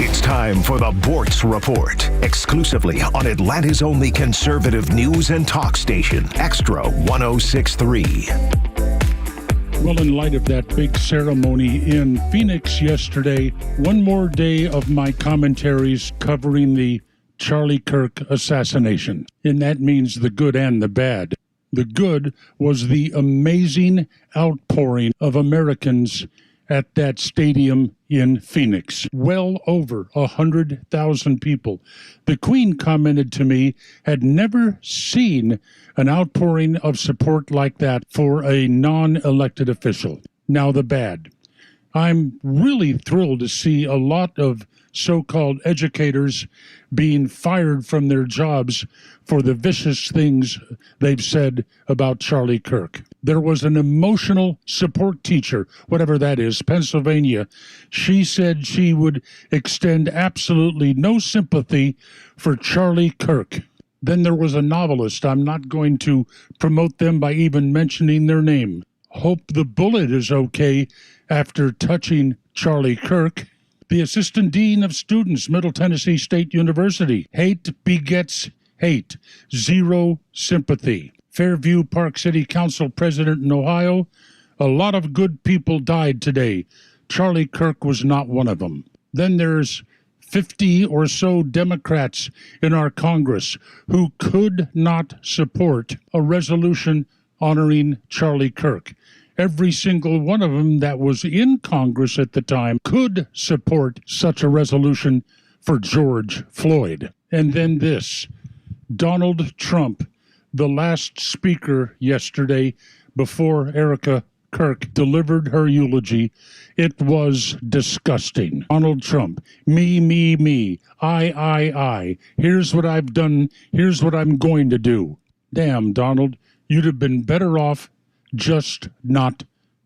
It's time for the Bortz Report, exclusively on Atlanta's only conservative news and talk station, Xtra 106.3. Well, in light of that big ceremony in Phoenix yesterday, one more day of my commentaries covering the Charlie Kirk assassination. And that means the good and the bad. The good was the amazing outpouring of Americans at that stadium in Phoenix. Well over 100,000 people. The Queen commented to me, had never seen an outpouring of support like that for a non-elected official. Now the bad. I'm really thrilled to see a lot of so-called educators being fired from their jobs for the vicious things they've said about Charlie Kirk. There was an emotional support teacher, whatever that is, Pennsylvania. She said she would extend absolutely no sympathy for Charlie Kirk. Then there was a novelist. I'm not going to promote them by even mentioning their name. Hope the bullet is okay after touching Charlie Kirk. The assistant dean of students, Middle Tennessee State University. Hate begets hate. Zero sympathy. Fairview Park City Council president in Ohio. A lot of good people died today. Charlie Kirk was not one of them. Then there's 50 or so Democrats in our Congress who could not support a resolution honoring Charlie Kirk. Every single one of them that was in Congress at the time could support such a resolution for George Floyd. And then this, Donald Trump, the last speaker yesterday before Erica Kirk delivered her eulogy. It was disgusting. Donald Trump, me, I. Here's what I've done. Here's what I'm going to do. Damn, Donald, you'd have been better off just not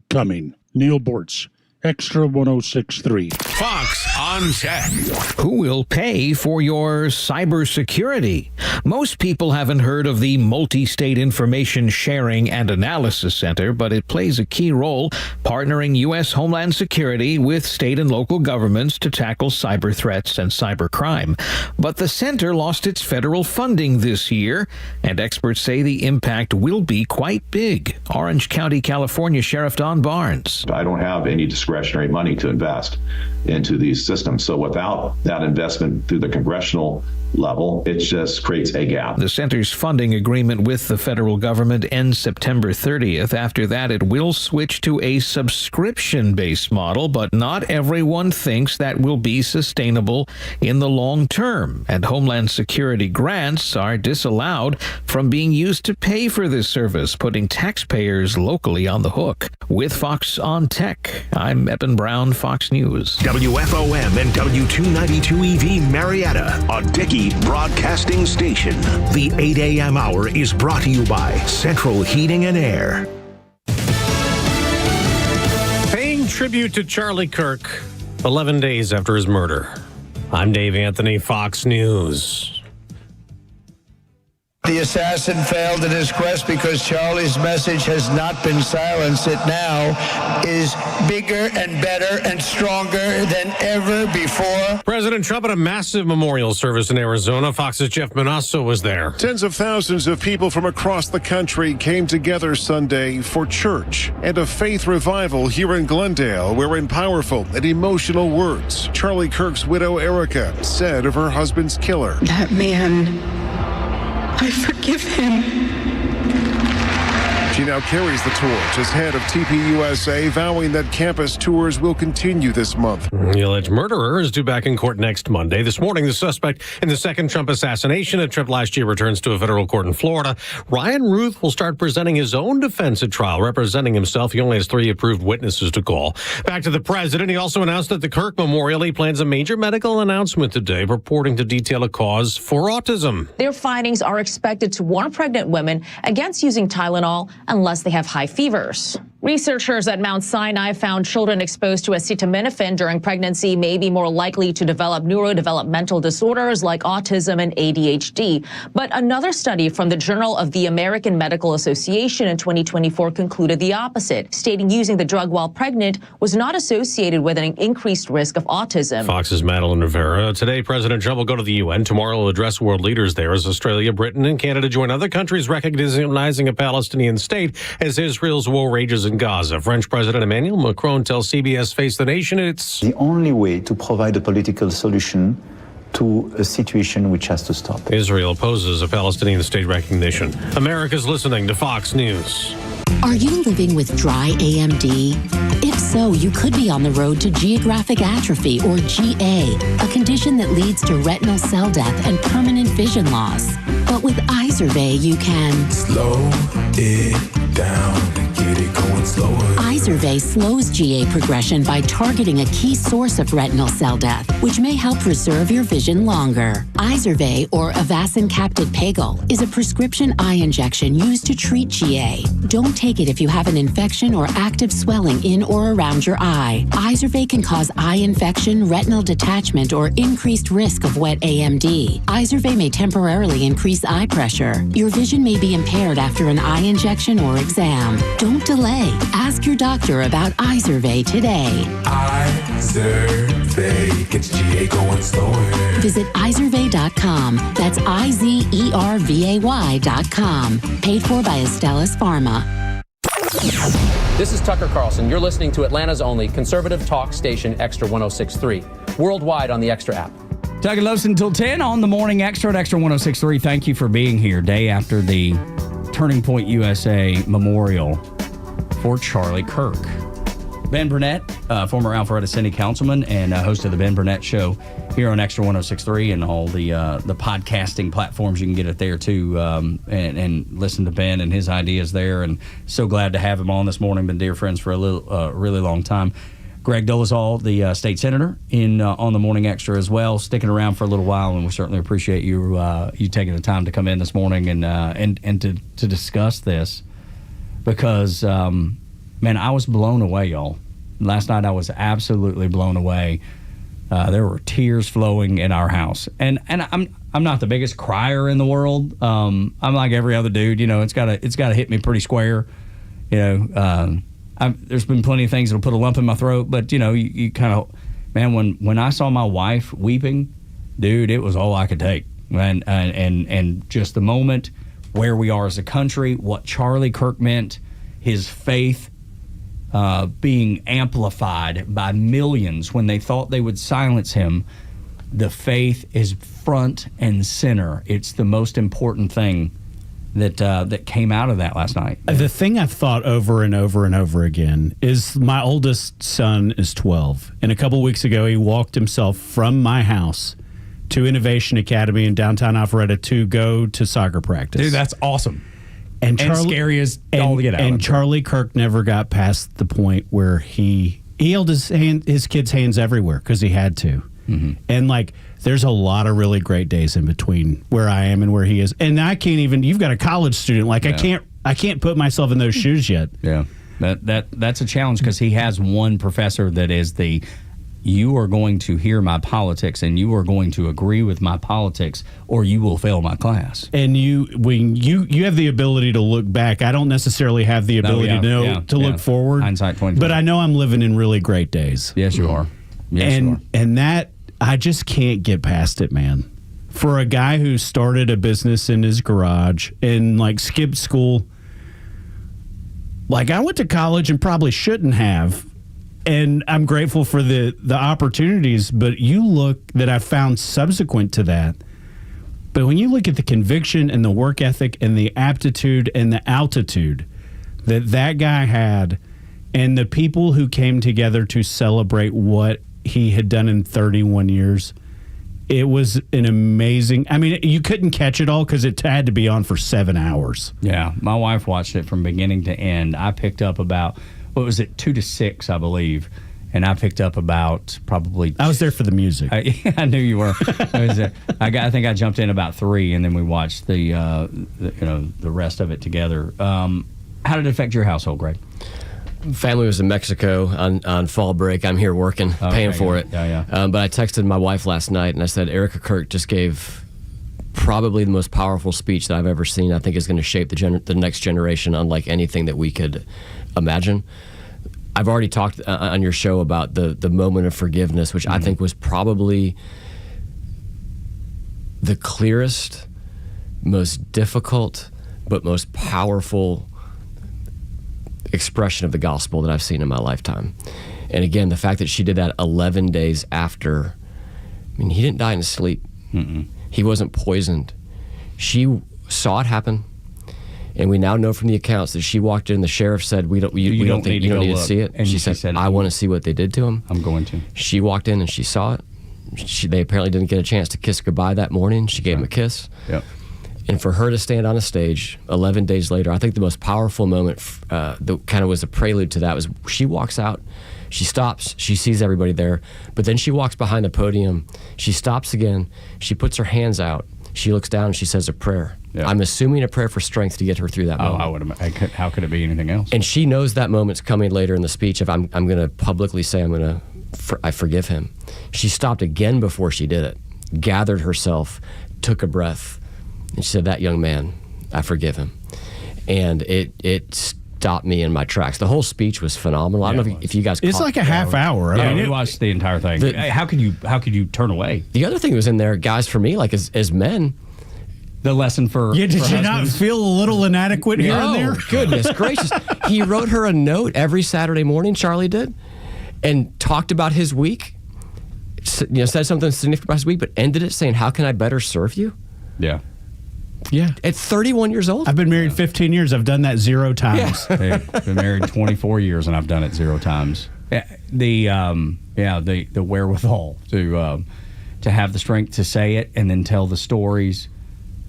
coming. Neil Bortz, Xtra 106.3. Fox on Tech. Who will pay for your cybersecurity? Most people haven't heard of the Multi-State Information Sharing and Analysis Center, but it plays a key role partnering U.S. Homeland Security with state and local governments to tackle cyber threats and cybercrime. But the center lost its federal funding this year, and experts say the impact will be quite big. Orange County, California Sheriff Don Barnes. I don't have any discretionary money to invest into these systems. So without that investment through the congressional level, it just creates a gap. The center's funding agreement with the federal government ends September 30th. After that, it will switch to a subscription-based model, but not everyone thinks that will be sustainable in the long term. And Homeland Security grants are disallowed from being used to pay for this service, putting taxpayers locally on the hook. With Fox on Tech, I'm Eben Brown, Fox News. WFOM and W292 EV Marietta, a Dickey broadcasting station. The 8 a.m. hour is brought to you by Central Heating and Air. Paying tribute to Charlie Kirk 11 days after his murder. I'm Dave Anthony, Fox News. The assassin failed in his quest because Charlie's message has not been silenced. It now is bigger and better and stronger than ever before. President Trump at a massive memorial service in Arizona. Fox's Jeff Manasso was there. Tens of thousands of people from across the country came together Sunday for church and a faith revival here in Glendale, where in powerful and emotional words, Charlie Kirk's widow Erica said of her husband's killer. That man, I forgive him. She now carries the torch as head of TPUSA, vowing that campus tours will continue this month. The alleged murderer is due back in court next Monday. This morning, the suspect in the second Trump assassination attempt last year returns to a federal court in Florida. Ryan Ruth will start presenting his own defense at trial, representing himself. He only has 3 approved witnesses to call. Back to the president. He also announced that the Kirk Memorial, he plans a major medical announcement today, purporting to detail a cause for autism. Their findings are expected to warn pregnant women against using Tylenol unless they have high fevers. Researchers at Mount Sinai found children exposed to acetaminophen during pregnancy may be more likely to develop neurodevelopmental disorders like autism and ADHD. But another study from the Journal of the American Medical Association in 2024 concluded the opposite, stating using the drug while pregnant was not associated with an increased risk of autism. Fox's Madeline Rivera. Today, President Trump will go to the UN. Tomorrow, he'll address world leaders there as Australia, Britain, and Canada join other countries recognizing a Palestinian state as Israel's war rages in Gaza. French President Emmanuel Macron tells CBS Face the Nation it's the only way to provide a political solution to a situation which has to stop. Israel opposes a Palestinian state recognition. America's listening to Fox News. Are you living with dry AMD? If so, you could be on the road to geographic atrophy, or GA, a condition that leads to retinal cell death and permanent vision loss. But with Izervay, you can slow it down and get it going slower. Izervay slows GA progression by targeting a key source of retinal cell death, which may help preserve your vision longer. Izervay, or Avastin Capted Pagel, is a prescription eye injection used to treat GA. Don't take it if you have an infection or active swelling in or around your eye. Izervay can cause eye infection, retinal detachment, or increased risk of wet AMD. Izervay may temporarily increase eye pressure. Your vision may be impaired after an eye injection or exam. Don't delay. Ask your doctor about Izervay today. Izervay gets GA going slower. Visit Izervay.com. That's IZERVAY.com. Paid for by Astellas Pharma. This is Tucker Carlson. You're listening to Atlanta's only conservative talk station, Xtra 106.3, worldwide on the Xtra app. Tug and Los until 10 on the Morning Xtra at Xtra 106.3. Thank you for being here, day after the Turning Point USA Memorial for Charlie Kirk. Ben Burnett, former Alpharetta City Councilman and host of the Ben Burnett Show here on Xtra 106.3 and all the podcasting platforms. You can get it there too, and listen to Ben and his ideas there. And so glad to have him on this morning. Been dear friends for a really long time. Greg Dolezal, the state senator, on the Morning Xtra as well, sticking around for a little while, and we certainly appreciate you taking the time to come in this morning and to discuss this because. Man, I was blown away, y'all. Last night I was absolutely blown away. There were tears flowing in our house, and I'm not the biggest crier in the world. I'm like every other dude, you know. It's gotta hit me pretty square, you know. There's been plenty of things that'll put a lump in my throat, but you know, you kind of, man, when I saw my wife weeping, dude, it was all I could take, and just the moment where we are as a country, what Charlie Kirk meant, his faith. Being amplified by millions when they thought they would silence him. The faith is front and center. It's the most important thing that came out of that last night. The thing I've thought over and over and over again is my oldest son is 12. And a couple weeks ago, he walked himself from my house to Innovation Academy in downtown Alpharetta to go to soccer practice. Dude, that's awesome. And scary as all to get out. And Charlie Kirk never got past the point where he held his kids' hands everywhere because he had to. Mm-hmm. And like, there's a lot of really great days in between where I am and where he is. And I can't even. You've got a college student. Like I can't put myself in those shoes yet. Yeah, that's a challenge because he has one professor that is the. You are going to hear my politics and you are going to agree with my politics or you will fail my class. And when you have the ability to look back. I don't necessarily have the ability to look forward. Hindsight 2020. But I know I'm living in really great days. Yes, you are. Yes, you are. And that, I just can't get past it, man. For a guy who started a business in his garage and like skipped school, like I went to college and probably shouldn't have. And I'm grateful for the opportunities, but you look that I found subsequent to that. But when you look at the conviction and the work ethic and the aptitude and the altitude that guy had and the people who came together to celebrate what he had done in 31 years, it was an amazing. I mean, you couldn't catch it all because it had to be on for 7 hours. Yeah, my wife watched it from beginning to end. I picked up about... What was it, 2 to 6, I believe, and I picked up about probably. I was there for the music. I knew you were. I was there. I think I jumped in about 3, and then we watched the rest of it together. How did it affect your household, Greg? family was in Mexico on fall break. I'm here working, paying for it. Yeah. But I texted my wife last night, and I said, Erica Kirk just gave probably the most powerful speech that I've ever seen. I think is going to shape the next generation unlike anything that we could imagine. I've already talked on your show about the moment of forgiveness, which I think was probably the clearest, most difficult, but most powerful expression of the gospel that I've seen in my lifetime. And again, the fact that she did that 11 days after, I mean, he didn't die in his sleep. He wasn't poisoned. She saw it happen, and we now know from the accounts that she walked in. The sheriff said, "We don't think you don't need to see it." And she said, "I want to see what they did to him." I'm going to. She walked in and she saw it. They apparently didn't get a chance to kiss goodbye that morning. She gave him a kiss. Yep. And for her to stand on a stage 11 days later, I think the most powerful moment that kind of was a prelude to that was she walks out, she stops, she sees everybody there, but then she walks behind the podium, she stops again, she puts her hands out, she looks down and she says a prayer. Yeah. I'm assuming a prayer for strength to get her through that moment. How could it be anything else? And she knows that moment's coming later in the speech of I'm going to publicly say I forgive him. She stopped again before she did it, gathered herself, took a breath, and she said, "That young man, I forgive him." And it stopped me in my tracks. The whole speech was phenomenal. I don't know if you guys It's like a half hour. Yeah, we watched the entire thing. How could you turn away? The other thing that was in there, guys, for me, like as men, the lesson for did you not feel a little inadequate here and there? Goodness gracious. He wrote her a note every Saturday morning, Charlie did, and talked about his week, said something significant about his week, but ended it saying, "How can I better serve you?" Yeah. Yeah. At 31 years old? I've been married 15 years. I've done that 0 times. Yeah. I've been married 24 years, and I've done it 0 times. The wherewithal to have the strength to say it and then tell the stories,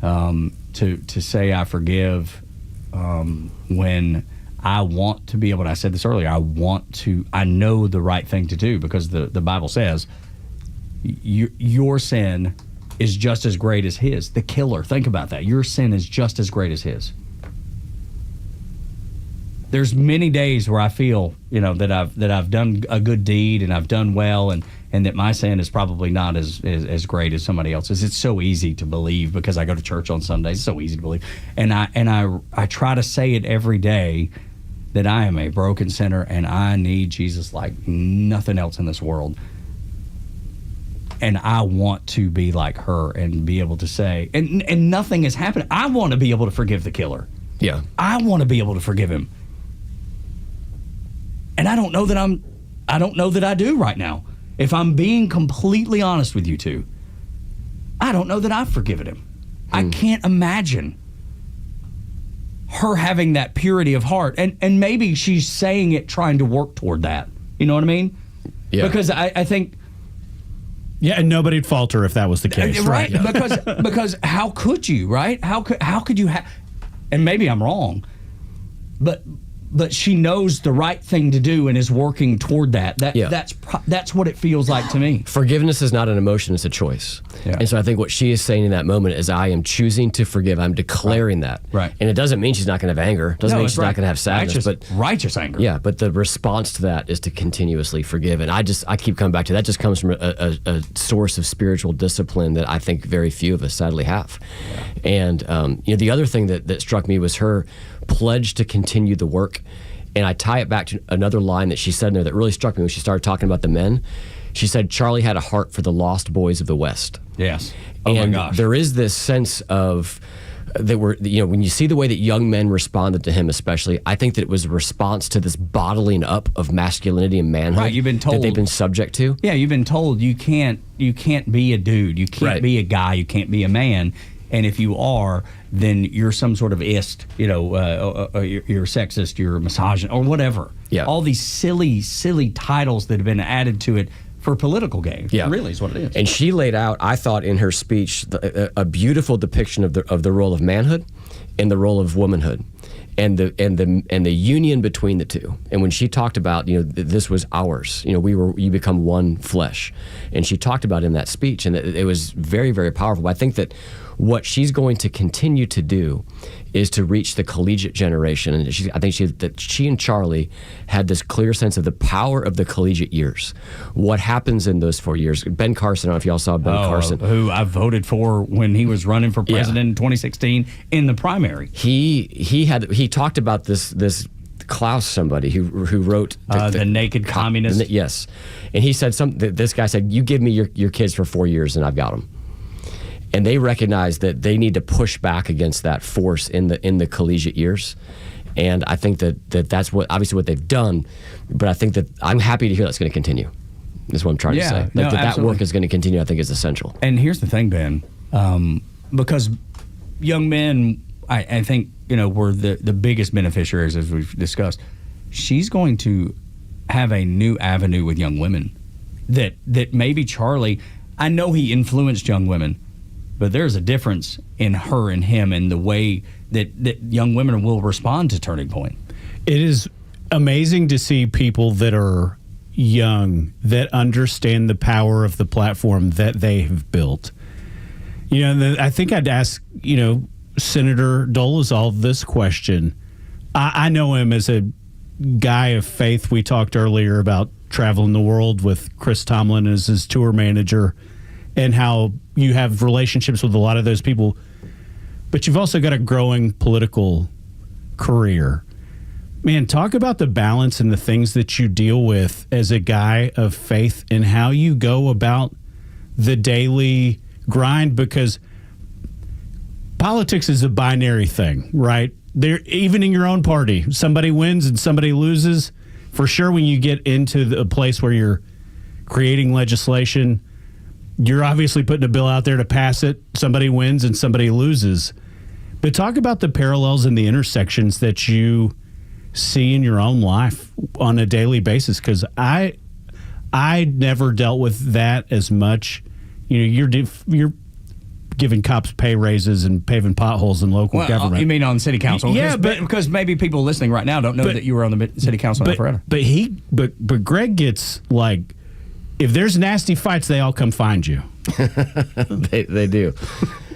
to say I forgive when I want to be able to, I said this earlier, I know the right thing to do because the Bible says your sin is just as great as his. The killer, think about that. Your sin is just as great as his. There's many days where I feel, that I've done a good deed and I've done well, and that my sin is probably not as great as somebody else's. It's so easy to believe because I go to church on Sundays. It's so easy to believe, and I try to say it every day that I am a broken sinner and I need Jesus like nothing else in this world. And I want to be like her and be able to say, and nothing has happened. I want to be able to forgive the killer. Yeah. I want to be able to forgive him. And I don't know that I do right now. If I'm being completely honest with you two, I don't know that I've forgiven him. I can't imagine her having that purity of heart. And maybe she's saying it trying to work toward that. You know what I mean? Yeah. Because I think... Yeah, and nobody'd falter if that was the case. Right. Because how could you, right? How could you have... And maybe I'm wrong, but she knows the right thing to do and is working toward that. That's what it feels like to me. Forgiveness is not an emotion, it's a choice. Yeah. And so I think what she is saying in that moment is I am choosing to forgive. I'm declaring that. Right. And it doesn't mean she's not going to have anger. It doesn't mean she's not going to have sadness. Righteous anger. Yeah, but the response to that is to continuously forgive. And I keep coming back to that. Just comes from a source of spiritual discipline that I think very few of us sadly have. Yeah. And the other thing that struck me was her pledge to continue the work. And I tie it back to another line that she said in there that really struck me when she started talking about the men. She said Charlie had a heart for the lost boys of the West. Yes. My gosh. There is this sense of that when you see the way that young men responded to him, especially, I think that it was a response to this bottling up of masculinity and manhood. Right, you've been told that they've been subject to. Yeah, you've been told you can't be a dude, you can't be a guy, you can't be a man. And if you are, then you're some sort of ist, you're sexist, you're misogynist, or whatever. Yeah. All these silly titles that have been added to it for political gain. Yeah. Really is what it is. And she laid out, I thought, in her speech, a beautiful depiction of the role of manhood and the role of womanhood, and the union between the two. And when she talked about, this was ours. You become one flesh, and she talked about in that speech, and it was very, very powerful. I think that What she's going to continue to do is to reach the collegiate generation. And I think she and Charlie had this clear sense of the power of the collegiate years. What happens in those 4 years? Ben Carson, I don't know if y'all saw Ben Carson. Who I voted for when he was running for president in 2016 in the primary. He talked about this Klaus, somebody who wrote the Naked Communist. Yes, and he said this guy said, "You give me your kids for 4 years, and I've got them." And they recognize that they need to push back against that force in the collegiate years. And I think that's obviously what they've done. But I think that I'm happy to hear that's going to continue. That's what I'm trying to say. That work is going to continue. I think is essential. And here's the thing, Ben, because young men, I think, were the biggest beneficiaries, as we've discussed. She's going to have a new avenue with young women that maybe Charlie, I know he influenced young women, but there's a difference in her and him and the way that young women will respond to Turning Point. It is amazing to see people that are young that understand the power of the platform that they have built. I think I'd ask, Senator Dolezal this question. I know him as a guy of faith. We talked earlier about traveling the world with Chris Tomlin as his tour manager and how you have relationships with a lot of those people. But you've also got a growing political career. Man, talk about the balance and the things that you deal with as a guy of faith and how you go about the daily grind, because politics is a binary thing, right? Even in your own party, somebody wins and somebody loses. For sure, when you get into a place where you're creating legislation, you're obviously putting a bill out there to pass it. Somebody wins and somebody loses. But talk about the parallels and the intersections that you see in your own life on a daily basis, because I never dealt with that as much. You're giving cops pay raises and paving potholes in local government. You mean on city council? Yeah, because maybe people listening right now don't know that you were on the city council forever. But Greg gets like, if there's nasty fights, they all come find you. They do.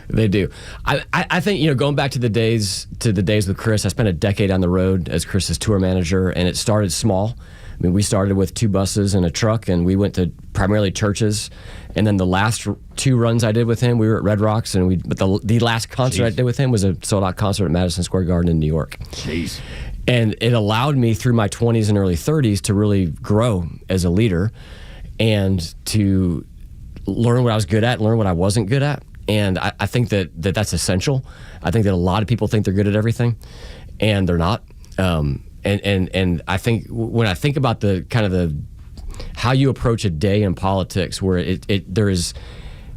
They do. I think, going back to the days with Chris, I spent a decade on the road as Chris's tour manager, and it started small. I mean, we started with 2 buses and a truck, and we went to primarily churches. And then the last 2 runs I did with him, we were at Red Rocks, but the last concert I did with him was a sold-out concert at Madison Square Garden in New York. Jeez. And it allowed me through my 20s and early 30s to really grow as a leader and to learn what I was good at, learn what I wasn't good at. And I think that's essential. I think that a lot of people think they're good at everything, and they're not. And I think when I think about the kind of the how you approach a day in politics, where there is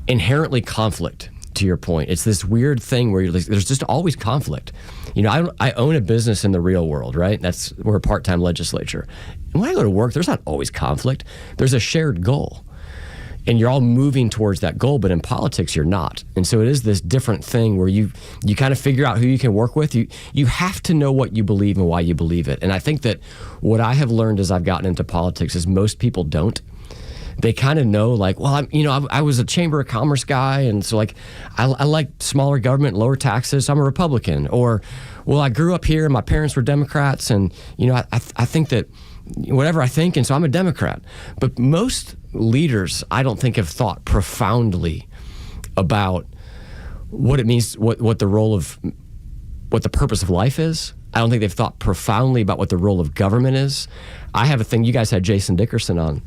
inherently conflict. To your point, it's this weird thing where there's just always conflict. I own a business in the real world, right? We're a part-time legislature. And when I go to work, there's not always conflict. There's a shared goal. And you're all moving towards that goal, but in politics, you're not. And so it is this different thing where you kind of figure out who you can work with. You have to know what you believe and why you believe it. And I think that what I have learned as I've gotten into politics is most people don't. They kind of know, like, well, I was a Chamber of Commerce guy, and so like I like smaller government, lower taxes. I'm a Republican. Or, well, I grew up here, and my parents were Democrats, and I think that whatever I think, and so I'm a Democrat. But most leaders, I don't think, have thought profoundly about what it means, what the role of, what the purpose of life is. I don't think they've thought profoundly about what the role of government is. I have a thing, you guys had Jason Dickerson on.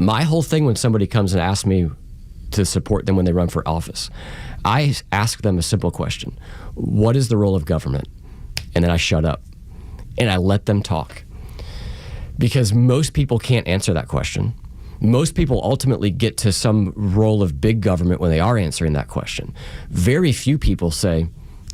My whole thing when somebody comes and asks me to support them when they run for office, I ask them a simple question. What is the role of government? And then I shut up and I let them talk. Because most people can't answer that question. Most people ultimately get to some role of big government when they are answering that question. Very few people say,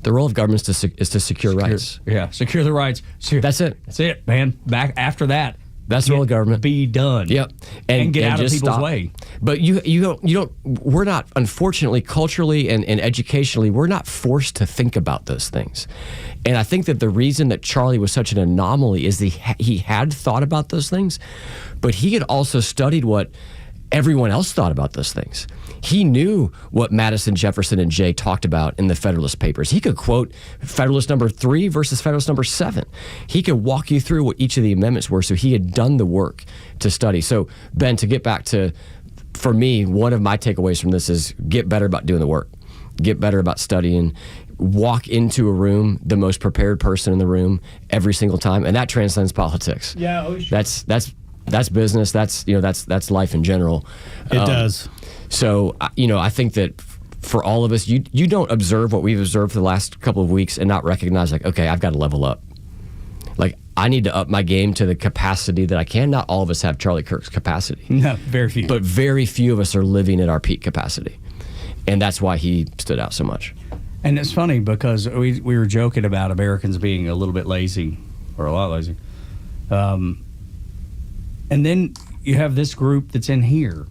the role of government is to secure rights. Yeah, secure the rights. That's it. That's it, man. Back after that, that's the role of government. Be done. Yep. And get out of people's way. But you don't. We're not, unfortunately, culturally and educationally, we're not forced to think about those things. And I think that the reason that Charlie was such an anomaly is he had thought about those things, but he had also studied what everyone else thought about those things. He knew what Madison, Jefferson, and Jay talked about in the Federalist Papers. He could quote Federalist number 3 versus Federalist number 7. He could walk you through what each of the amendments were, so he had done the work to study. So, Ben, to get back to, for me, one of my takeaways from this is get better about doing the work. Get better about studying. Walk into a room, the most prepared person in the room every single time, and that transcends politics. Yeah, oh, sure. That's business. That's life in general. It does. So, I think that for all of us, you don't observe what we've observed for the last couple of weeks and not recognize, like, okay, I've got to level up. Like, I need to up my game to the capacity that I can. Not all of us have Charlie Kirk's capacity. No, very few. But very few of us are living at our peak capacity. And that's why he stood out so much. And it's funny because we were joking about Americans being a little bit lazy, or a lot lazy. And then you have this group that's in here.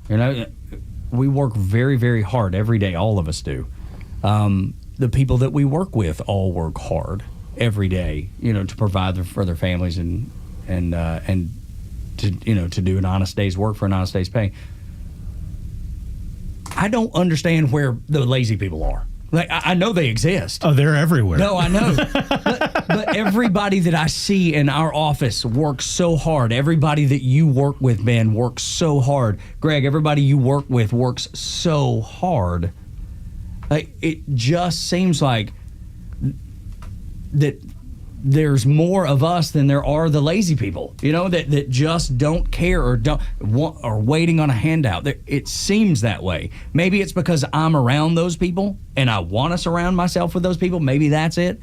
We work very, very hard every day. All of us do. The people that we work with all work hard every day, to provide for their families and to do an honest day's work for an honest day's pay. I don't understand where the lazy people are. Like, I know they exist. Oh, they're everywhere. No, I know. but everybody that I see in our office works so hard. Everybody that you work with, Ben, works so hard. Greg, everybody you work with works so hard. Like, it just seems like that there's more of us than there are the lazy people, that just don't care or don't want, or waiting on a handout. It seems that way. Maybe it's because I'm around those people and I want to surround myself with those people. Maybe that's it.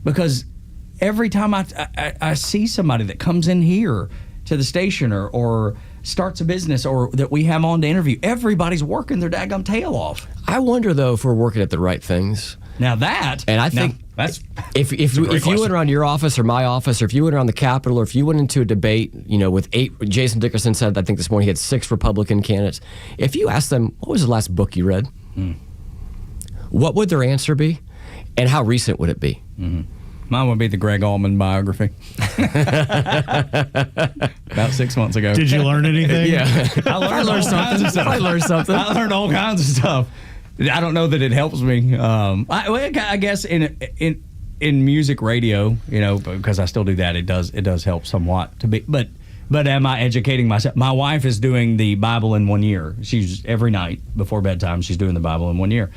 Because every time I see somebody that comes in here to the station or starts a business or that we have on to interview, everybody's working their daggum tail off. I wonder, though, if we're working at the right things. Now that, and I think that's if you went around your office or my office, or if you went around the Capitol, or if you went into a debate, with 8, Jason Dickerson said, I think this morning he had 6 Republican candidates. If you asked them, what was the last book you read? What would their answer be? And how recent would it be? Mm-hmm. Mine would be the Greg Allman biography. About 6 months ago. Did you learn anything? Yeah. I learned something. I learned all kinds of stuff. I don't know that it helps me. I guess in music radio, because I still do that, it does help somewhat to be. But am I educating myself? My wife is doing the Bible in 1 year. She's every night before bedtime. She's doing the Bible in 1 year,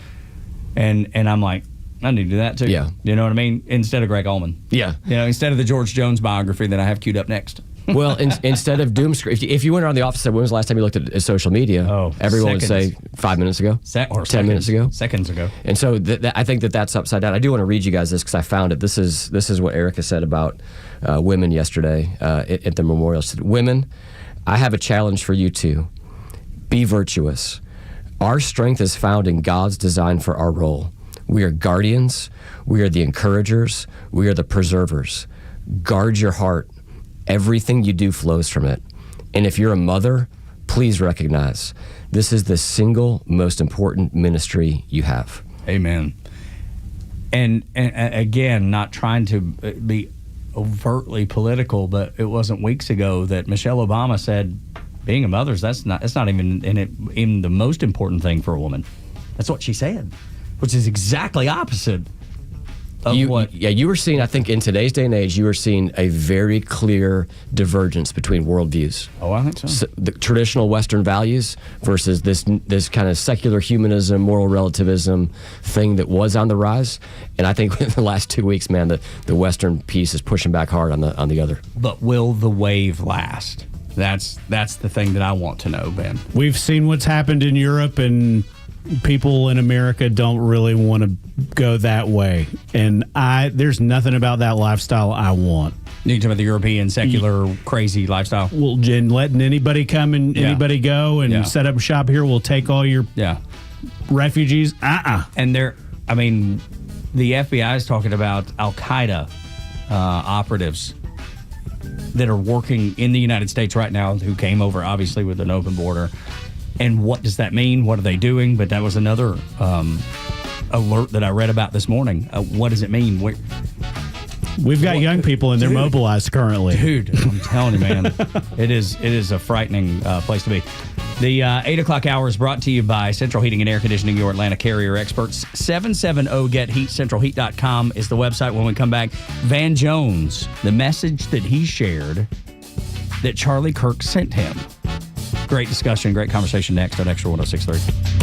and I'm like, I need to do that too. Yeah, you know what I mean. Instead of Greg Allman. Yeah, instead of the George Jones biography that I have queued up next. Well, instead of doom screen, if you went around the office and said, when was the last time you looked at social media? Everyone would say 5 minutes ago, or 10 minutes ago, seconds ago. And so I think that's upside down. I do want to read you guys this because I found it. This is what Erica said about women yesterday at the memorial. She said, "Women, I have a challenge for you too. Be virtuous. Our strength is found in God's design for our role. We are guardians. We are the encouragers. We are the preservers. Guard your heart. Everything you do flows from it. And if you're a mother, please recognize this is the single most important ministry you have." Amen. And again, not trying to be overtly political, but it wasn't weeks ago that Michelle Obama said, being a mother, it's not even the most important thing for a woman. That's what she said, which is exactly opposite of what. Yeah, you were seeing, I think in today's day and age, you were seeing a very clear divergence between worldviews. Oh, I think so. The traditional Western values versus this kind of secular humanism, moral relativism thing that was on the rise. And I think in the last 2 weeks, man, the Western piece is pushing back hard on the other. But will the wave last? That's the thing that I want to know, Ben. We've seen what's happened in Europe, and people in America don't really want to go that way. And there's nothing about that lifestyle I want. You talking about the European secular crazy lifestyle? Well, Jen, letting anybody come and anybody go and set up shop here, we'll take all your refugees. And the FBI is talking about Al-Qaeda operatives that are working in the United States right now, who came over obviously with an open border. And what does that mean? What are they doing? But that was another alert that I read about this morning. What does it mean? We've got young people and they're mobilized currently. Dude, I'm telling you, man, it is a frightening place to be. The 8 o'clock hour is brought to you by Central Heating and Air Conditioning, your Atlanta carrier experts. 770-GET-HEAT, centralheat.com is the website. When we come back, Van Jones, the message that he shared that Charlie Kirk sent him. Great discussion, great conversation next on Extra 106.3.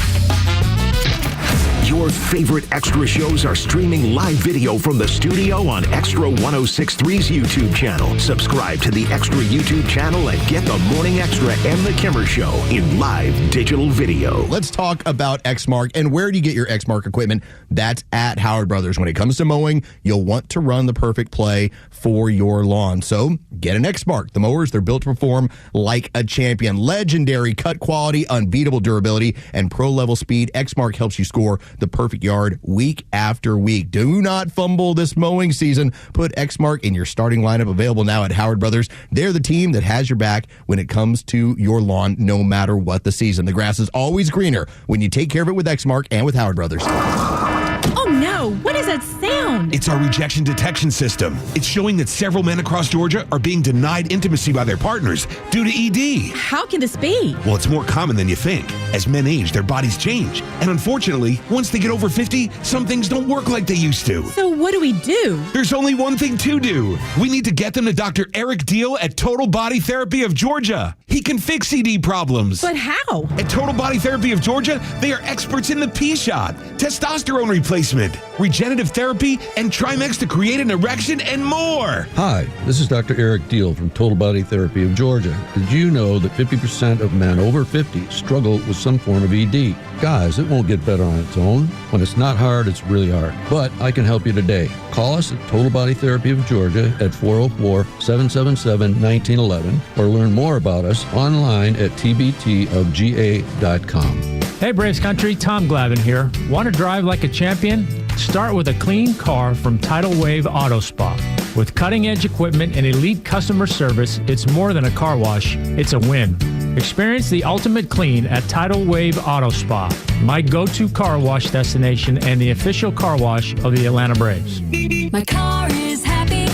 Your favorite Extra shows are streaming live video from the studio on Extra 106.3's YouTube channel. Subscribe to the Extra YouTube channel and get the Morning Extra and the Kimmer Show in live digital video. Let's talk about Exmark and where do you get your Exmark equipment? That's at Howard Brothers. When it comes to mowing, you'll want to run the perfect play for your lawn. So get an Exmark. The mowers, they're built to perform like a champion. Legendary cut quality, unbeatable durability, and pro-level speed. Exmark helps you score the perfect yard week after week. Do not fumble this mowing season. Put Exmark in your starting lineup, available now at Howard Brothers. They're the team that has your back when it comes to your lawn, no matter what the season. The grass is always greener when you take care of it with Exmark and with Howard Brothers. Oh no, what is that sound? It's our rejection detection system. It's showing that several men across Georgia are being denied intimacy by their partners due to ED. How can this be? Well, it's more common than you think. As men age, their bodies change. And unfortunately, once they get over 50, some things don't work like they used to. So what do we do? There's only one thing to do. We need to get them to Dr. Eric Deal at Total Body Therapy of Georgia. He can fix ED problems. But how? At Total Body Therapy of Georgia, they are experts in the P-shot, testosterone replacement, regenerative therapy, and Trimex to create an erection and more. Hi, this is Dr. Eric Deal from Total Body Therapy of Georgia. Did you know that 50% of men over 50 struggle with some form of ED? Guys, it won't get better on its own. When it's not hard, it's really hard. But I can help you today. Call us at Total Body Therapy of Georgia at 404-777-1911 or learn more about us online at tbtofga.com. Hey Braves Country, Tom Glavine here. Want to drive like a champion? Start with a clean car from Tidal Wave Auto Spa. With cutting-edge equipment and elite customer service, it's more than a car wash, it's a win. Experience the ultimate clean at Tidal Wave Auto Spa, my go-to car wash destination and the official car wash of the Atlanta Braves. My car is happy,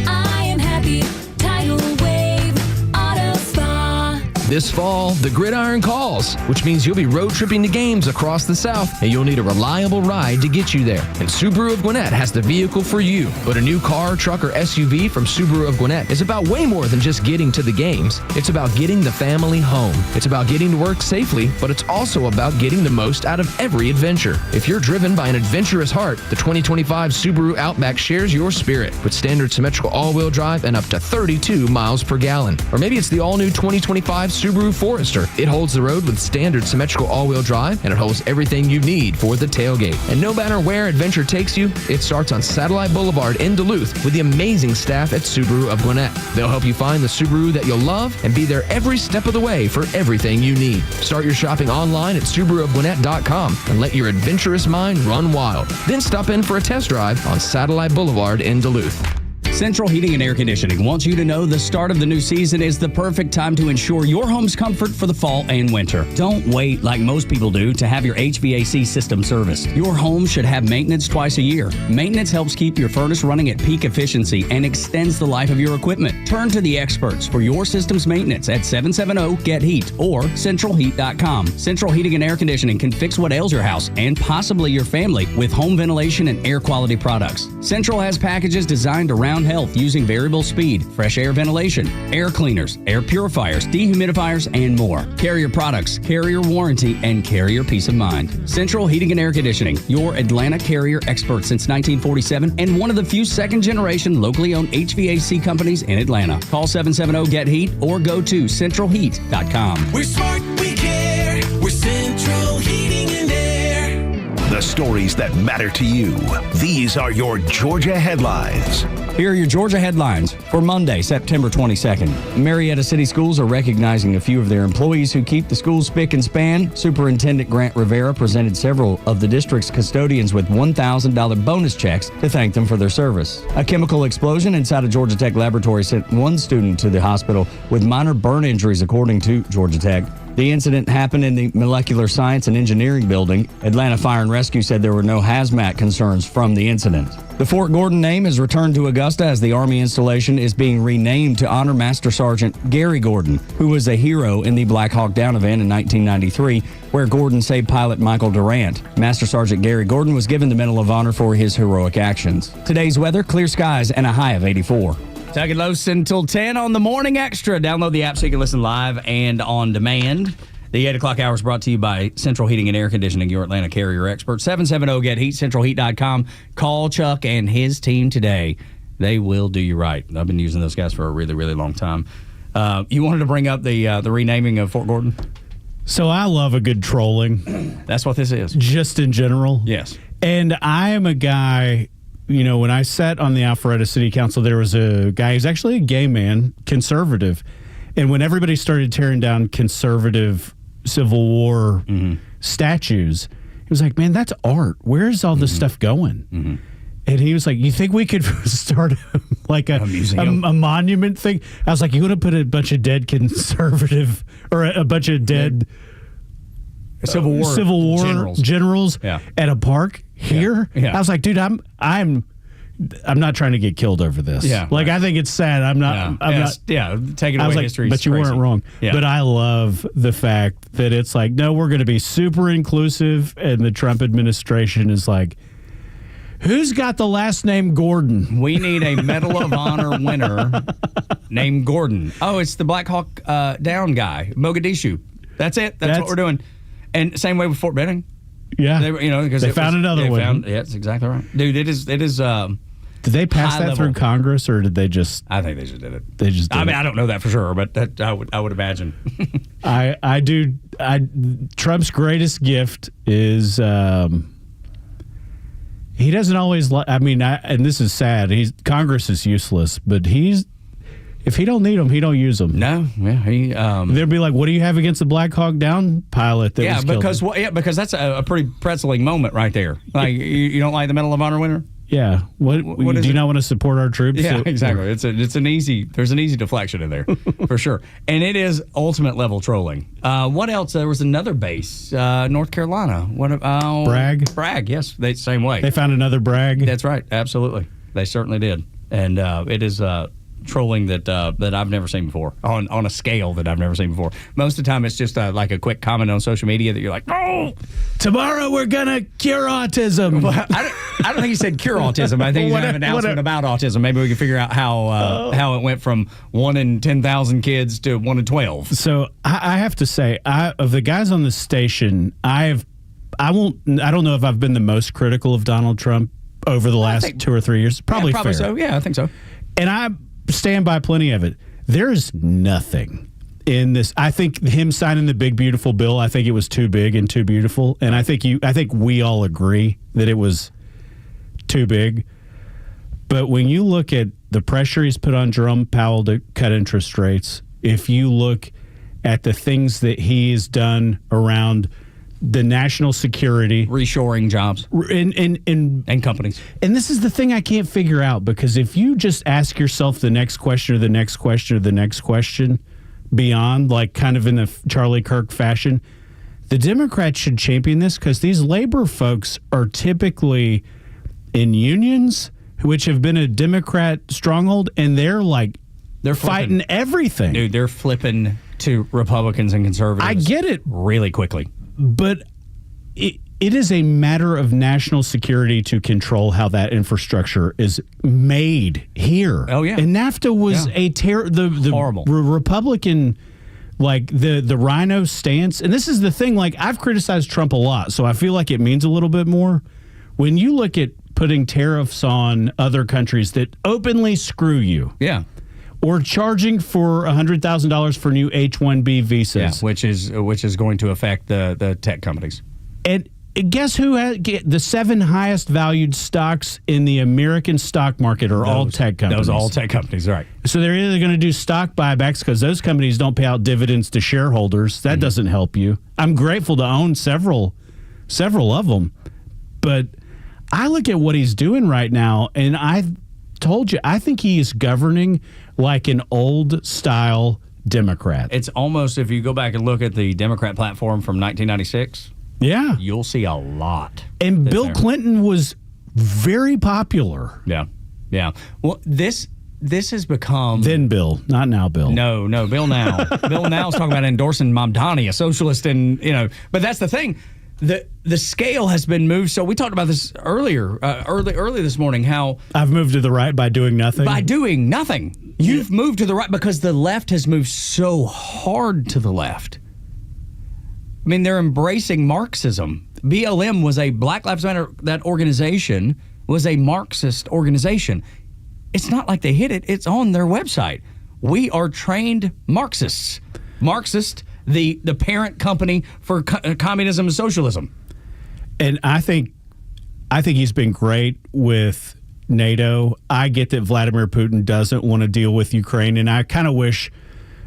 I am happy, Tidal Wave Auto Spa. This fall, the gridiron calls, which means you'll be road tripping to games across the South, and you'll need a reliable ride to get you there. And Subaru of Gwinnett has the vehicle for you. But a new car, truck, or SUV from Subaru of Gwinnett is about way more than just getting to the games. It's about getting the family home. It's about getting to work safely, but it's also about getting the most out of every adventure. If you're driven by an adventurous heart, the 2025 Subaru Outback shares your spirit with standard symmetrical all-wheel drive and up to 32 miles per gallon. Or maybe it's the all-new 2025 Subaru Forester. It holds the road with standard symmetrical all-wheel drive, and it holds everything you need for the tailgate. And no matter where adventure takes you, it starts on Satellite Boulevard in Duluth with the amazing staff at Subaru of Gwinnett. They'll help you find the Subaru that you'll love and be there every step of the way for everything you need. Start your shopping online at SubaruofGwinnett.com and let your adventurous mind run wild. Then stop in for a test drive on Satellite Boulevard in Duluth. Central Heating and Air Conditioning wants you to know the start of the new season is the perfect time to ensure your home's comfort for the fall and winter. Don't wait like most people do to have your HVAC system serviced. Your home should have maintenance twice a year. Maintenance helps keep your furnace running at peak efficiency and extends the life of your equipment. Turn to the experts for your system's maintenance at 770-GET-HEAT or centralheat.com. Central Heating and Air Conditioning can fix what ails your house and possibly your family with home ventilation and air quality products. Central has packages designed around health using variable speed, fresh air ventilation, air cleaners, air purifiers, dehumidifiers, and more. Carrier products, carrier warranty, and carrier peace of mind. Central Heating and Air Conditioning, your Atlanta carrier expert since 1947 and one of the few second-generation locally owned HVAC companies in Atlanta. Call 770-GET-HEAT or go to centralheat.com. We're smart, we care. We're Central Heating and Air. The stories that matter to you. These are your Georgia headlines. Here are your Georgia headlines for Monday, September 22nd. Marietta City Schools are recognizing a few of their employees who keep the school spick and span. Superintendent Grant Rivera presented several of the district's custodians with $1,000 bonus checks to thank them for their service. A chemical explosion inside a Georgia Tech laboratory sent one student to the hospital with minor burn injuries, according to Georgia Tech. The incident happened in the Molecular Science and Engineering building. Atlanta Fire and Rescue said there were no hazmat concerns from the incident. The Fort Gordon name is returned to Augusta as the Army installation is being renamed to honor Master Sergeant Gary Gordon, who was a hero in the Black Hawk Down event in 1993, where Gordon saved pilot Michael Durant. Master Sergeant Gary Gordon was given the Medal of Honor for his heroic actions. Today's weather, clear skies and a high of 84. Tug and Los until 10 on the Morning Xtra. Download the app so you can listen live and on demand. The 8 o'clock hour is brought to you by Central Heating and Air Conditioning, your Atlanta carrier expert. 770-GET-HEAT, centralheat.com. Call Chuck and his team today. They will do you right. I've been using those guys for a really, really long time. You wanted to bring up the renaming of Fort Gordon? So I love a good trolling. That's what this is. Just in general. Yes. And I am a guy... when I sat on the Alpharetta City Council, there was a guy who's actually a gay man, conservative. And when everybody started tearing down conservative Civil War statues, he was like, man, that's art. Where's all this stuff going? And he was like, you think we could start like a monument thing? I was like, you want to put a bunch of dead conservative or a bunch of dead Civil War generals at a park here? Yeah. I was like, dude, I'm not trying to get killed over this. Yeah, I think it's sad. I'm not. Taking away history. But you weren't wrong. Yeah. But I love the fact that it's like, no, we're going to be super inclusive, and the Trump administration is like, who's got the last name Gordon? We need a Medal of Honor winner named Gordon. Oh, it's the Black Hawk Down guy, Mogadishu. That's it. That's what we're doing. And same way with Fort Benning. Yeah, because they found another one. Yeah, that's exactly right, dude. It is. Did they pass that through Congress, or did they just? I think they just did it. They just. I mean, I don't know that for sure, but that I would imagine. I do. Trump's greatest gift is he doesn't always. And this is sad. Congress is useless, but if he don't need them, he don't use them. No, he. They'd be like, "What do you have against the Black Hawk Down pilot?" That was killed? because that's a pretty pretzeling moment right there. Like you don't like the Medal of Honor winner? Yeah. What do you not want to support our troops? Yeah, exactly. There's an easy deflection in there for sure, and it is ultimate level trolling. What else? There was another base, North Carolina. What? Bragg. Bragg. Yes, same way. They found another Bragg. That's right. Absolutely, they certainly did, and it is. Trolling that I've never seen before on a scale that I've never seen before. Most of the time, it's just like a quick comment on social media that you're like, "Oh, tomorrow we're gonna cure autism." Well, I don't think he said cure autism. I think he's going to have an announcement about autism. Maybe we can figure out how it went from 1 in 10,000 kids to 1 in 12. So I have to say, of the guys on the station, I don't know if I've been the most critical of Donald Trump over the last 2 or 3 years. Probably fair. So. Yeah, I think so. And I stand by plenty of it. There's nothing in this. I think him signing the big beautiful bill, I think it was too big and too beautiful, and I think we all agree that it was too big. But when you look at the pressure he's put on Jerome Powell to cut interest rates, if you look at the things that he's done around the national security, reshoring jobs and companies. And this is the thing I can't figure out, because if you just ask yourself the next question or the next question or the next question beyond, like kind of in the Charlie Kirk fashion, the Democrats should champion this, because these labor folks are typically in unions, which have been a Democrat stronghold, and they're fighting everything. Dude, they're flipping to Republicans and conservatives. I get it. Really quickly. But it is a matter of national security to control how that infrastructure is made here. Oh, yeah. And NAFTA was the horrible Republican, like the rhino stance. And this is the thing, like, I've criticized Trump a lot, so I feel like it means a little bit more. When you look at putting tariffs on other countries that openly screw you. Yeah. Or charging for $100,000 for new H-1B visas. Yeah, which is going to affect the tech companies. And guess who has the 7 highest valued stocks in the American stock market are all tech companies. Those are all tech companies, right. So they're either going to do stock buybacks because those companies don't pay out dividends to shareholders. That doesn't help you. I'm grateful to own several of them. But I look at what he's doing right now, and I told you, I think he is governing like an old-style Democrat. It's almost, if you go back and look at the Democrat platform from 1996, yeah, you'll see a lot. And Bill Clinton was very popular. Yeah, yeah. Well, this has become... Then Bill, not now Bill. No, Bill now. Bill now is talking about endorsing Mamdani, a socialist, and, but that's the thing. The scale has been moved. So we talked about this earlier this morning, how... I've moved to the right by doing nothing? By doing nothing. You've moved to the right because the left has moved so hard to the left. I mean, they're embracing Marxism. BLM was a Black Lives Matter, that organization was a Marxist organization. It's not like they hid it. It's on their website. We are trained Marxists. Marxist, the parent company for communism and socialism. And I think he's been great with NATO. I get that Vladimir Putin doesn't want to deal with Ukraine, and I kind of wish,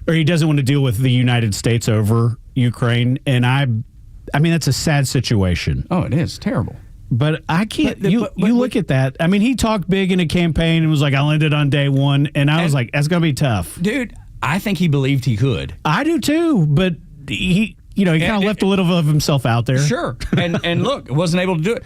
or he doesn't want to deal with the United States over Ukraine. And I mean, that's a sad situation. Oh, it is terrible. But I can't. You look at that. I mean, he talked big in a campaign and was like, "I'll end it on day one," and I was like, "That's gonna be tough, dude." I think he believed he could. I do too, but he kind of left a little of himself out there. Sure, and look, wasn't able to do it.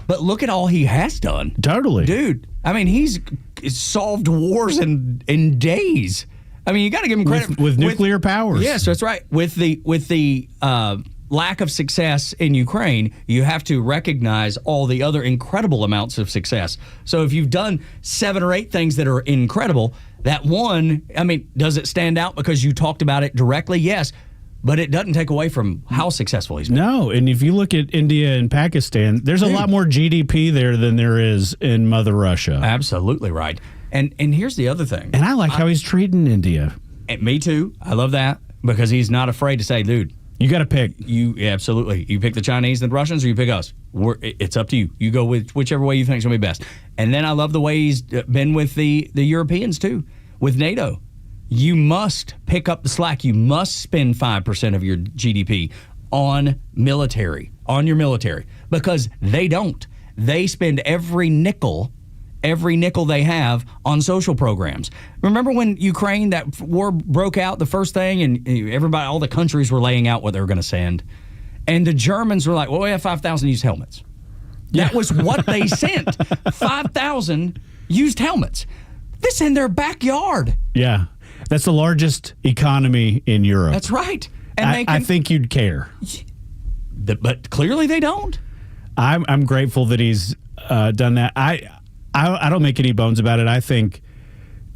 But look at all he has done. Totally, dude. I mean, he's solved wars in days. I mean, you got to give him credit with nuclear powers. Yes, that's right. With the lack of success in Ukraine, you have to recognize all the other incredible amounts of success. So if you've done 7 or 8 things that are incredible, that one, I mean, does it stand out because you talked about it directly? Yes, but it doesn't take away from how successful he's been. No, and if you look at India and Pakistan, there's a lot more GDP there than there is in Mother Russia. Absolutely right. And here's the other thing. And I like how he's treating India. And me too. I love that because he's not afraid to say, dude, you got to pick. Absolutely. You pick the Chinese and the Russians, or you pick us. It's up to you. You go with whichever way you think is going to be best. And then I love the way he's been with the Europeans too, with NATO. You must pick up the slack. You must spend 5% of your GDP on your military, because they don't. They spend every nickel they have on social programs. Remember when Ukraine, that war broke out, the first thing, and all the countries were laying out what they were going to send. And the Germans were like, well, we have 5,000 used helmets. That was what they sent. 5,000 used helmets. This in their backyard. Yeah. That's the largest economy in Europe. That's right. And I think you'd care. But clearly they don't. I'm grateful that he's done that. I don't make any bones about it. I think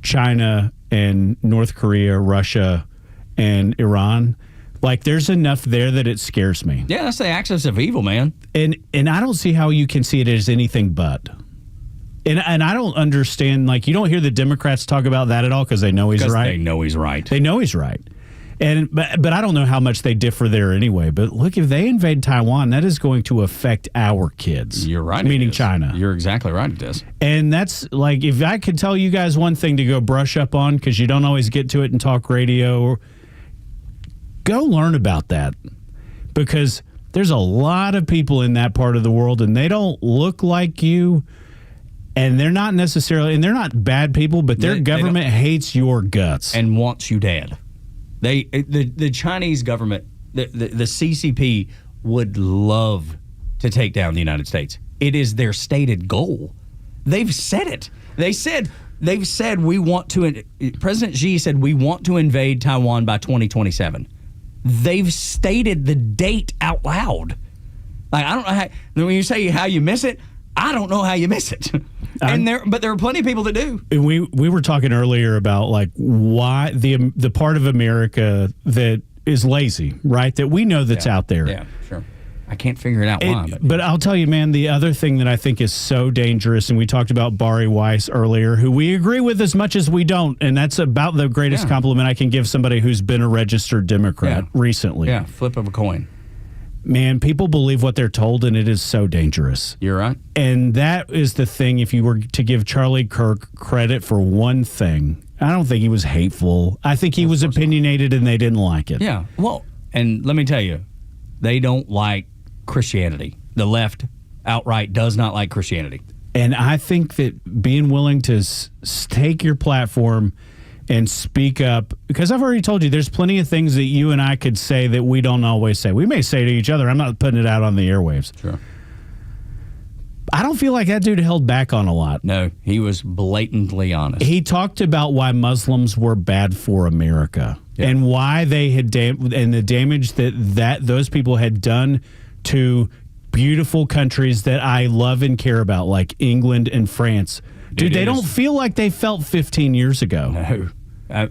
China and North Korea, Russia, and Iran, like, there's enough there that it scares me. Yeah, that's the axis of evil, man. And I don't see how you can see it as anything but. And I don't understand, like, you don't hear the Democrats talk about that at all because they know he's right. They know he's right. They know he's right. But I don't know how much they differ there anyway. But look, if they invade Taiwan, that is going to affect our kids. You're right. Meaning China. You're exactly right, it is. And that's, like, if I could tell you guys one thing to go brush up on, because you don't always get to it in talk radio, go learn about that. Because there's a lot of people in that part of the world, and they don't look like you. And they're not bad people, but their government hates your guts. And wants you dead. The Chinese government, the CCP, would love to take down the United States. It is their stated goal. They've said it. They've said we want to. President Xi said we want to invade Taiwan by 2027. They've stated the date out loud. Like, I don't know how. When you say how you miss it, I don't know how you miss it. But there are plenty of people that do. And we were talking earlier about, like, why the part of America that is lazy, right? That we know that's out there. Yeah, sure. I can't figure it out why. But I'll tell you, man, the other thing that I think is so dangerous, and we talked about Bari Weiss earlier, who we agree with as much as we don't, and that's about the greatest compliment I can give somebody who's been a registered Democrat recently. Yeah, flip of a coin. Man, people believe what they're told, and it is so dangerous. You're right. And that is the thing, if you were to give Charlie Kirk credit for one thing, I don't think he was hateful. I think he was opinionated, and they didn't like it. Yeah, well, and let me tell you, they don't like Christianity. The left outright does not like Christianity. And I think that being willing to take your platform and speak up, because I've already told you there's plenty of things that you and I could say that we don't always say. We may say to each other. I'm not putting it out on the airwaves. Sure. I don't feel like that dude held back on a lot. No, he was blatantly honest. He talked about why Muslims were bad for America and why they had and the damage that those people had done to beautiful countries that I love and care about, like England and France. Dude, they don't feel like they felt 15 years ago. No.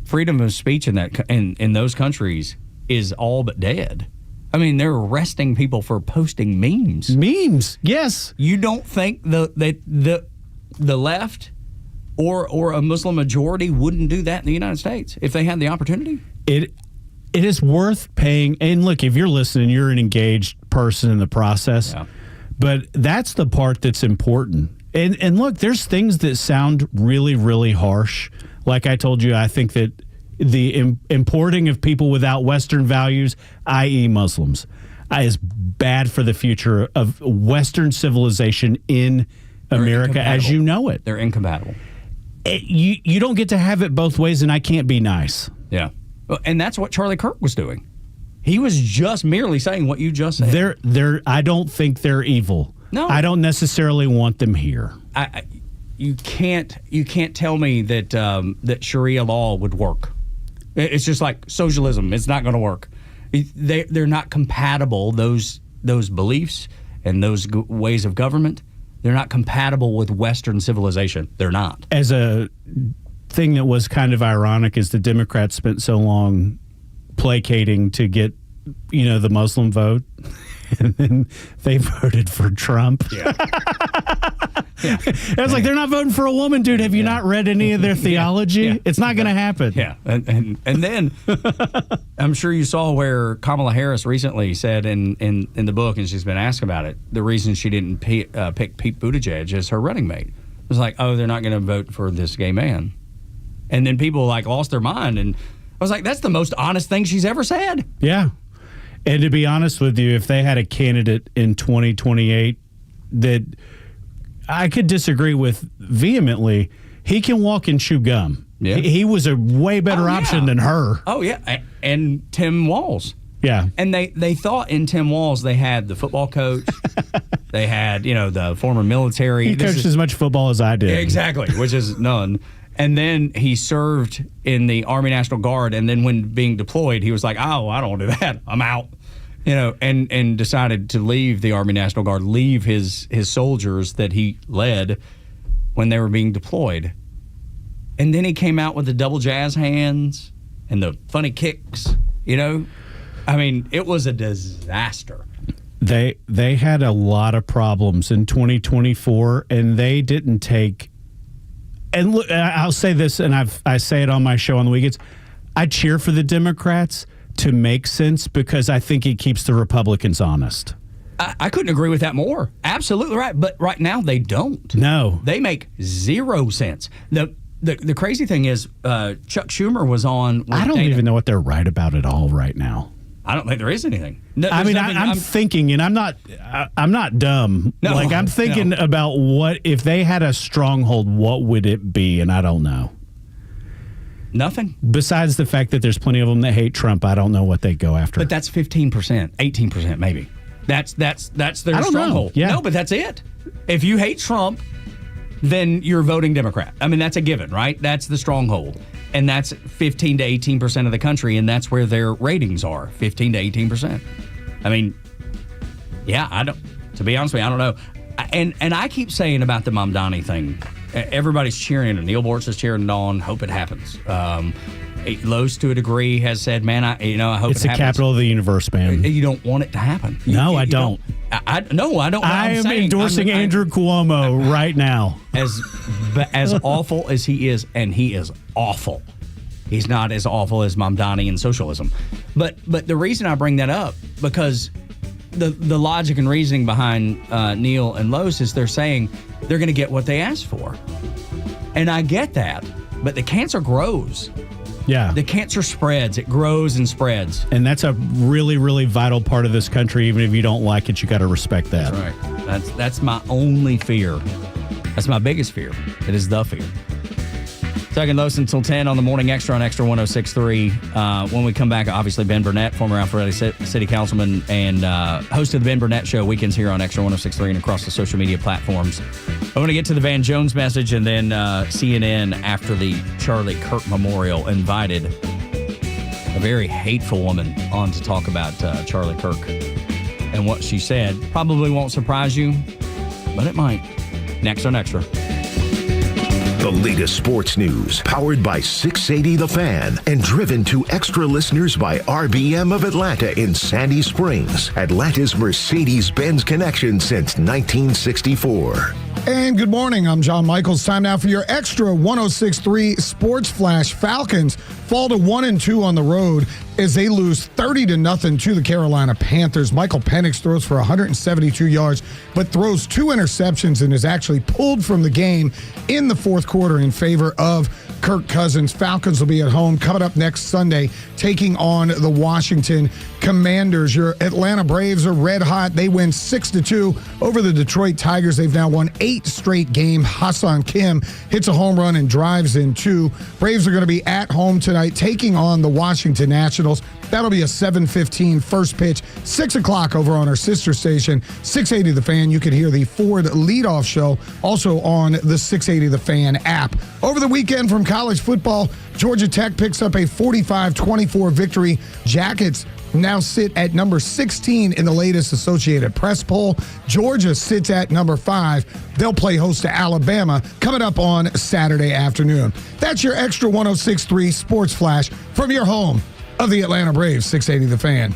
Freedom of speech in those countries is all but dead. I mean, they're arresting people for posting memes. Memes, yes. You don't think the left or a Muslim majority wouldn't do that in the United States if they had the opportunity? It is worth paying. And look, if you're listening, you're an engaged person in the process. Yeah. But that's the part that's important. And look, there's things that sound really, really harsh. Like I told you, I think that the importing of people without Western values, i.e. Muslims, is bad for the future of Western civilization in America as you know it. They're incompatible. You don't get to have it both ways, and I can't be nice. Yeah. And that's what Charlie Kirk was doing. He was just merely saying what you just said. I don't think they're evil. No. I don't necessarily want them here. You can't tell me that that Sharia law would work. It's just like socialism. It's not going to work. They're not compatible. Those beliefs and those ways of government, they're not compatible with Western civilization. They're not. As a thing that was kind of ironic is the Democrats spent so long placating to get, the Muslim vote, and then they voted for Trump. Yeah. I was like, they're not voting for a woman, dude. Have you not read any of their theology? Yeah. It's not going to happen. Yeah, and then I'm sure you saw where Kamala Harris recently said in the book, and she's been asked about it, the reason she didn't pick Pete Buttigieg as her running mate. It was like, oh, they're not going to vote for this gay man. And then people lost their mind, and I was like, that's the most honest thing she's ever said. Yeah. And to be honest with you, if they had a candidate in 2028 that I could disagree with vehemently, he can walk and chew gum. Yeah. He was a way better option than her. Oh, yeah. And Tim Walz. Yeah. And they thought in Tim Walz they had the football coach. They had, the former military. He coached as much football as I did. Exactly, which is none. And then he served in the Army National Guard, and then when being deployed, he was like, oh, I don't want to do that. I'm out. And decided to leave the Army National Guard, leave his soldiers that he led when they were being deployed. And then he came out with the double jazz hands and the funny kicks, I mean, it was a disaster. They had a lot of problems in 2024, and they didn't take. And look, I'll say this, and I say it on my show on the weekends. I cheer for the Democrats to make sense because I think it keeps the Republicans honest. I couldn't agree with that more. Absolutely right. But right now they don't. No. They make 0 sense. The crazy thing is Chuck Schumer was on. I don't even know what they're right about at all right now. I don't think there is anything. No, I'm thinking, and I'm not dumb. No, I'm thinking about what if they had a stronghold, what would it be? And I don't know. Nothing. Besides the fact that there's plenty of them that hate Trump, I don't know what they go after. But that's 15%, 18% maybe. That's their stronghold. Yeah. No, but that's it. If you hate Trump, then you're voting Democrat. I mean, that's a given, right? That's the stronghold. And that's 15 to 18% of the country, and that's where their ratings are, 15 to 18%. I mean, yeah, to be honest with you, I don't know. And I keep saying about the Mamdani thing, everybody's cheering, and Neil Bortz is cheering it on, hope it happens. Los, to a degree, has said, man, I hope it happens. It's the capital of the universe, man. You don't want it to happen. No, I don't. No, I don't. I am endorsing Andrew Cuomo right now. As awful as he is, and he is awful. He's not as awful as Mamdani and socialism. But the reason I bring that up, because the logic and reasoning behind Neil and Los is they're saying they're going to get what they asked for. And I get that, but the cancer grows. Yeah. The cancer spreads. It grows and spreads. And that's a really, really vital part of this country. Even if you don't like it, you got to respect that. That's right. That's my only fear. That's my biggest fear. It is the fear. Tug and Los until 10 on the Morning Xtra on Extra 106.3. When we come back, obviously, Ben Burnett, former Alpharetta City Councilman and host of the Ben Burnett Show, weekends here on Extra 106.3 and across the social media platforms. I want to get to the Van Jones message, and then CNN, after the Charlie Kirk Memorial, invited a very hateful woman on to talk about Charlie Kirk and what she said. Probably won't surprise you, but it might. Next on Extra. The latest sports news, powered by 680 The Fan and driven to Extra listeners by RBM of Atlanta in Sandy Springs, Atlanta's Mercedes-Benz connection since 1964. And good morning. I'm John Michaels. Time now for your Extra 106.3 Sports Flash. Falcons fall to 1-2 on the road as they lose 30-0 to the Carolina Panthers. Michael Penix throws for 172 yards, but throws 2 interceptions and is actually pulled from the game in the fourth quarter in favor of Kirk Cousins. Falcons will be at home coming up next Sunday, taking on the Washington Commanders. Your Atlanta Braves are red hot. They win 6-2 over the Detroit Tigers. They've now won 8 straight games. Ha-Seong Kim hits a home run and drives in 2. Braves are going to be at home tonight, taking on the Washington Nationals. That'll be a 7:15 first pitch, 6 o'clock over on our sister station, 680 The Fan. You can hear the Ford leadoff show also on the 680 The Fan app. Over the weekend from college football, Georgia Tech picks up a 45-24 victory. Jackets now sit at number 16 in the latest Associated Press poll. Georgia sits at number 5. They'll play host to Alabama coming up on Saturday afternoon. That's your Extra 106.3 Sports Flash from your home of the Atlanta Braves, 680 The Fan.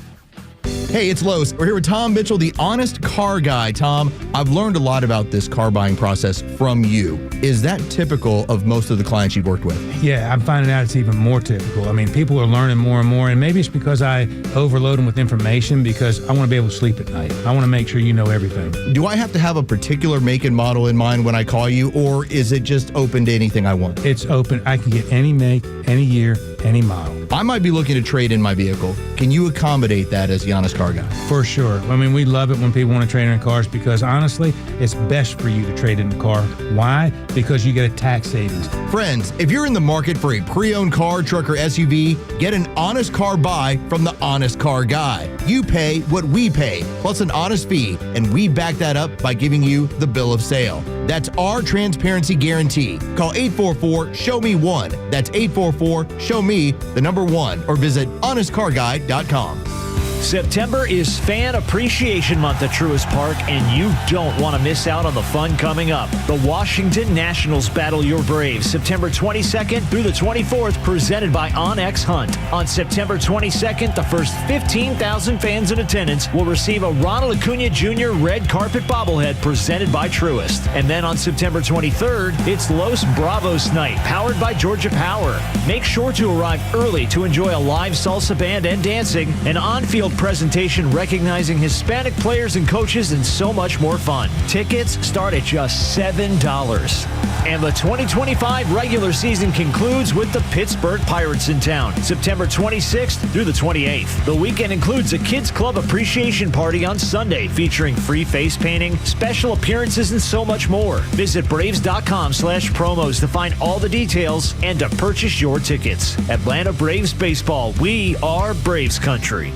Hey, it's Los. We're here with Tom Mitchell, the honest car guy. Tom, I've learned a lot about this car buying process from you. Is that typical of most of the clients you've worked with? Yeah, I'm finding out it's even more typical. I mean, people are learning more and more, and maybe it's because I overload them with information because I want to be able to sleep at night. I want to make sure you know everything. Do I have to have a particular make and model in mind when I call you, or is it just open to anything I want? It's open. I can get any make, any year, any model. I might be looking to trade in my vehicle. Can you accommodate that as the honest car guy? For sure. I mean, we love it when people want to trade in cars because, honestly, it's best for you to trade in a car. Why? Because you get a tax savings. Friends, if you're in the market for a pre-owned car, truck, or SUV, get an honest car buy from the honest car guy. You pay what we pay, plus an honest fee, and we back that up by giving you the bill of sale. That's our transparency guarantee. Call 844-SHOW-ME-1. That's 844-SHOW-ME, the number 1, or visit honestcarguy.com. September is Fan Appreciation Month at Truist Park, and you don't want to miss out on the fun coming up. The Washington Nationals battle your Braves September 22nd through the 24th, presented by OnX Hunt. On September 22nd, the first 15,000 fans in attendance will receive a Ronald Acuna Jr. red carpet bobblehead presented by Truist. And then on September 23rd, it's Los Bravos Night, powered by Georgia Power. Make sure to arrive early to enjoy a live salsa band and dancing, an on-field presentation recognizing Hispanic players and coaches, and so much more fun. Tickets start at just $7. And the 2025 regular season concludes with the Pittsburgh Pirates in town, September 26th through the 28th. The weekend includes a Kids Club Appreciation Party on Sunday featuring free face painting, special appearances, and so much more. Visit Braves.com/promos to find all the details and to purchase your tickets. Atlanta Braves Baseball, we are Braves Country.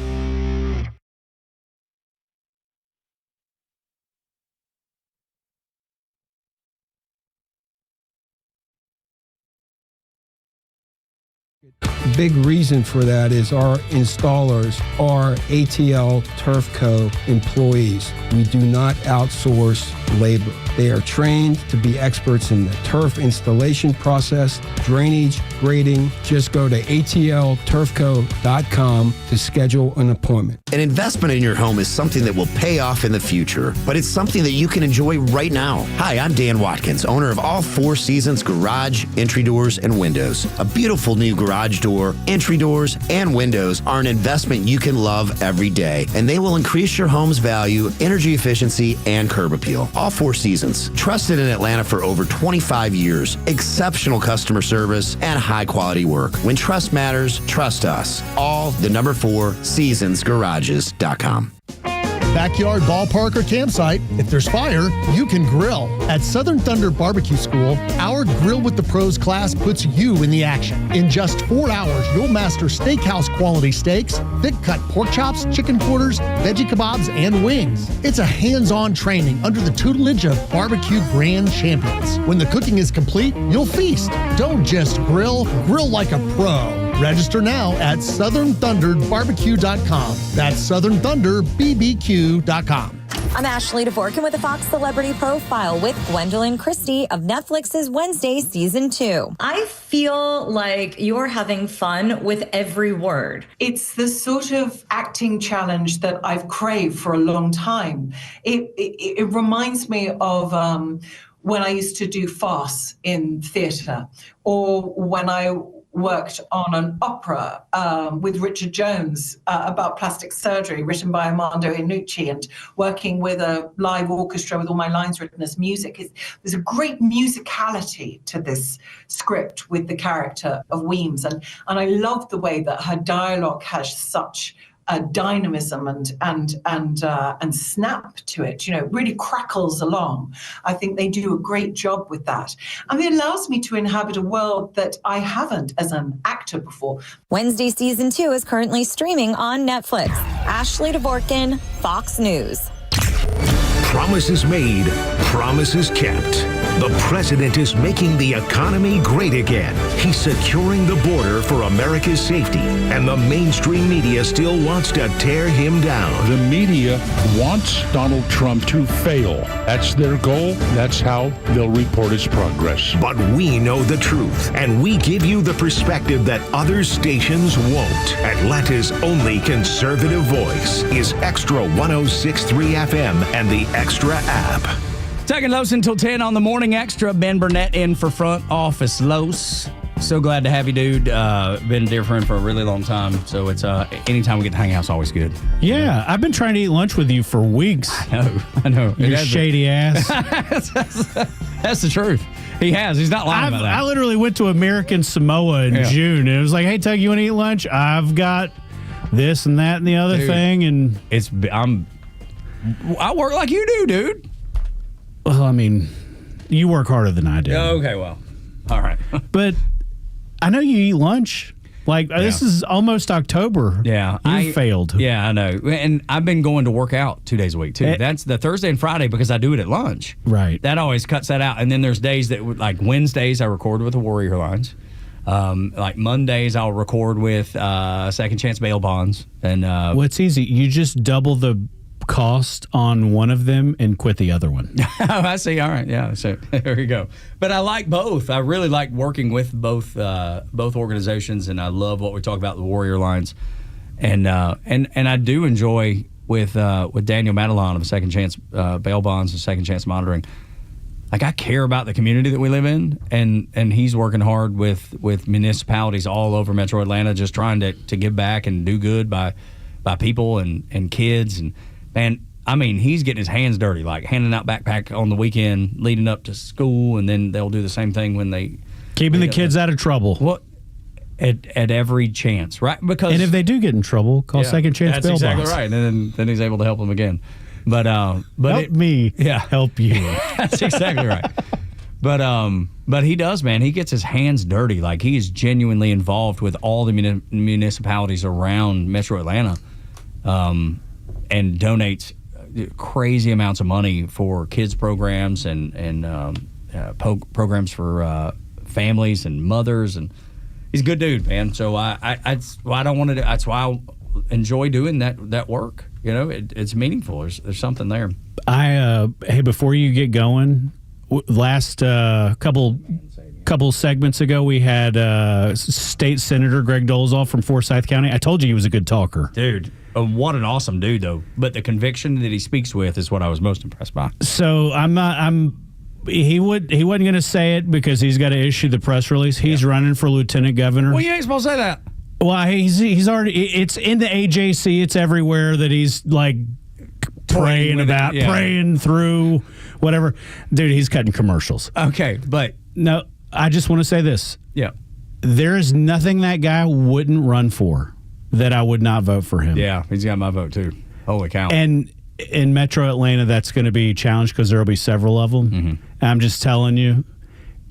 Big reason for that is our installers are ATL Turf Co. employees. We do not outsource labor. They are trained to be experts in the turf installation process, drainage, grading. Just go to atlturfco.com to schedule an appointment. An investment in your home is something that will pay off in the future, but it's something that you can enjoy right now. Hi, I'm Dan Watkins, owner of All Four Seasons Garage, Entry Doors, and Windows. A beautiful new garage door, entry doors, and windows are an investment you can love every day, and they will increase your home's value, energy efficiency, and curb appeal. All Four Seasons, trusted in Atlanta for over 25 years, exceptional customer service, and high-quality work. When trust matters, trust us. All the number 4 seasonsgarages.com. backyard, ballpark, or campsite. If there's fire, you can grill. At Southern Thunder Barbecue School, our Grill with the Pros class puts you in the action. In just 4 hours, you'll master steakhouse quality steaks, thick-cut pork chops, chicken quarters, veggie kebabs, and wings. It's a hands-on training under the tutelage of barbecue grand champions. When the cooking is complete, you'll feast. Don't just grill like a pro. Register now at southernthunderbarbecue.com. That's southernthunderbbq.com. I'm Ashley DeVorkin with the Fox Celebrity Profile with Gwendolyn Christie of Netflix's Wednesday Season 2. I feel like you're having fun with every word. It's the sort of acting challenge that I've craved for a long time. It reminds me of when I used to do farce in theatre, or when I worked on an opera with Richard Jones about plastic surgery, written by Armando Iannucci, and working with a live orchestra with all my lines written as music. There's a great musicality to this script with the character of Weems, and I love the way that her dialogue has such a dynamism and snap to it. You know, it really crackles along. I think they do a great job with that. And it allows me to inhabit a world that I haven't as an actor before. Wednesday Season 2 is currently streaming on Netflix. Ashley DeVorkin, Fox News. Promises made, promises kept. The president is making the economy great again. He's securing the border for America's safety, and the mainstream media still wants to tear him down. The media wants Donald Trump to fail. That's their goal. That's how they'll report his progress. But we know the truth, and we give you the perspective that other stations won't. Atlanta's only conservative voice is Extra 106.3 FM and the Extra app. Tug and Los until 10 on the Morning Extra. Ben Burnett in for Front Office Los. So glad to have you, dude. Been a dear friend for a really long time. So it's anytime we get to hang out, it's always good. Yeah, I've been trying to eat lunch with you for weeks. I know. Your shady ass. That's the truth. He has. He's not lying about that. I literally went to American Samoa in June, and it was like, hey, Tug, you want to eat lunch? I've got this and that and the other thing. And I work like you do, dude. Well, I mean, you work harder than I do. Okay, well, all right. But I know you eat lunch. This is almost October. Yeah. You failed. Yeah, I know. And I've been going to work out 2 days a week, too. That's the Thursday and Friday because I do it at lunch. Right. That always cuts that out. And then there's days that, like Wednesdays, I record with the Warrior Lines. Like Mondays, I'll record with Second Chance Bail Bonds. And what's easy? You just double the cost on one of them and quit the other one. Oh, I see. All right. Yeah. So there you go. But I like both. I really like working with both organizations, and I love what we talk about the Warrior Lines, and I do enjoy with Daniel Madelon of Second Chance Bail Bonds and Second Chance Monitoring. Like, I care about the community that we live in, and he's working hard with municipalities all over Metro Atlanta, just trying to give back and do good by people and kids. And man, I mean, he's getting his hands dirty, like handing out backpack on the weekend leading up to school, and then they'll do the same thing when they keeping the kids out of trouble. What at every chance, right? Because and if they do get in trouble, call Second Chance Bail Bonds. That's exactly right, and then he's able to help them again. But help you. That's exactly right. But he does, man. He gets his hands dirty. Like, he is genuinely involved with all the municipalities around Metro Atlanta, and donates crazy amounts of money for kids programs and programs for families and mothers. And he's a good dude, man. So that's why I enjoy doing that work. You know, it's meaningful. There's something there. Hey, before you get going, last couple segments ago, we had State Senator Greg Dolezal from Forsyth County. I told you he was a good talker. Dude, what an awesome dude, though. But the conviction that he speaks with is what I was most impressed by. So he wasn't going to say it because he's got to issue the press release. He's running for lieutenant governor. Well, you ain't supposed to say that. Well, he's already. It's in the AJC. It's everywhere that he's like praying through whatever. Dude, he's cutting commercials. Okay, but no, I just want to say this. Yeah, there is nothing that guy wouldn't run for that I would not vote for him. Yeah, he's got my vote too. Holy cow! And in Metro Atlanta, that's going to be challenged because there will be several of them. Mm-hmm. And I'm just telling you,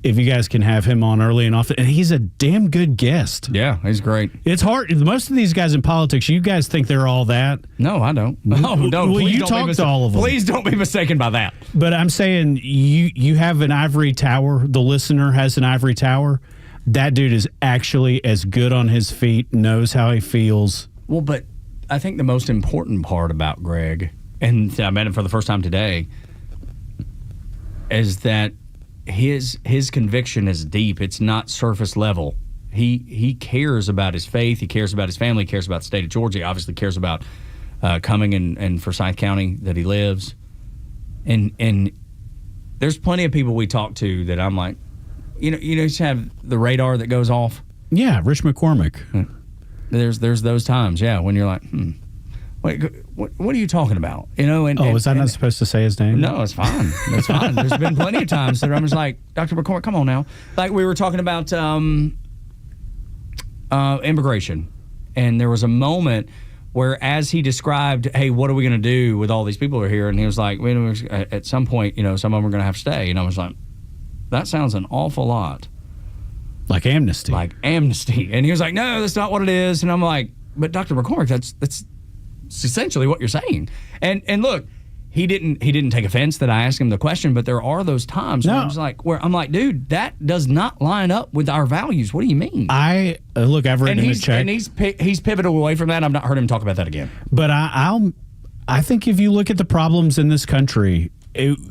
if you guys can have him on early and often, and he's a damn good guest. Yeah, he's great. It's hard. Most of these guys in politics, you guys think they're all that. No, I don't. No, no. Well, you talk to all of them. Please don't be mistaken by that. But I'm saying you have an ivory tower. The listener has an ivory tower. That dude is actually as good on his feet, knows how he feels. Well, but I think the most important part about Greg, and I met him for the first time today, is that his conviction is deep. It's not surface level. He cares about his faith. He cares about his family. He cares about the state of Georgia. He obviously cares about coming in Forsyth County that he lives. And there's plenty of people we talk to that I'm like, you just have the radar that goes off. Yeah, Rich McCormick. There's those times, yeah, when you're like, wait, what are you talking about? Was I not supposed to say his name? No, it's fine. It's fine. There's been plenty of times that I'm just like, Dr. McCormick, come on now. Like we were talking about immigration, and there was a moment where as he described, hey, what are we going to do with all these people who are here? And he was like, at some point, some of them are going to have to stay. And I was like, that sounds an awful lot. Like amnesty. And he was like, no, that's not what it is. And I'm like, but Dr. McCormick, that's essentially what you're saying. And look, he didn't take offense that I asked him the question, but there are those times where I'm like, dude, that does not line up with our values. What do you mean? I've written him a check. And he's pivoted away from that. I've not heard him talk about that again. But I think if you look at the problems in this country,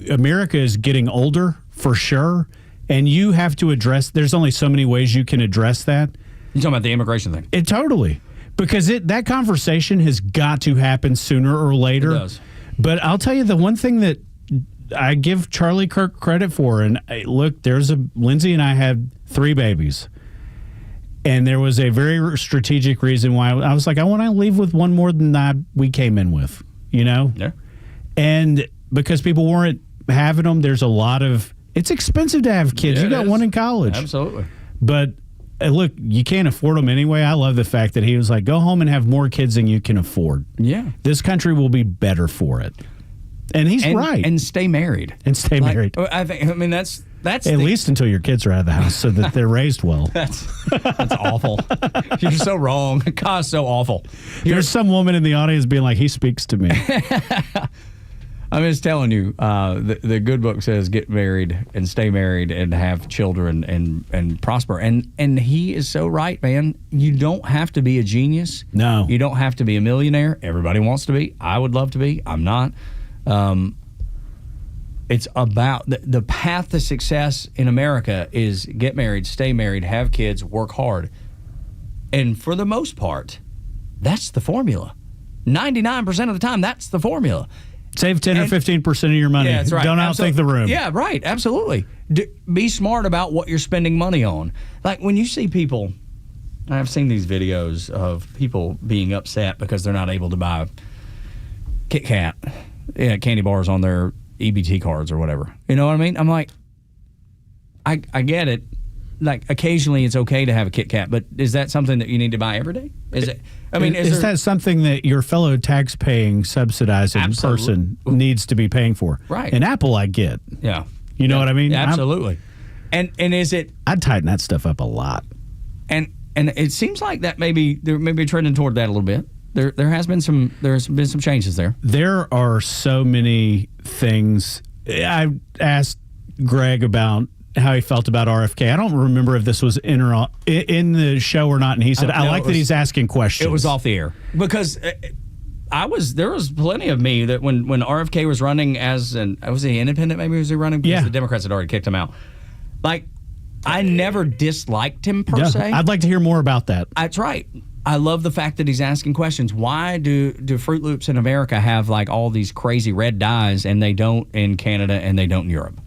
America is getting older for sure. And you have to address, there's only so many ways you can address that. You're talking about the immigration thing? Totally. Because that conversation has got to happen sooner or later. It does. But I'll tell you the one thing that I give Charlie Kirk credit for, and look, Lindsay and I had 3 babies. And there was a very strategic reason why I was like, I want to leave with one more than we came in with, Yeah. And because people weren't having them, there's a lot of, it's expensive to have kids. Yeah, you got one in college. Absolutely. But look, you can't afford them anyway. I love the fact that he was like, go home and have more kids than you can afford. Yeah. This country will be better for it. And he's right. And stay married. Married. I mean, that's at least until your kids are out of the house so that they're raised well. That's awful. You're so wrong. God, so awful. There's some woman in the audience being like, he speaks to me. I'm just telling you, the good book says get married and stay married and have children and prosper. And he is so right, man. You don't have to be a genius. No. You don't have to be a millionaire. Everybody wants to be. I would love to be. I'm not. It's about the path to success in America is get married, stay married, have kids, work hard. And for the most part, that's the formula. 99% of the time, that's the formula. Save 10 or 15% of your money. Yeah, that's right. Don't outthink the room. Yeah, right. Absolutely. Be smart about what you're spending money on. Like when you see people, I've seen these videos of people being upset because they're not able to buy Kit Kat, candy bars on their EBT cards or whatever. You know what I mean? I'm like, I get it. Like occasionally it's okay to have a Kit Kat, but is that something that you need to buy every day? Is it? I mean, is that something that your fellow tax-paying, subsidizing person needs to be paying for? Right. And Apple, I get. Yeah. You know what I mean? Absolutely. And is it? I'd tighten that stuff up a lot. And it seems like that they're maybe trending toward that a little bit. There's been some changes there. There are so many things. I asked Greg about how he felt about RFK. I don't remember if this was in the show or not, and he said, I like that he's asking questions. It was off the air. Because there was plenty of me that when RFK was running was he independent maybe? Was he running? Because the Democrats had already kicked him out. Like, I never disliked him per se. I'd like to hear more about that. That's right. I love the fact that he's asking questions. Why do Fruit Loops in America have like all these crazy red dyes and they don't in Canada and they don't in Europe?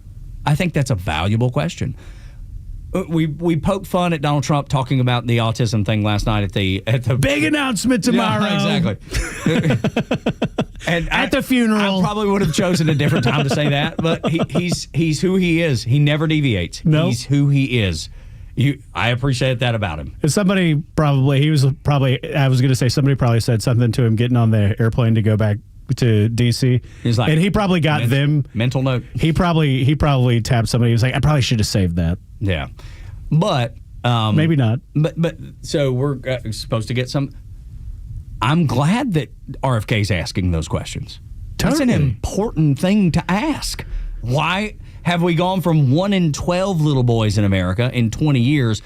I think that's a valuable question. We poked fun at Donald Trump talking about the autism thing last night at the big announcement tomorrow. Yeah, exactly. And at the funeral, I probably would have chosen a different time to say that, but he's who he is. He never deviates. Nope. He's who he is. I appreciate that about him. Somebody probably said something to him getting on the airplane to go back DC. He's like, and he probably got them mental note. He probably tapped somebody. He was like, I probably should have saved that. Yeah, but maybe not. But so we're supposed to get some. I'm glad that RFK's asking those questions. That's an important thing to ask. Why have we gone from 1 in 12 little boys in America in 20 years,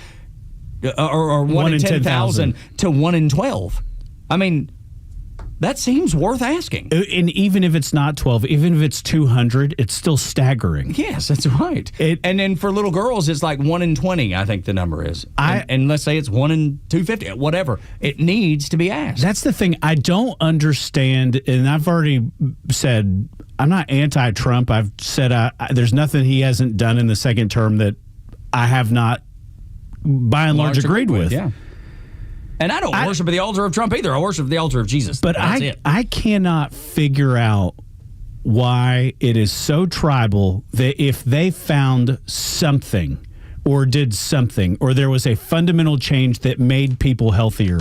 or 1 in 10,000 to 1 in 12? I mean, that seems worth asking. And even if it's not 12, even if it's 200, it's still staggering. Yes, that's right. And then for little girls, it's like 1 in 20, I think the number is. And let's say it's 1 in 250, whatever. It needs to be asked. That's the thing. I don't understand, and I've already said I'm not anti-Trump. I've said there's nothing he hasn't done in the second term that I have not, by and large, agreed with. Yeah. And I don't worship at the altar of Trump either. I worship at the altar of Jesus. But I cannot figure out why it is so tribal that if they found something or did something or there was a fundamental change that made people healthier,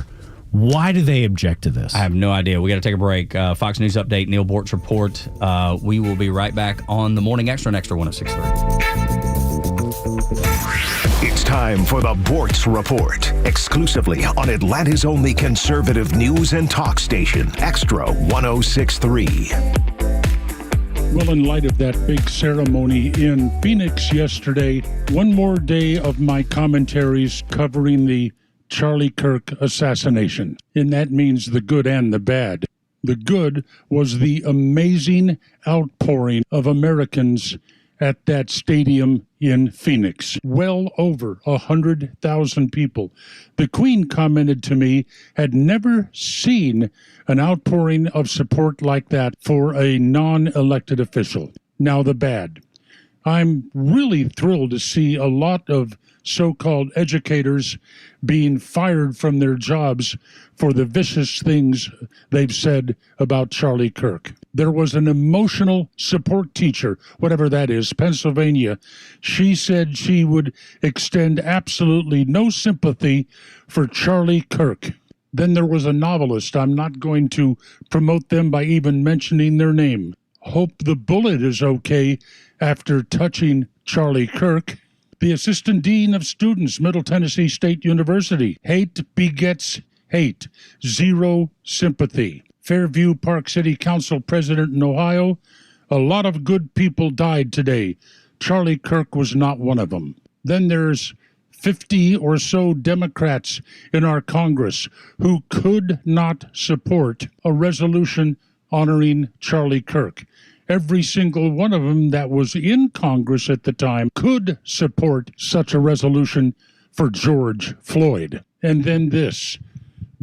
why do they object to this? I have no idea. We got to take a break. Fox News Update, Neil Bort's report. We will be right back on the Morning Extra on Extra 106.3. It's time for the Bort's Report, exclusively on Atlanta's only conservative news and talk station, Extra 106.3. Well, in light of that big ceremony in Phoenix yesterday, one more day of my commentaries covering the Charlie Kirk assassination. And that means the good and the bad. The good was the amazing outpouring of Americans at that stadium in Phoenix. Well over 100,000 people. The Queen commented to me, had never seen an outpouring of support like that for a non-elected official. Now the bad. I'm really thrilled to see a lot of so-called educators being fired from their jobs for the vicious things they've said about Charlie Kirk. There was an emotional support teacher, whatever that is, Pennsylvania. She said she would extend absolutely no sympathy for Charlie Kirk. Then there was a novelist. I'm not going to promote them by even mentioning their name. Hope the bullet is okay after touching Charlie Kirk. The assistant dean of students, Middle Tennessee State University. Hate begets hate. Zero sympathy. Fairview Park City Council president in Ohio. A lot of good people died today. Charlie Kirk was not one of them. Then there's 50 or so Democrats in our Congress who could not support a resolution honoring Charlie Kirk. Every single one of them that was in Congress at the time could support such a resolution for George Floyd. And then this,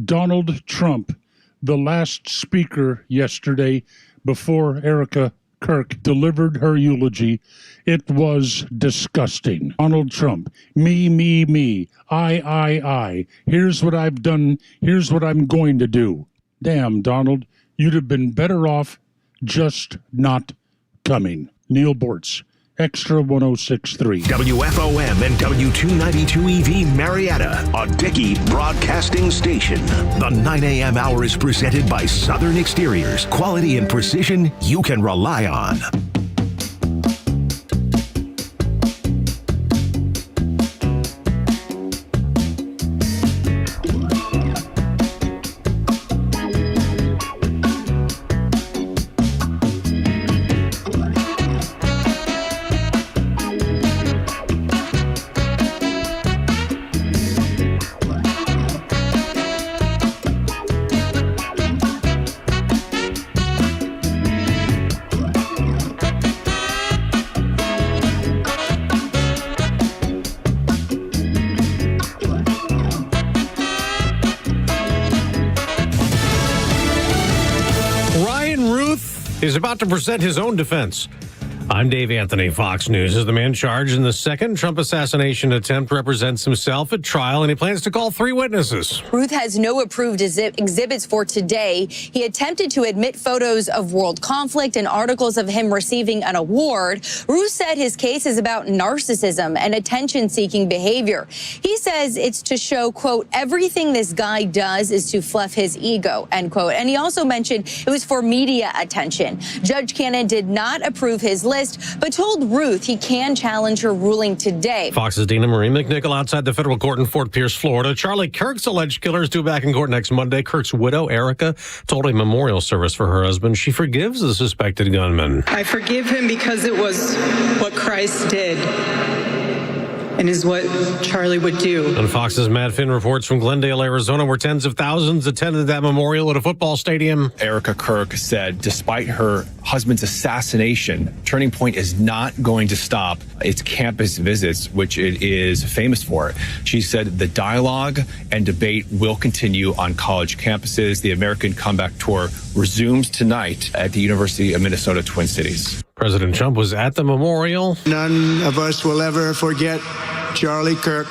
Donald Trump, the last speaker yesterday before Erica Kirk delivered her eulogy. It was disgusting. Donald Trump, me, I. Here's what I've done. Here's what I'm going to do. Damn, Donald, you'd have been better off just not coming. Neil Bortz, Extra 106.3. WFOM and W292 EV Marietta, a Dickey broadcasting station. The 9 a.m. hour is presented by Southern Exteriors. Quality and precision you can rely on. Is about to present his own defense. I'm Dave Anthony, Fox News. As the man charged in the second Trump assassination attempt represents himself at trial, and he plans to call 3 witnesses. Ruth has no approved exhibits for today. He attempted to admit photos of world conflict and articles of him receiving an award. Ruth said his case is about narcissism and attention-seeking behavior. He says it's to show, quote, everything this guy does is to fluff his ego, end quote. And he also mentioned it was for media attention. Judge Cannon did not approve his list, but told Ruth he can challenge her ruling today. Fox's Dina Marie McNichol outside the federal court in Fort Pierce, Florida. Charlie Kirk's alleged killer is due back in court next Monday. Kirk's widow, Erica, told a memorial service for her husband she forgives the suspected gunman. I forgive him because it was what Christ did and is what Charlie would do. And Fox's Matt Finn reports from Glendale, Arizona, where tens of thousands attended that memorial at a football stadium. Erica Kirk said despite her husband's assassination, Turning Point is not going to stop its campus visits, which it is famous for. She said the dialogue and debate will continue on college campuses. The American Comeback Tour resumes tonight at the University of Minnesota Twin Cities. President Trump was at the memorial. None of us will ever forget Charlie Kirk,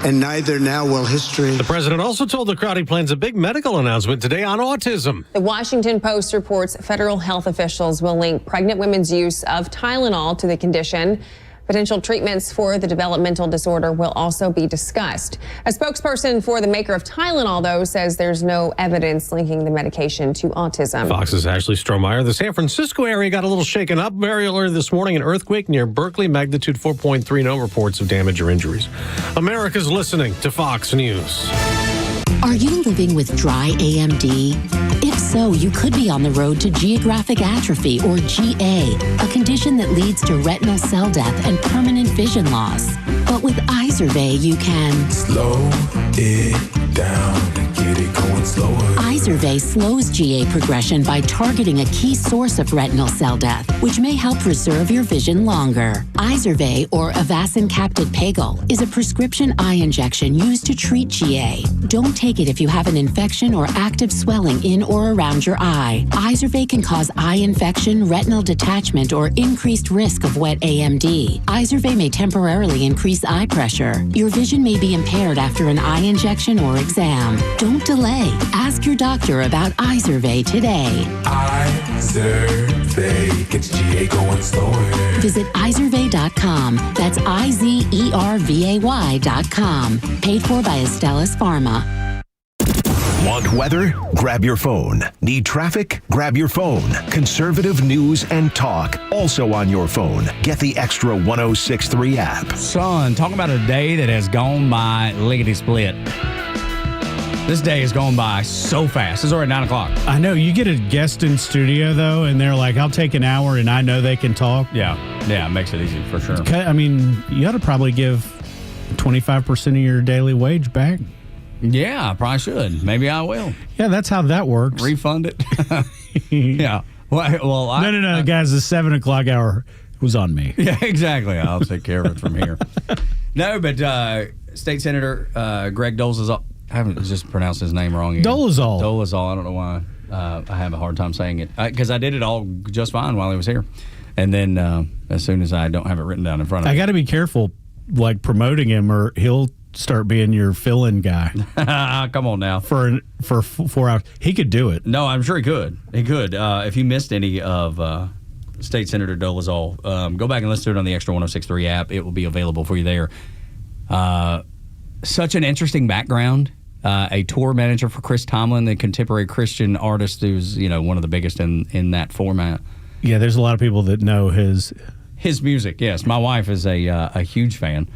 and neither now will history. The president also told the crowd he plans a big medical announcement today on autism. The Washington Post reports federal health officials will link pregnant women's use of Tylenol to the condition. Potential treatments for the developmental disorder will also be discussed. A spokesperson for the maker of Tylenol, though, says there's no evidence linking the medication to autism. Fox's Ashley Strohmeyer. The San Francisco area got a little shaken up very early this morning. An earthquake near Berkeley, magnitude 4.3. No reports of damage or injuries. America's listening to Fox News. Are you living with dry AMD? If so, you could be on the road to geographic atrophy, or GA, a condition that leads to retinal cell death and permanent vision loss. But with Izervay, you can slow it down and get it going slower. Izervay slows GA progression by targeting a key source of retinal cell death, which may help preserve your vision longer. Izervay, or Avastin Capted Pagel, is a prescription eye injection used to treat GA. Don't take it if you have an infection or active swelling in or around your eye. Izervay can cause eye infection, retinal detachment, or increased risk of wet AMD. Izervay may temporarily increase eye pressure. Your vision may be impaired after an eye injection or exam. Don't delay. Ask your doctor about Izervay today. Izervay gets GA going slower. Visit Izervay.com. That's IZERVAY.com. Paid for by Astellas Pharma. Want weather? Grab your phone. Need traffic? Grab your phone. Conservative news and talk, also on your phone. Get the Extra 106.3 app. Son, talk about a day that has gone by lickety-split. This day has gone by so fast. It's already 9 o'clock. I know. You get a guest in studio, though, and they're like, I'll take an hour, and I know they can talk. Yeah, it makes it easy for sure. I mean, you ought to probably give 25% of your daily wage back. Yeah, I probably should. Maybe I will. Yeah, that's how that works. Refund it. Yeah. Well, No, guys, the 7 o'clock hour was on me. Yeah, exactly. I'll take care of it from here. No, but State Senator Greg Dolezal, I haven't just pronounced his name wrong yet. Dolezal. I don't know why. I have a hard time saying it because I did it all just fine while he was here. And then as soon as I don't have it written down in front of me. I got to be careful, like, promoting him, or he'll start being your fill-in guy. Come on now. For 4 hours. He could do it. No, I'm sure he could. He could. If you missed any of State Senator Dolezal, go back and listen to it on the Extra 106.3 app. It will be available for you there. Such an interesting background. A tour manager for Chris Tomlin, the contemporary Christian artist who's one of the biggest in that format. Yeah, there's a lot of people that know his music. Yes, my wife is a huge fan.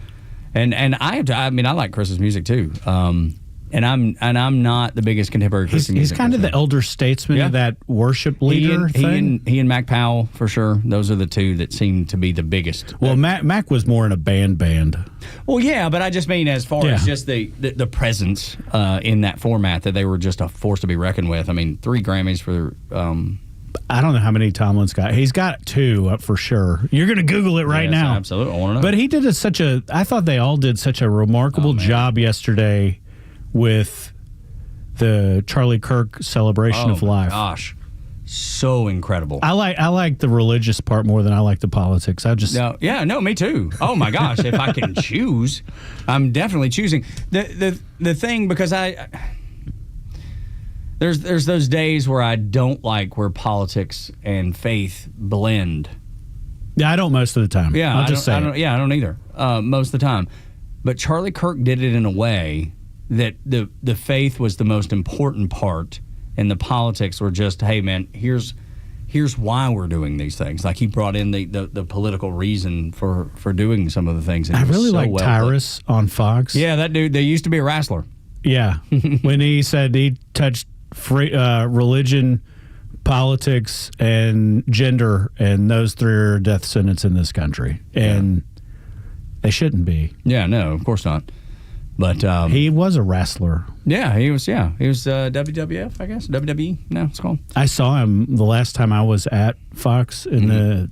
And I like Chris's music too. And I'm not the biggest contemporary Christian music. He's kind of the elder statesman of that worship leader thing. He and Mac Powell, for sure. Those are the two that seem to be the biggest. Well, Mac was more in a band. Well, yeah, but I just mean as far as just the presence in that format, that they were just a force to be reckoned with. I mean, 3 Grammys for I don't know how many Tomlin's got. He's got 2 for sure. You're going to Google it right now. Absolutely. I want to know. But he did I thought they all did such a remarkable job yesterday with the Charlie Kirk celebration of life. Gosh. so incredible. I like the religious part more than I like the politics. Me too. Oh my gosh, if I can choose, I'm definitely choosing the thing, because there's those days where I don't like where politics and faith blend. Yeah, I don't most of the time. Yeah, I don't either. Most of the time, but Charlie Kirk did it in a way that the faith was the most important part. And the politics were just, hey, man, here's why we're doing these things. Like, he brought in the political reason for doing some of the things. And I really like Tyrus on Fox. Yeah, that dude, they used to be a wrestler. Yeah. When he said he touched religion, politics, and gender, and those three are death sentence in this country. And they shouldn't be. Yeah, no, of course not. But he was a wrestler. Yeah, he was WWF, I guess. WWE, no, it's called. I saw him the last time I was at Fox in the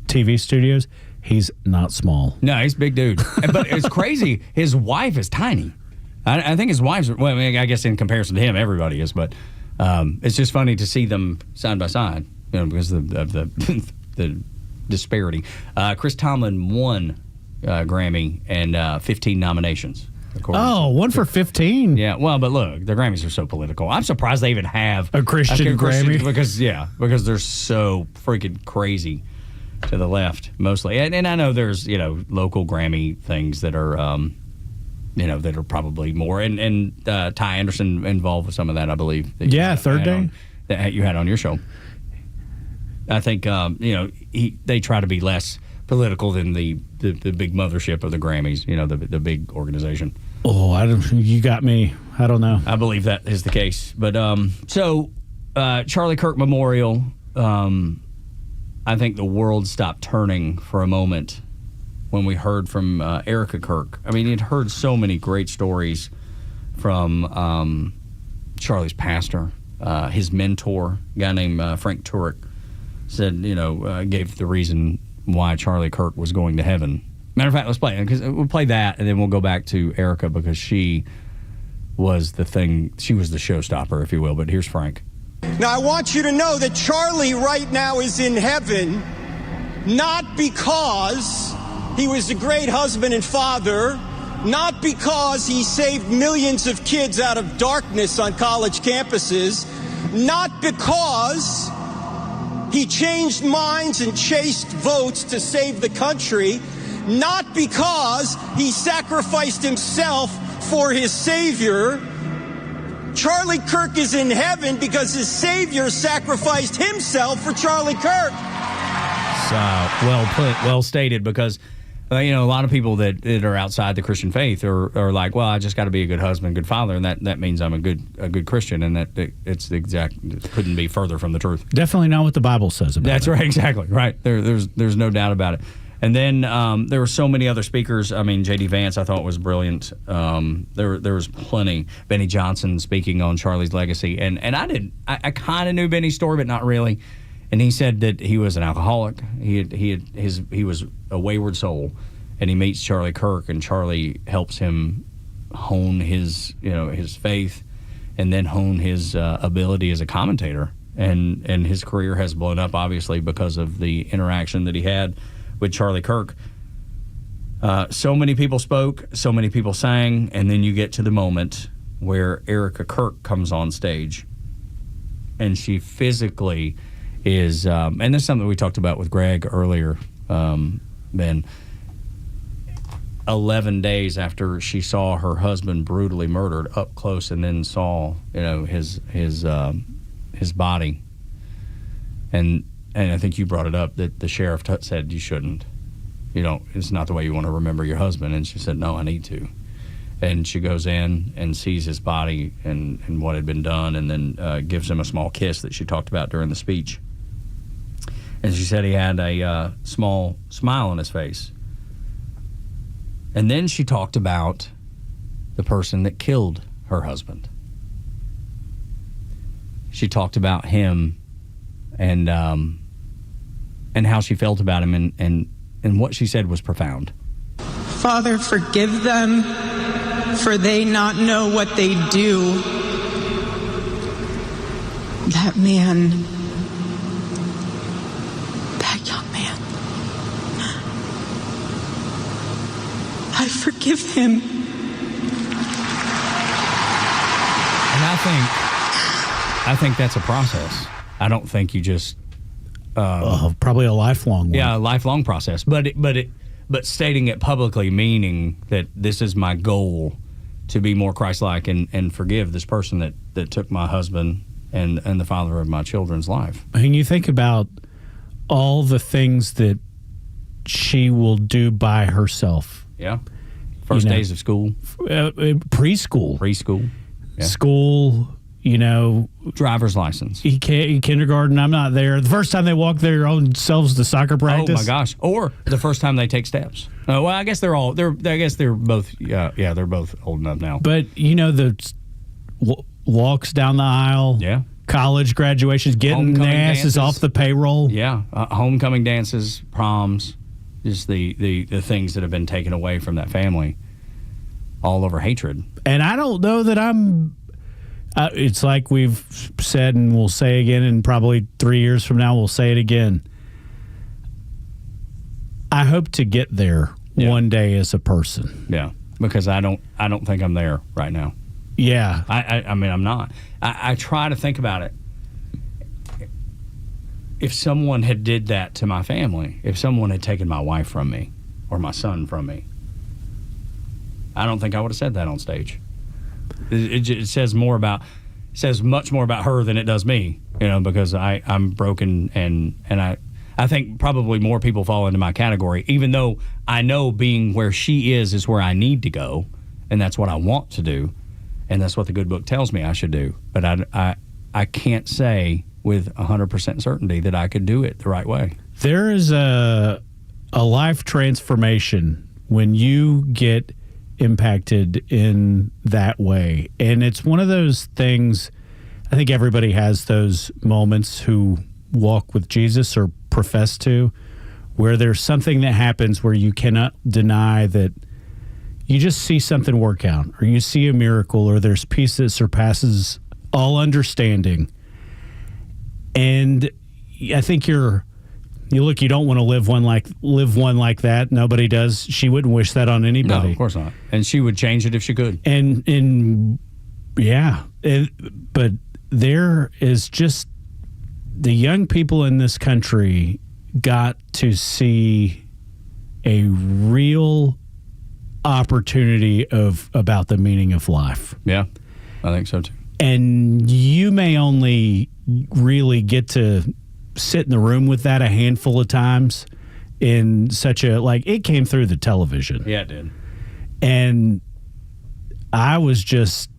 TV studios. He's not small. No, he's a big dude. But it's crazy. His wife is tiny. I think his wife's, well, I mean, I guess in comparison to him, everybody is. But it's just funny to see them side by side, because of the disparity. Chris Tomlin won Grammy and 15 nominations. One for 15. Yeah, well, but look, the Grammys are so political. I'm surprised they even have a Christian Grammy because they're so freaking crazy to the left mostly. And I know there's local Grammy things that are that are probably more. And Ty Anderson involved with some of that, I believe. Third Day that you had on your show. I think they try to be less political than the big mothership of the Grammys, the big organization. Oh, you got me. I don't know. I believe that is the case. But Charlie Kirk Memorial, I think the world stopped turning for a moment when we heard from Erica Kirk. I mean, he'd heard so many great stories from Charlie's pastor, his mentor, a guy named Frank Turek, said, gave the reason why Charlie Kirk was going to heaven. Matter of fact, let's play it, because we'll play that, and then we'll go back to Erica, because she was the showstopper, if you will. But here's Frank. Now, I want you to know that Charlie right now is in heaven, not because he was a great husband and father, not because he saved millions of kids out of darkness on college campuses, not because he changed minds and chased votes to save the country, not because he sacrificed himself for his Savior. Charlie Kirk is in heaven because his Savior sacrificed himself for Charlie Kirk. Well put, well stated, because a lot of people that are outside the Christian faith are like, well, I just got to be a good husband, good father, and that means I'm a good Christian, and it couldn't be further from the truth. Definitely not what the Bible says about it. That's right, exactly right. There's no doubt about it. And then there were so many other speakers. I mean, J.D. Vance, I thought was brilliant. There was plenty. Benny Johnson speaking on Charlie's legacy, and I kind of knew Benny's story, but not really. And he said that he was an alcoholic. He was a wayward soul, and he meets Charlie Kirk, and Charlie helps him hone his faith, and then hone his ability as a commentator. And his career has blown up, obviously, because of the interaction that he had with Charlie Kirk. So many people spoke, so many people sang, and then you get to the moment where Erica Kirk comes on stage, and she physically is, and this is something we talked about with Greg earlier, Ben. 11 days after she saw her husband brutally murdered up close, and then saw his body, and I think you brought it up that the sheriff said you shouldn't, it's not the way you want to remember your husband, and she said, no, I need to. And she goes in and sees his body and what had been done, and then gives him a small kiss that she talked about during the speech. And she said he had a small smile on his face. And then she talked about the person that killed her husband. She talked about him and how she felt about him, and what she said was profound. Father, forgive them, for they not know what they do. That man I forgive him. And I think that's a process. I don't think you just probably a lifelong one. Yeah, a lifelong process. But stating it publicly, meaning that this is my goal to be more Christ-like and forgive this person that took my husband and the father of my children's life. I mean, you think about all the things that she will do by herself. Yeah. First days of school. Preschool. Yeah. School, driver's license. Kindergarten, I'm not there. The first time they walk their own selves to soccer practice. Oh my gosh! Or the first time they take steps. Well, I guess they're both. Yeah, they're both old enough now. But the walks down the aisle. Yeah. College graduations, getting their asses off the payroll. Yeah, homecoming dances, proms, just the things that have been taken away from that family, all over hatred. And I don't know that I'm. It's like we've said and we'll say again, and probably 3 years from now we'll say it again. I hope to get there one day as a person. Yeah, because I don't think I'm there right now. Yeah, I mean I'm not. I try to think about it. If someone had did that to my family, if someone had taken my wife from me or my son from me, I don't think I would have said that on stage. It says much more about her than it does me, because I'm broken and I think probably more people fall into my category, even though I know being where she is where I need to go, and that's what I want to do, and that's what the good book tells me I should do. But I can't say with 100% certainty that I could do it the right way. There is a life transformation when you get impacted in that way. And it's one of those things, I think everybody has those moments who walk with Jesus or profess to, where there's something that happens where you cannot deny that you just see something work out, or you see a miracle, or there's peace that surpasses all understanding. And I think you don't want to live one like that. Nobody does. She wouldn't wish that on anybody. No, of course not. And she would change it if she could. But there is just the young people in this country got to see a real opportunity about the meaning of life. Yeah, I think so too. And you may only really get to sit in the room with that a handful of times in such it came through the television. Yeah, it did. And I was just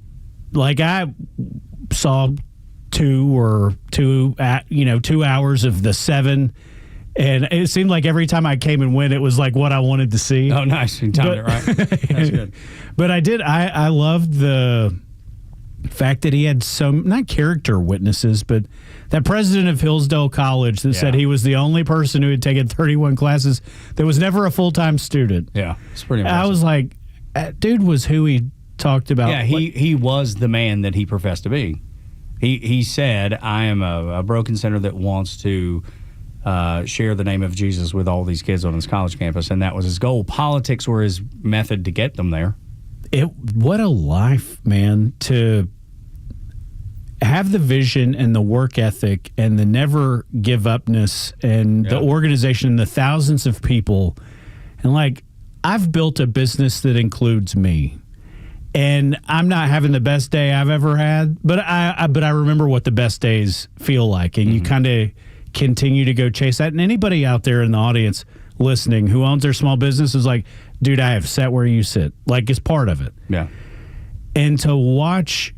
I saw 2 hours of the 7, and it seemed like every time I came and went, it was like what I wanted to see. Oh, nice. You timed it right. That's good. But I loved the fact that he had some, not character witnesses, but that president of Hillsdale College that said he was the only person who had taken 31 classes that was never a full-time student. Yeah, it's pretty impressive. I was like, that dude was who he talked about. Yeah, he was the man that he professed to be. He said, I am a broken sinner that wants to share the name of Jesus with all these kids on his college campus, and that was his goal. Politics were his method to get them there. What a life, man, to have the vision and the work ethic and the never give upness and the organization and the thousands of people. And I've built a business that includes me. And I'm not having the best day I've ever had, but I remember what the best days feel like. And you kind of continue to go chase that. And anybody out there in the audience listening who owns their small business is like, dude, I have sat where you sit. It's part of it. Yeah. And to watch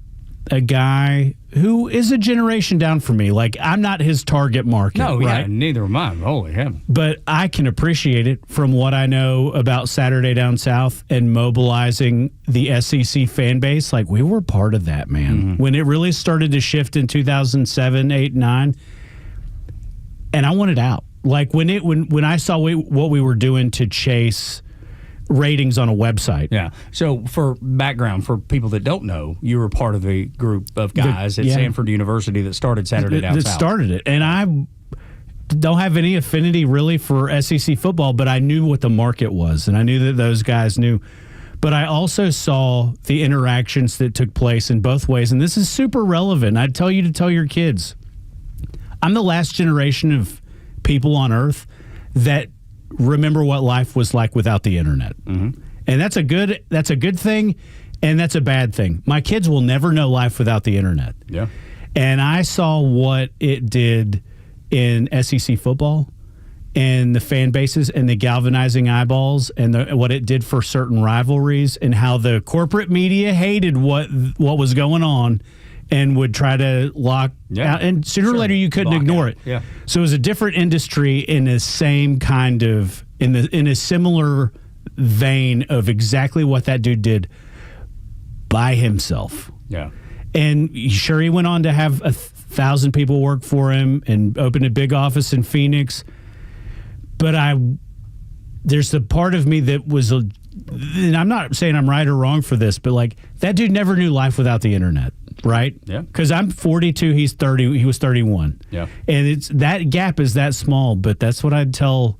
a guy who is a generation down from me, I'm not his target market. No, right? Yeah, neither am I. Holy heaven. But I can appreciate it from what I know about Saturday Down South and mobilizing the SEC fan base. We were part of that, man. Mm-hmm. When it really started to shift in 2007, 8, 9, and I wanted out. When I saw what we were doing to chase ratings on a website. Yeah. So for background, for people that don't know, you were part of the group of guys at Sanford University that started Saturday Down South. That started it. And don't have any affinity really for SEC football, but I knew what the market was, and I knew that those guys knew. But I also saw the interactions that took place in both ways, and this is super relevant. I'd tell you to tell your kids. I'm the last generation of people on Earth that remember what life was like without the internet. Mm-hmm. And that's a good thing, and that's a bad thing. My kids will never know life without the internet. Yeah. And I saw what it did in SEC football and the fan bases and the galvanizing eyeballs and what it did for certain rivalries and how the corporate media hated what was going on and would try to lock out. And sooner or later, you couldn't ignore it. Yeah. So it was a different industry in the same kind of, in a similar vein of exactly what that dude did by himself. Yeah. And sure, he went on to have 1,000 people work for him and opened a big office in Phoenix. But there's a part of me that was, and I'm not saying I'm right or wrong for this, but like that dude never knew life without the internet, right? Yeah. Because I'm 42, he's 30, he was 31. Yeah. And it's that gap is that small, but that's what I'd tell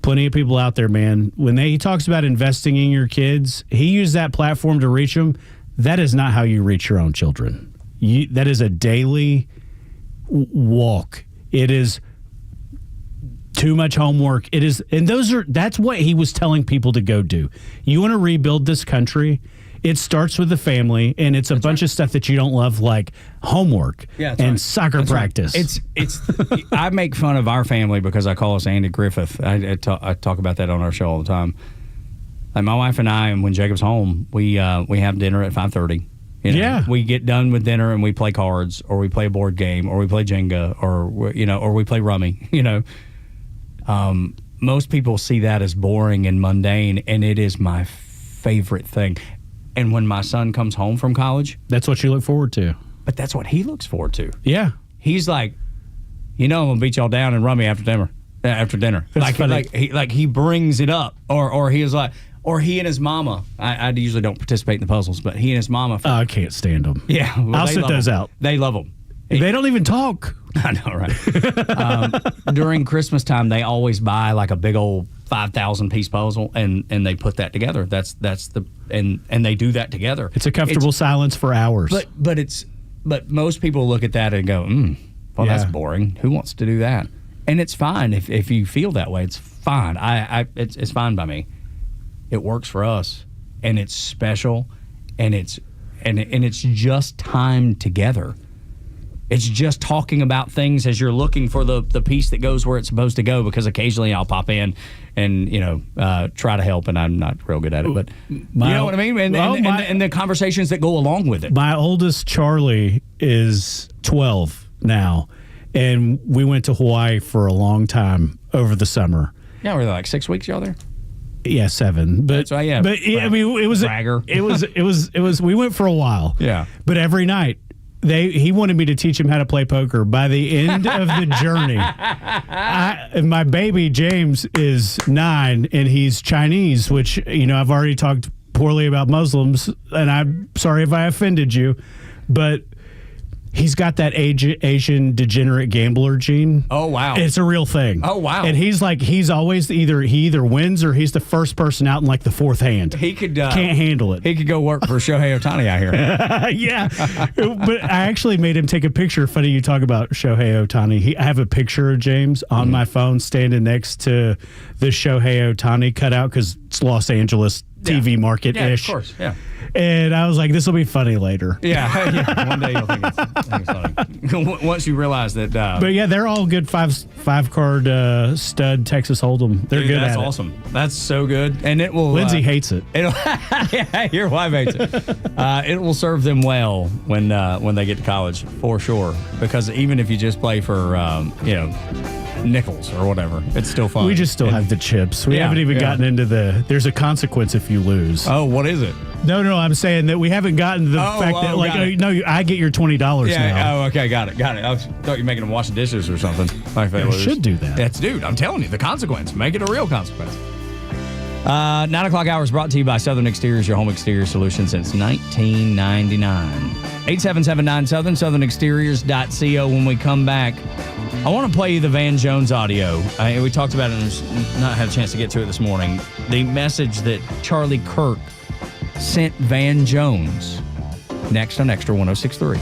plenty of people out there, man. When he talks about investing in your kids, he used that platform to reach them. That is not how you reach your own children. That is a daily walk. It is too much homework. It is, and that's what he was telling people to go do. You want to rebuild this country? It starts with the family, and it's a bunch of stuff that you don't love, like homework and soccer practice. Right. It's. I make fun of our family because I call us Andy Griffith. I talk about that on our show all the time. Like my wife and I, and when Jacob's home, we have dinner at 5:30. Yeah, we get done with dinner and we play cards, or we play a board game, or we play Jenga, or we play Rummy. Most people see that as boring and mundane, and it is my favorite thing. And when my son comes home from college, that's what you look forward to. But that's what he looks forward to. Yeah, he's like, I'm gonna beat y'all down and Rummy after dinner. That's funny. Like he brings it up, or he is like. Or he and his mama. I usually don't participate in the puzzles, but he and his mama. Oh, I can't stand them. Yeah. Well, I'll sit those out. They love them. They don't even talk. I know, right? During Christmas time, they always buy like a big old 5,000-piece puzzle, and they put that together. That's and they do that together. It's a comfortable silence for hours. But most people look at that and go, that's boring. Who wants to do that? And it's fine if you feel that way. It's fine. It's fine by me. It works for us, and it's special, and it's just time together. It's just talking about things as you're looking for the piece that goes where it's supposed to go, because occasionally I'll pop in and try to help, and I'm not real good at it, but you know what I mean? And the conversations that go along with it. My oldest, Charlie, is 12 now, and we went to Hawaii for a long time over the summer. Yeah, were there like 6 weeks y'all there? Yeah, 7. But right, yeah. But I mean, it was bragger. It was. We went for a while. Yeah. But every night, he wanted me to teach him how to play poker. By the end of the journey, my baby James is 9 and he's Chinese, which I've already talked poorly about Muslims, and I'm sorry if I offended you, but he's got that Asian degenerate gambler gene. Oh, wow. It's a real thing. Oh, wow. And he's always he either wins or he's the first person out in like the fourth hand. He could can't handle it. He could go work for Shohei Ohtani out here. Yeah. But I actually made him take a picture. Funny you talk about Shohei Ohtani. I have a picture of James on my phone standing next to the Shohei Ohtani cutout because it's Los Angeles TV market-ish. Yeah, of course, yeah. And I was like, this will be funny later. Yeah. One day you'll think it's funny. Once you realize that. But yeah, they're all good five card stud Texas Hold'em. They're good at it. That's awesome. That's so good. And it will. Lindsay hates it. Yeah, your wife hates it. It will serve them well when they get to college, for sure. Because even if you just play for, nickels or whatever, it's still fun. We just still have the chips. We haven't even gotten into there's a consequence if you lose. Oh, what is it? No, I'm saying that we haven't gotten to the fact that I get your $20 now. Oh, okay, got it. I thought you were making them wash the dishes or something. Like they should do that. Dude, I'm telling you, the consequence. Make it a real consequence. 9 o'clock hour is brought to you by Southern Exteriors, your home exterior solution since 1999. 8779 southernexteriors.co. When we come back, I want to play you the Van Jones audio. We talked about it and not had a chance to get to it this morning. The message that Charlie Kirk sent Van Jones. Next on Extra 106.3.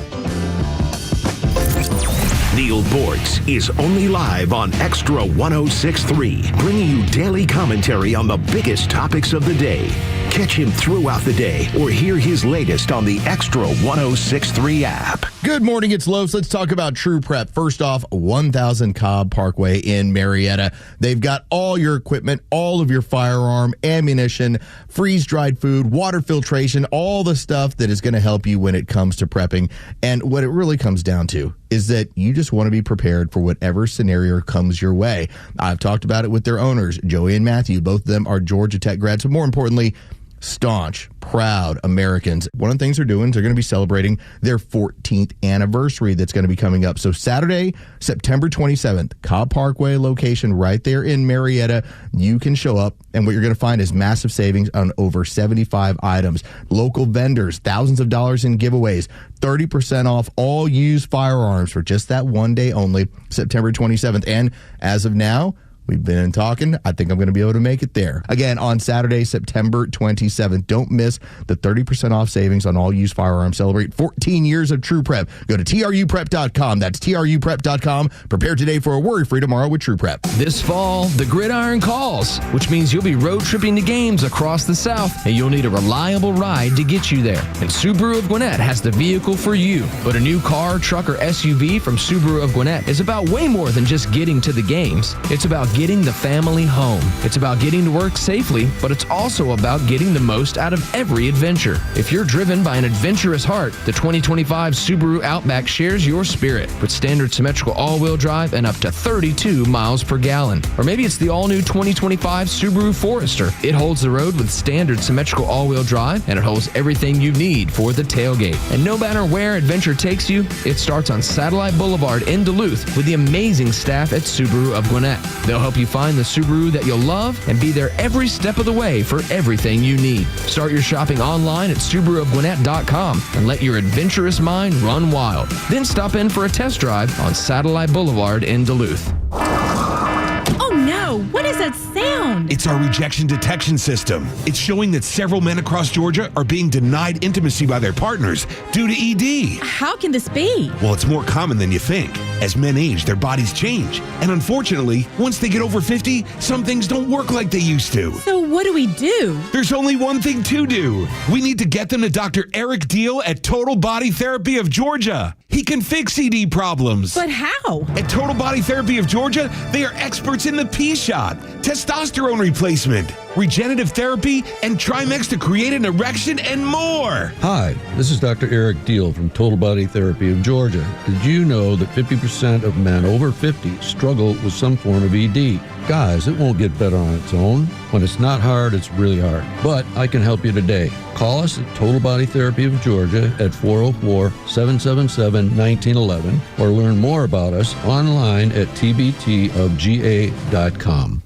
Neil Bortz is only live on Extra 106.3, bringing you daily commentary on the biggest topics of the day. Catch him throughout the day or hear his latest on the Extra 106.3 app. Good morning, it's Los. Let's talk about True Prep. First off, 1000 Cobb Parkway in Marietta. They've got all your equipment, all of your firearm, ammunition, freeze-dried food, water filtration, all the stuff that is going to help you when it comes to prepping. And what it really comes down to is that you just want to be prepared for whatever scenario comes your way. I've talked about it with their owners, Joey and Matthew. Both of them are Georgia Tech grads, but more importantly, staunch, proud Americans. One of the things they're doing is they're going to be celebrating their 14th anniversary that's going to be coming up. So Saturday, September 27th, Cobb Parkway location right there in Marietta. You can show up, and what you're going to find is massive savings on over 75 items. Local vendors, thousands of dollars in giveaways, 30% off all used firearms for just that one day only, September 27th. And as of now, we've been talking. I think I'm going to be able to make it there. Again, on Saturday, September 27th. Don't miss the 30% off savings on all used firearms. Celebrate 14 years of True Prep. Go to TRUprep.com. That's TRUprep.com. Prepare today for a worry-free tomorrow with True Prep. This fall, the gridiron calls, which means you'll be road tripping to games across the South, and you'll need a reliable ride to get you there. And Subaru of Gwinnett has the vehicle for you. But a new car, truck, or SUV from Subaru of Gwinnett is about way more than just getting to the games. It's about getting the family home. It's about getting to work safely, but it's also about getting the most out of every adventure. If you're driven by an adventurous heart, the 2025 Subaru Outback shares your spirit with standard symmetrical all-wheel drive and up to 32 miles per gallon. Or maybe it's the all-new 2025 Subaru Forester. It holds the road with standard symmetrical all-wheel drive, and it holds everything you need for the tailgate. And no matter where adventure takes you, it starts on Satellite Boulevard in Duluth with the amazing staff at Subaru of Gwinnett. They'll help you find the Subaru that you'll love and be there every step of the way for everything you need. Start your shopping online at SubaruofGwinnett.com and let your adventurous mind run wild. Then stop in for a test drive on Satellite Boulevard in Duluth. Oh no, what is that sound? It's our rejection detection system. It's showing that several men across Georgia are being denied intimacy by their partners due to ED. How can this be? Well, it's more common than you think. As men age, their bodies change. And unfortunately, once they get over 50, some things don't work like they used to. So what do we do? There's only one thing to do. We need to get them to Dr. Eric Deal at Total Body Therapy of Georgia. He can fix ED problems. But how? At Total Body Therapy of Georgia, they are experts in the P-shot, testosterone replacement, regenerative therapy, and Trimex to create an erection and more. Hi, this is Dr. Eric Deal from Total Body Therapy of Georgia. Did you know that 50% of men over 50 struggle with some form of ED? Guys, it won't get better on its own. When it's not hard, it's really hard. But I can help you today. Call us at Total Body Therapy of Georgia at 404-777-1911 or learn more about us online at tbtofga.com.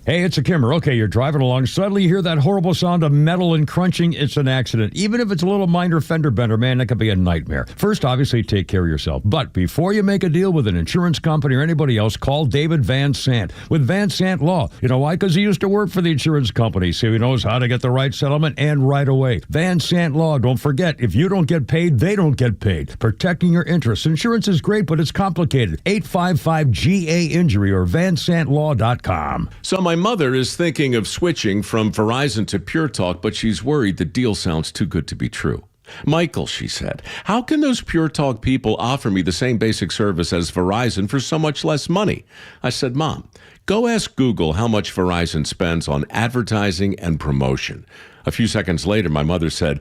Hey, it's a Kimmer. Okay, you're driving along. Suddenly you hear that horrible sound of metal and crunching. It's an accident. Even if it's a little minor fender bender, man, that could be a nightmare. First, obviously, take care of yourself. But before you make a deal with an insurance company or anybody else, call David Van Sant with Van Sant Law. You know why? Because he used to work for the insurance company, so he knows how to get the right settlement and right away. Van Sant Law. Don't forget, if you don't get paid, they don't get paid. Protecting your interests. Insurance is great, but it's complicated. 855-GA-INJURY or vansantlaw.com. So my mother is thinking of switching from Verizon to Pure Talk, but she's worried the deal sounds too good to be true. Michael, she said, how can those Pure Talk people offer me the same basic service as Verizon for so much less money? I said, Mom, go ask Google how much Verizon spends on advertising and promotion. A few seconds later, my mother said,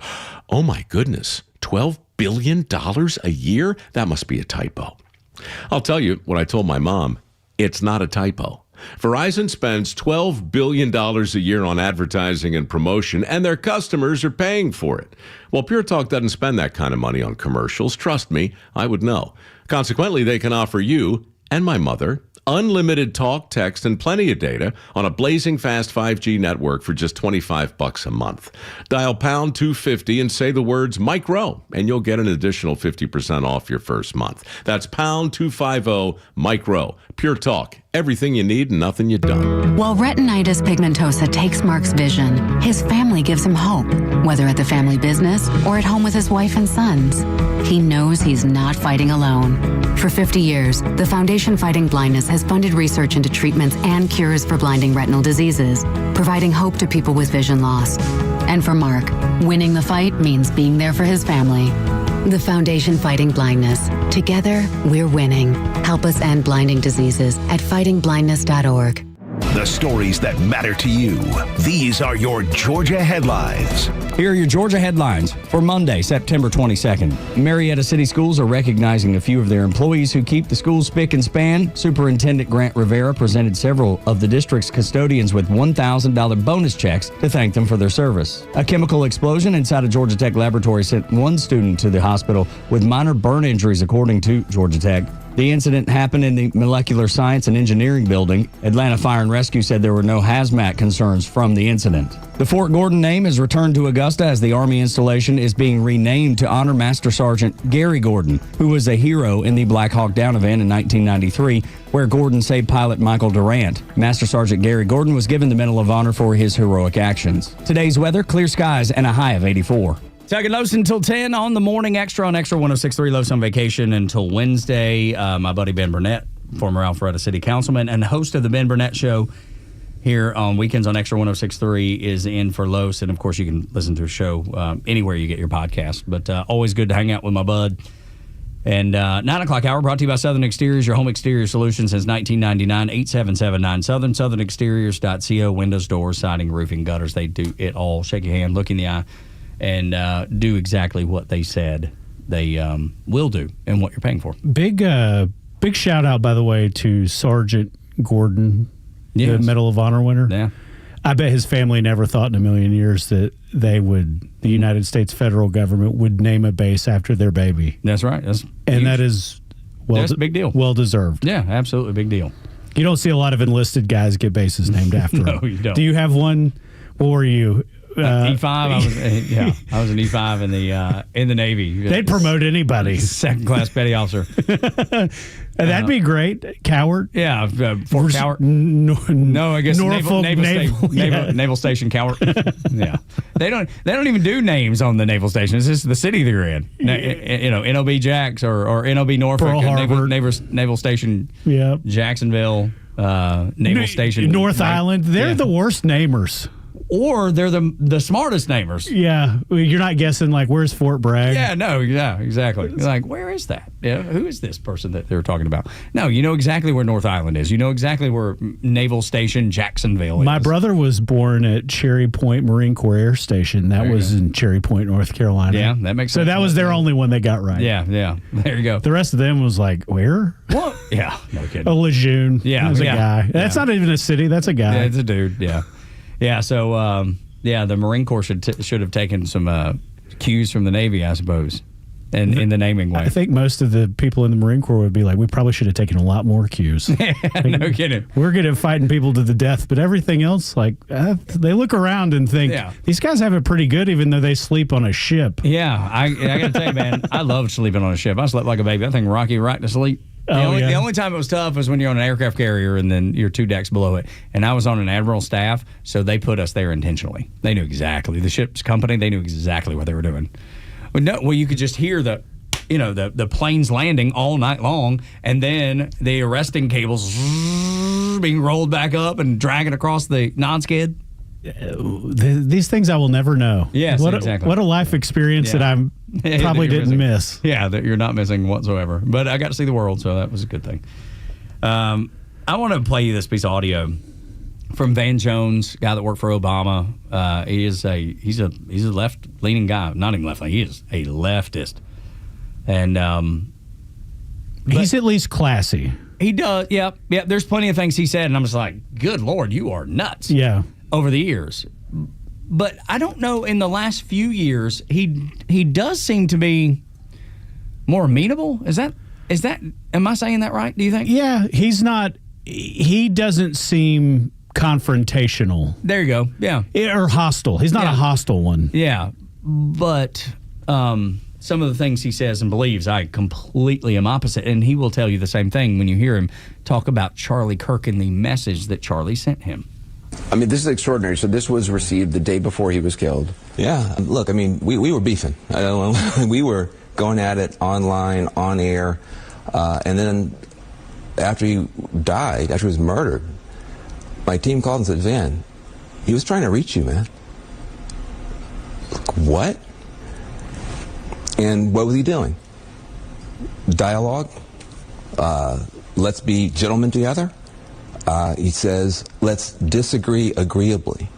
oh my goodness, $12 billion a year? That must be a typo. I'll tell you what I told my mom. It's not a typo. Verizon spends $12 billion a year on advertising and promotion, and their customers are paying for it. Well, Pure Talk doesn't spend that kind of money on commercials. Trust me, I would know. Consequently, they can offer you and my mother unlimited talk, text, and plenty of data on a blazing fast 5G network for just $25 a month. Dial pound 250 and say the words Mike Rowe, and you'll get an additional 50% off your first month. That's pound 250 Mike Rowe. Pure talk. Everything you need and nothing you don't. While retinitis pigmentosa takes Mark's vision, his family gives him hope, whether at the family business or at home with his wife and sons. He knows he's not fighting alone. For 50 years, the Foundation Fighting Blindness has funded research into treatments and cures for blinding retinal diseases, providing hope to people with vision loss. And for Mark, winning the fight means being there for his family. The Foundation Fighting Blindness. Together, we're winning. Help us end blinding diseases at fightingblindness.org. The stories that matter to you. These are your Georgia headlines. Here are your Georgia headlines for Monday, September 22nd. Marietta City Schools are recognizing a few of their employees who keep the schools spick and span. Superintendent Grant Rivera presented several of the district's custodians with $1,000 bonus checks to thank them for their service. A chemical explosion inside a Georgia Tech laboratory sent one student to the hospital with minor burn injuries, according to Georgia Tech. The incident happened in the Molecular Science and Engineering building. Atlanta Fire and Rescue said there were no hazmat concerns from the incident. The Fort Gordon name is returned to Augusta as the Army installation is being renamed to honor Master Sergeant Gary Gordon, who was a hero in the Black Hawk Down event in 1993, where Gordon saved pilot Michael Durant. Master Sergeant Gary Gordon was given the Medal of Honor for his heroic actions. Today's weather, clear skies and a high of 84. Tug and Los until 10 on the Morning Extra on Xtra 106.3. Los on vacation until Wednesday. My buddy Ben Burnett, former Alpharetta City Councilman and host of the Ben Burnett Show here on weekends on Xtra 106.3, is in for Los. And, of course, you can listen to a show anywhere you get your podcast. But always good to hang out with my bud. And 9 o'clock hour brought to you by Southern Exteriors, your home exterior solution since 1999, 8779 Southern, southernexteriors.co, windows, doors, siding, roofing, gutters. They do it all. Shake your hand, look in the eye, and do exactly what they said they will do and what you're paying for. Big shout out, by the way, to Sergeant Gordon, the Medal of Honor winner. Yeah. I bet his family never thought in a million years that the United States federal government would name a base after their baby. That's right. That's a big deal. Well deserved. Yeah, absolutely big deal. You don't see a lot of enlisted guys get bases named after them. No, you don't. Do you have one? What were you? E5. I was an E5 in the Navy. They'd promote anybody. Second class petty officer. That'd be great. Coward. Yeah, Fort Coward. No, I guess Norfolk Naval Station Coward. Yeah, they don't even do names on the naval station. It's just the city they're in. NOB Jax or NOB Norfolk, Pearl Harbor. Naval Station. Yeah, Jacksonville, Naval Station, North Island. They're the worst namers. Or they're the smartest namers. Yeah. You're not guessing, like, where's Fort Bragg? Yeah, exactly. You're like, where is that? Yeah, who is this person that they're talking about? No, you know exactly where North Island is. You know exactly where Naval Station Jacksonville is. My brother was born at Cherry Point Marine Corps Air Station. That was in Cherry Point, North Carolina. Yeah, that makes sense. So that was their only one they got right. Yeah. There you go. The rest of them was like, where? What? Yeah, no kidding. Lejeune. Yeah. That's a guy. That's not even a city. That's a guy. Yeah, it's a dude. Yeah. Yeah, so, the Marine Corps should have taken some cues from the Navy, I suppose, in the naming way. I think most of the people in the Marine Corps would be like, we probably should have taken a lot more cues. No kidding. We're good at fighting people to the death, but everything else, they look around and think, these guys have it pretty good even though they sleep on a ship. Yeah, I got to tell you, man, I loved sleeping on a ship. I slept like a baby. That thing rocked you right to sleep. The only time it was tough was when you're on an aircraft carrier and then you're 2 decks below it. And I was on an admiral staff, so they put us there intentionally. They knew exactly. The ship's company, they knew exactly what they were doing. Well, you could just hear the planes landing all night long, and then the arresting cables being rolled back up and dragging across the non-skid. These things I will never know. Yes, exactly. What a life experience that I probably didn't miss. Yeah, that you're not missing whatsoever. But I got to see the world, so that was a good thing. I want to play you this piece of audio from Van Jones, guy that worked for Obama. He's a left-leaning guy. Not even left-leaning. He is a leftist. And he's at least classy. He does. Yeah. There's plenty of things he said, and I'm just like, good Lord, you are nuts. Yeah. Over the years. But I don't know, in the last few years, he does seem to be more amenable. Is that am I saying that right, do you think? Yeah, he's not he doesn't seem confrontational. There you go. Yeah. Or hostile. He's not a hostile one. Yeah. But some of the things he says and believes, I completely am opposite. And he will tell you the same thing when you hear him talk about Charlie Kirk and the message that Charlie sent him. I mean, this is extraordinary. So this was received the day before he was killed. Yeah. Look, I mean, we were beefing. I don't know. We were going at it online, on air. And then after he died, after he was murdered, my team called and said, Van, he was trying to reach you, man. What? And what was he doing? Dialogue. Let's be gentlemen together. He says, let's disagree agreeably.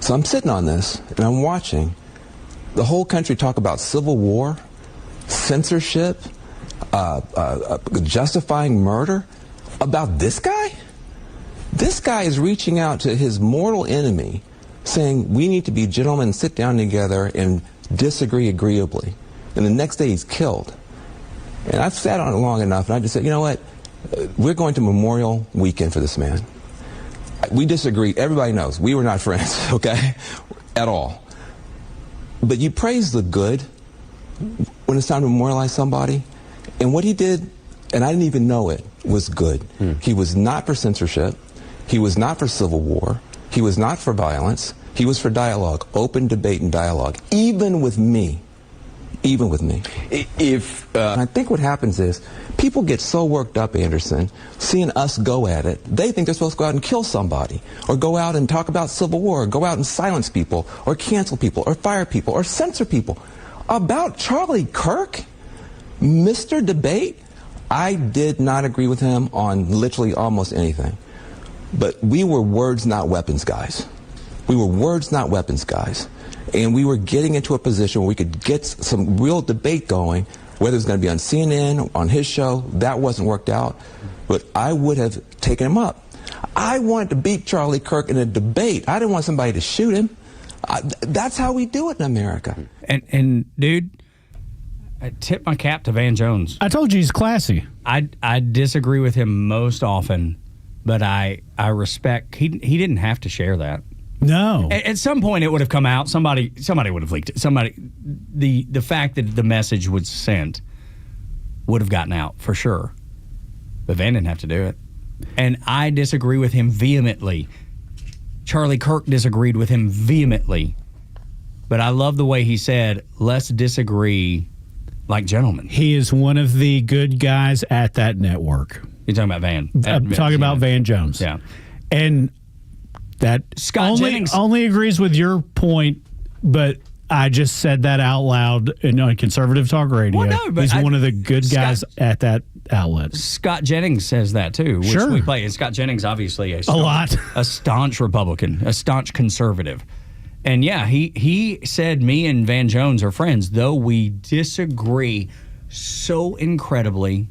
So I'm sitting on this, and I'm watching the whole country talk about civil war, censorship, justifying murder, about this guy? This guy is reaching out to his mortal enemy, saying, we need to be gentlemen, sit down together, and disagree agreeably. And the next day he's killed. And I've sat on it long enough, and I just said, you know what? We're going to Memorial Weekend for this man. We disagree. Everybody knows we were not friends, okay? At all. But you praise the good when it's time to memorialize somebody. And what he did, and I didn't even know it, was good. He was not for censorship. He was not for civil war. He was not for violence. He was for dialogue, open debate and dialogue, even with me. Even with me. I think what happens is people get so worked up, Anderson, seeing us go at it. They think they're supposed to go out and kill somebody, or go out and talk about civil war, or go out and silence people, or cancel people, or fire people, or censor people. About Charlie Kirk, Mr. Debate, I did not agree with him on literally almost anything. But we were words, not weapons, guys. We were words, not weapons, guys. And we were getting into a position where we could get some real debate going, whether it's going to be on CNN, on his show. That wasn't worked out. But I would have taken him up. I wanted to beat Charlie Kirk in a debate. I didn't want somebody to shoot him. That's how we do it in America. And dude, I tip my cap to Van Jones. I told you he's classy. I disagree with him most often, but I respect. He didn't have to share that. No. At some point, it would have come out. Somebody would have leaked it. The fact that the message was sent would have gotten out for sure. But Van didn't have to do it. And I disagree with him vehemently. Charlie Kirk disagreed with him vehemently. But I love the way he said, let's disagree like gentlemen. He is one of the good guys at that network. You're talking about Van. I'm talking about Van Jones. Yeah. And that Scott Jennings only agrees with your point, but I just said that out loud on Conservative Talk Radio. Well, no, but he's one of the good guys at that outlet. Scott Jennings says that too, which we play. And Scott Jennings, obviously, a staunch Republican, a staunch conservative. And yeah, he said me and Van Jones are friends, though we disagree so incredibly.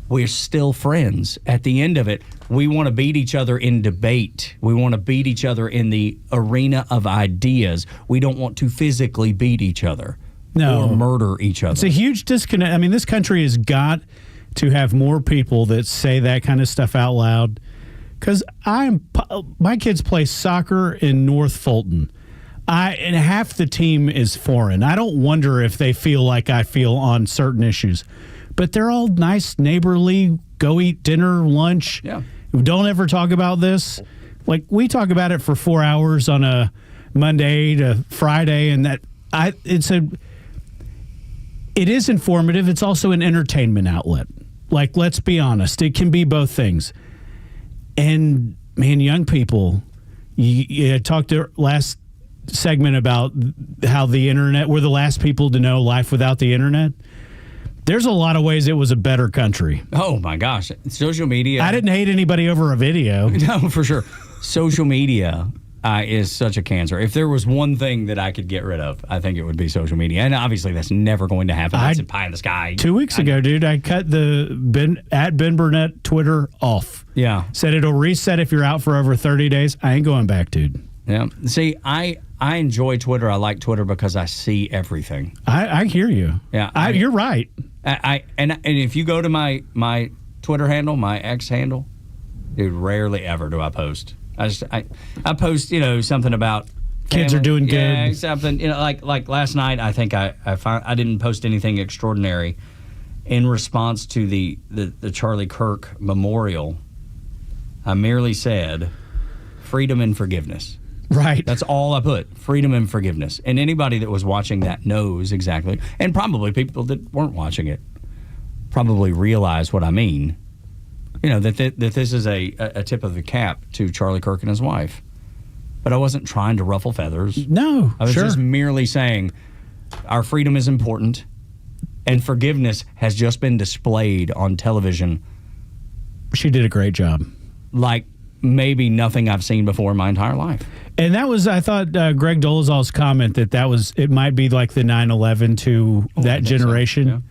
We're still friends. At the end of it, we want to beat each other in debate. We want to beat each other in the arena of ideas. We don't want to physically beat each other or murder each other. It's a huge disconnect. I mean, this country has got to have more people that say that kind of stuff out loud. Because my kids play soccer in North Fulton. And half the team is foreign. I don't wonder if they feel like I feel on certain issues. But they're all nice, neighborly, go eat dinner, lunch. Yeah. Don't ever talk about this. Like, we talk about it for 4 hours on a Monday to Friday, and it is informative. It's also an entertainment outlet. Like, let's be honest. It can be both things. And, man, young people, you talked to last segment about how the internet, we're the last people to know life without the internet. There's a lot of ways it was a better country. Oh, my gosh. Social media. I didn't hate anybody over a video. No, for sure. Social media is such a cancer. If there was one thing that I could get rid of, I think it would be social media. And obviously, that's never going to happen. That's a pie in the sky. 2 weeks ago, dude, I cut the Ben Burnett Twitter off. Yeah. Said it'll reset if you're out for over 30 days. I ain't going back, dude. Yeah. See, I enjoy Twitter. I like Twitter because I see everything. I hear you. Yeah. You're right. And if you go to my Twitter handle, my X handle, Dude, rarely ever do I post. I post, something about kids family. are doing good. Yeah, something, like last night. I think I didn't post anything extraordinary in response to the Charlie Kirk memorial. I merely said freedom and forgiveness. Right. That's all I put. Freedom and forgiveness. And anybody that was watching that knows exactly, and probably people that weren't watching it probably realize what I mean. That this is a tip of the cap to Charlie Kirk and his wife. But I wasn't trying to ruffle feathers. No, I was sure. just merely saying our freedom is important, and forgiveness has just been displayed on television. She did a great job. Like maybe nothing I've seen before in my entire life. And that was, I thought, Greg Dolezal's comment that it might be like the 9/11 to that generation.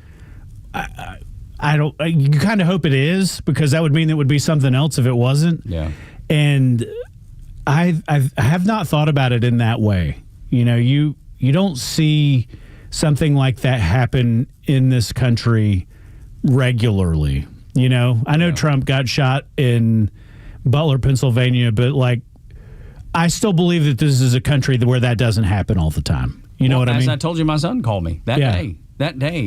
So. Yeah. You kind of hope it is, because that would mean it would be something else if it wasn't. Yeah. And I have not thought about it in that way. You don't see something like that happen in this country regularly. I know Trump got shot in Butler, Pennsylvania, but I still believe that this is a country where that doesn't happen all the time. You know what I mean? As I told you, my son called me that day,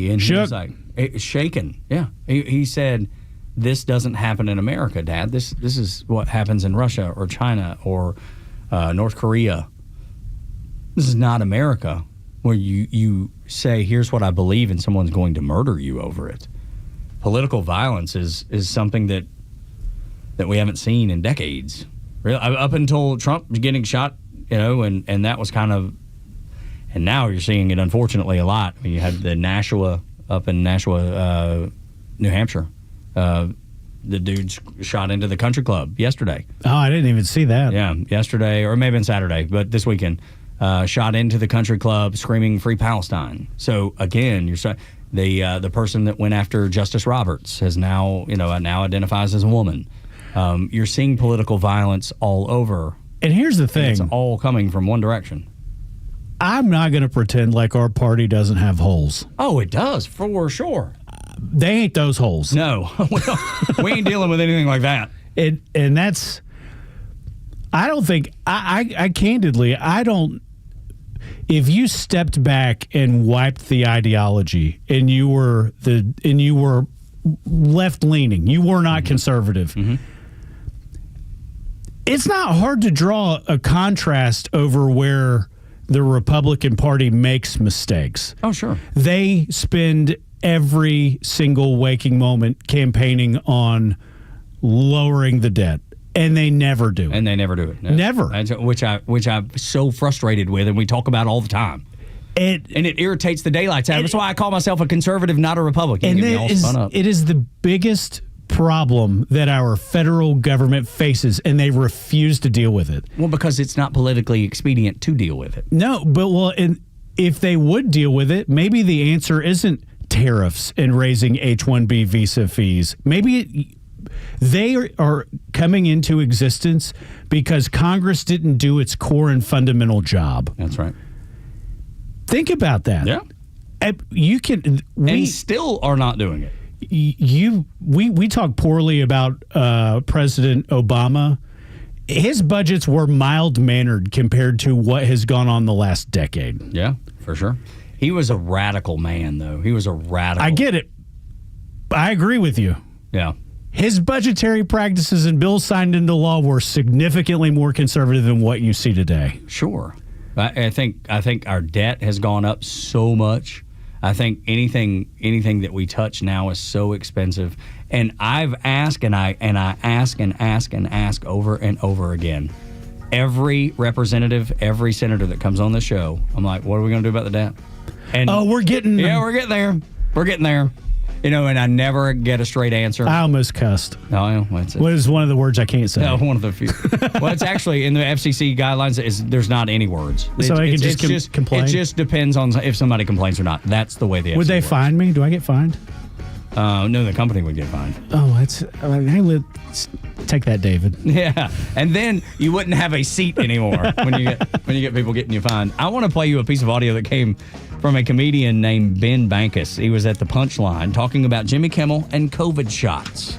and he was like shaken. Yeah, he said, "This doesn't happen in America, Dad. This is what happens in Russia or China or North Korea. This is not America, where you say, here's what I believe, and someone's going to murder you over it." Political violence is something that we haven't seen in decades. Really, up until Trump getting shot, and that was kind of, and now you're seeing it, unfortunately, a lot. You had the Nashua up in Nashua, New Hampshire. The dudes shot into the country club yesterday. Oh, I didn't even see that. Yeah, yesterday, or maybe on Saturday, but this weekend, shot into the country club screaming "Free Palestine." So again, the person that went after Justice Roberts has now identifies as a woman. You're seeing political violence all over. And here's the thing. It's all coming from one direction. I'm not going to pretend like our party doesn't have holes. Oh, it does, for sure. They ain't those holes. No. We ain't dealing with anything like that. And that's, I don't think, I candidly, I don't, if you stepped back and wiped the ideology and you were left leaning, you were not conservative. Mm-hmm. It's not hard to draw a contrast over where the Republican Party makes mistakes. Oh, sure. They spend every single waking moment campaigning on lowering the debt, and they never do. And they never do it. No. Never. Which I'm so frustrated with, and we talk about all the time. And it irritates the daylights out. That's why I call myself a conservative, not a Republican. And it is the biggest problem that our federal government faces, and they refuse to deal with it. Well, because it's not politically expedient to deal with it. No, but if they would deal with it, maybe the answer isn't tariffs and raising H-1B visa fees. Maybe they are coming into existence because Congress didn't do its core and fundamental job. That's right. Think about that. Yeah. We still are not doing it. We talk poorly about President Obama. His budgets were mild-mannered compared to what has gone on the last decade. Yeah, for sure. He was a radical man, though. He was a radical. I get it. I agree with you. Yeah. His budgetary practices and bills signed into law were significantly more conservative than what you see today. Sure. I think our debt has gone up so much. I think anything that we touch now is so expensive. And I've asked and I ask and ask and ask over and over again. Every representative, every senator that comes on the show, I'm like, what are we going to do about the debt? And we're getting there. We're getting there. And I never get a straight answer. I almost cussed. Oh, what is one of the words I can't say? No, one of the few. Well, it's actually in the FCC guidelines. There's not any words. So I can just complain? It just depends on if somebody complains or not. That's the way the FCC Would they works. fine me? Do I get fined? No, the company would get fined. Oh, let's take that, David. Yeah, and then you wouldn't have a seat anymore when you get people getting you fined. I want to play you a piece of audio that came from a comedian named Ben Bankus. He was at the Punchline talking about Jimmy Kimmel and COVID shots.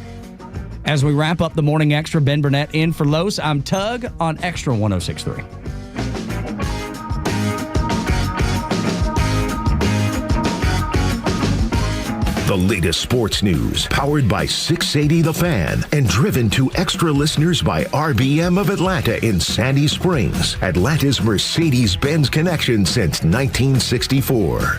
As we wrap up the Morning Extra, Ben Burnett in for Los. I'm Tug on Extra 106.3. The latest sports news, powered by 680 The Fan, and driven to extra listeners by RBM of Atlanta in Sandy Springs, Atlanta's Mercedes-Benz connection since 1964.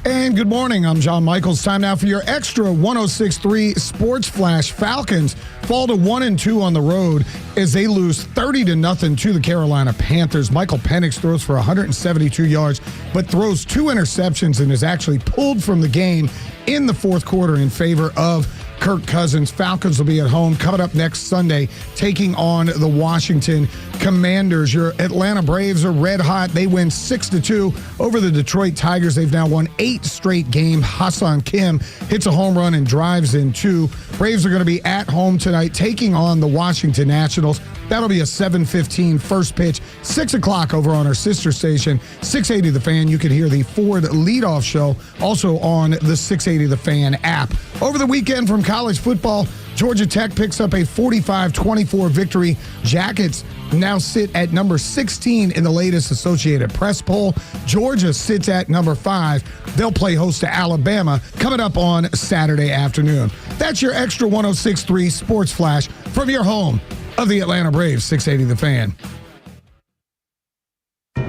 And good morning. I'm John Michaels. Time now for your Extra 106.3 Sports Flash. Falcons fall to 1-2 on the road as they lose 30-0 to the Carolina Panthers. Michael Penix throws for 172 yards, but throws 2 interceptions and is actually pulled from the game in the fourth quarter in favor of Kirk Cousins. Falcons will be at home coming up next Sunday, taking on the Washington Commanders. Your Atlanta Braves are red hot. They win 6-2 over the Detroit Tigers. They've now won 8 straight games. Hassan Kim hits a home run and drives in 2. Braves are going to be at home tonight, taking on the Washington Nationals. That'll be a 7:15 first pitch, 6 o'clock over on our sister station, 680 The Fan. You can hear the Ford leadoff show also on the 680 The Fan app. Over the weekend from college football, Georgia Tech picks up a 45-24 victory. Jackets now sit at number 16 in the latest Associated Press poll. Georgia sits at number 5. They'll play host to Alabama coming up on Saturday afternoon. That's your Extra 106.3 Sports Flash from your home of the Atlanta Braves, 680 The Fan.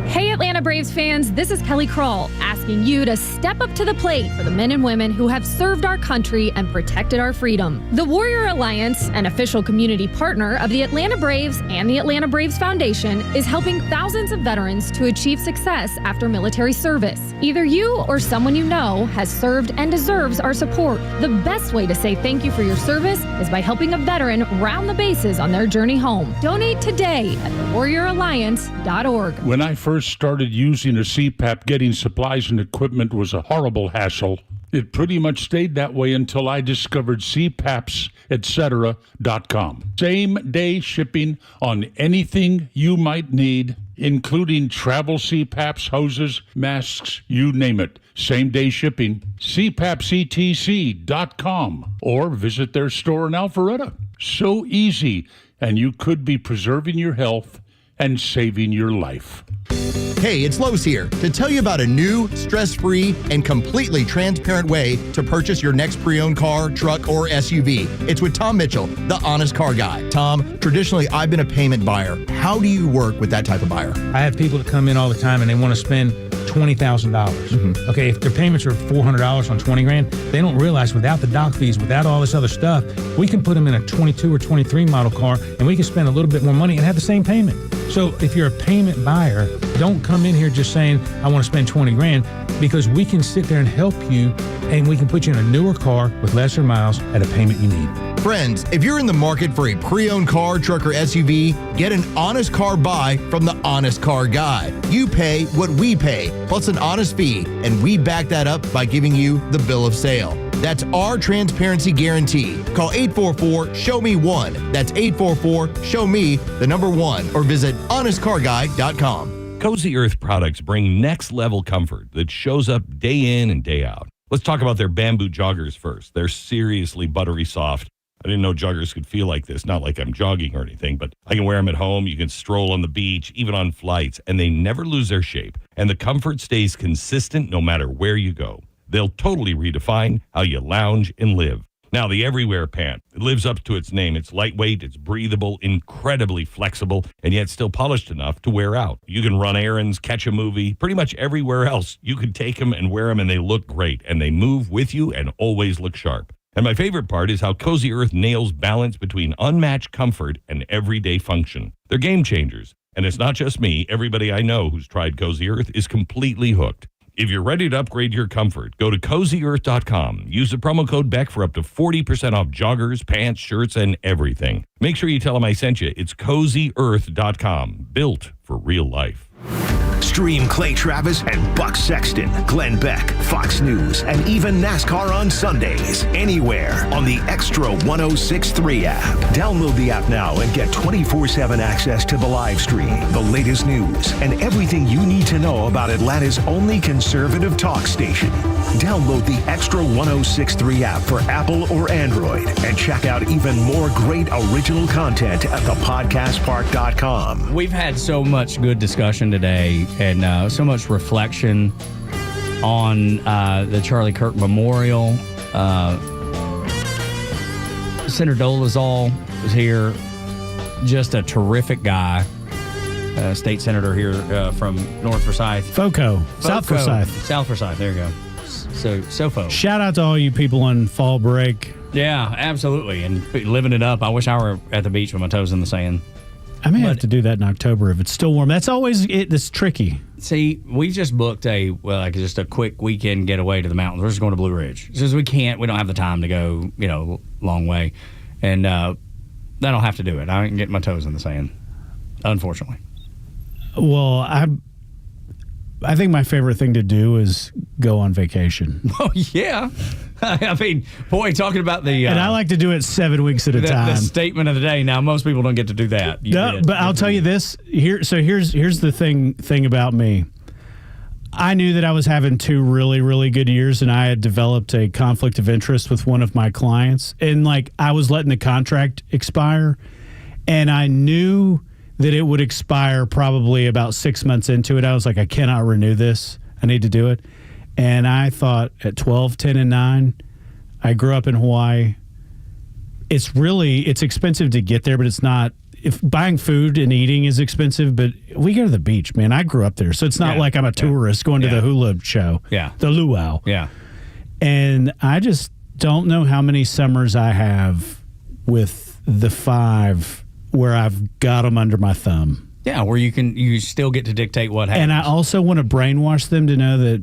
Hey, Atlanta Braves fans, this is Kelly Kroll asking you to step up to the plate for the men and women who have served our country and protected our freedom. The Warrior Alliance, an official community partner of the Atlanta Braves and the Atlanta Braves Foundation, is helping thousands of veterans to achieve success after military service. Either you or someone you know has served and deserves our support. The best way to say thank you for your service is by helping a veteran round the bases on their journey home. Donate today at thewarrioralliance.org. When I first started using a CPAP, getting supplies and equipment was a horrible hassle. It pretty much stayed that way until I discovered CPAPs, etc.com. Same-day shipping on anything you might need, including travel CPAPs, hoses, masks, you name it. Same-day shipping. CPAPsETC.com or visit their store in Alpharetta. So easy, and you could be preserving your health and saving your life. Hey, it's Los here to tell you about a new, stress-free, and completely transparent way to purchase your next pre-owned car, truck, or SUV. It's with Tom Mitchell, the Honest Car Guy. Tom, traditionally, I've been a payment buyer. How do you work with that type of buyer? I have people that come in all the time and they want to spend $20,000. Okay, if their payments are $400 on $20,000, they don't realize without the doc fees, without all this other stuff, we can put them in a 22 or 23 model car and we can spend a little bit more money and have the same payment. So if you're a payment buyer, don't come in here just saying, I want to spend $20,000, because we can sit there and help you and we can put you in a newer car with lesser miles at a payment you need. Friends, if you're in the market for a pre-owned car, truck, or SUV, get an honest car buy from the Honest Car Guy. You pay what we pay, plus an honest fee, and we back that up by giving you the bill of sale. That's our transparency guarantee. Call 844-SHOW-ME-1. That's 844-SHOW-ME, the number 1, or visit honestcarguy.com. Cozy Earth products bring next-level comfort that shows up day in and day out. Let's talk about their bamboo joggers first. They're seriously buttery soft. I didn't know joggers could feel like this. Not like I'm jogging or anything, but I can wear them at home. You can stroll on the beach, even on flights, and they never lose their shape. And the comfort stays consistent no matter where you go. They'll totally redefine how you lounge and live. Now, the Everywhere pant, it lives up to its name. It's lightweight, it's breathable, incredibly flexible, and yet still polished enough to wear out. You can run errands, catch a movie, pretty much everywhere else. You can take them and wear them, and they look great, and they move with you and always look sharp. And my favorite part is how Cozy Earth nails balance between unmatched comfort and everyday function. They're game changers, and it's not just me. Everybody I know who's tried Cozy Earth is completely hooked. If you're ready to upgrade your comfort, go to CozyEarth.com. Use the promo code BECK for up to 40% off joggers, pants, shirts, and everything. Make sure you tell them I sent you. It's CozyEarth.com. Built for real life. Stream Clay Travis and Buck Sexton, Glenn Beck, Fox News, and even NASCAR on Sundays. Anywhere on the Extra 106.3 app. Download the app now and get 24/7 access to the live stream, the latest news, and everything you need to know about Atlanta's only conservative talk station. Download the Extra 106.3 app for Apple or Android and check out even more great original content at thepodcastpark.com. We've had so much good discussion today and so much reflection on the Charlie Kirk Memorial. Senator Dolezal is here. Just a terrific guy. State senator here from North Forsyth. South Forsyth. South Forsyth, there you go. So, SoFo. Shout out to all you people on fall break. Yeah, absolutely. And living it up. I wish I were at the beach with my toes in the sand. I may have to do that in October if it's still warm. That's always it's tricky. See, we just booked just a quick weekend getaway to the mountains. We're just going to Blue Ridge. Since we don't have the time to go, long way. And I don't have to do it. I can get my toes in the sand, unfortunately. Well, I think my favorite thing to do is go on vacation. Oh, yeah. I mean, boy, talking about the... and I like to do it 7 weeks at a time. The statement of the day. Now, most people don't get to do that. But I'll tell you this. Here's the thing about me. I knew that I was having 2 really, really good years, and I had developed a conflict of interest with one of my clients. And, I was letting the contract expire, and I knew that it would expire probably about 6 months into it. I was like, I cannot renew this. I need to do it. And I thought at 12, 10, and 9, I grew up in Hawaii. It's expensive to get there, but it's not. If buying food and eating is expensive, but we go to the beach, man. I grew up there, so it's not like I'm a tourist going to the hula show, the luau. Yeah. And I just don't know how many summers I have with the 5 where I've got them under my thumb. Yeah, where you still get to dictate what happens. And I also want to brainwash them to know that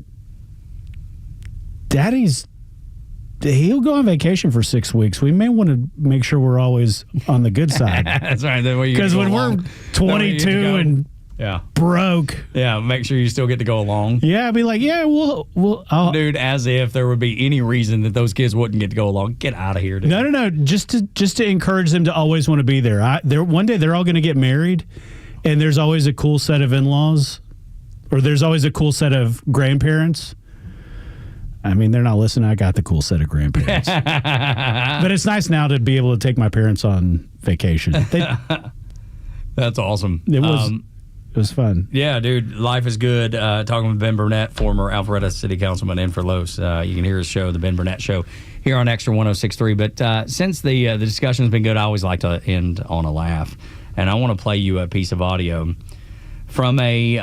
he'll go on vacation for 6 weeks. We may want to make sure we're always on the good side. That's right. Because when we're 22 and broke. Yeah, make sure you still get to go along. Yeah, I'd be like, dude, as if there would be any reason that those kids wouldn't get to go along. Get out of here, dude. No. Just to encourage them to always want to be there. One day they're all going to get married, and there's always a cool set of in-laws, or there's always a cool set of grandparents. I mean, they're not listening. I got the cool set of grandparents. But it's nice now to be able to take my parents on vacation. That's awesome. It was fun. Yeah, dude, life is good. Talking with Ben Burnett, former Alpharetta City Councilman in for Los. You can hear his show, The Ben Burnett Show, here on Extra 106.3. But since the discussion's been good, I always like to end on a laugh. And I want to play you a piece of audio from a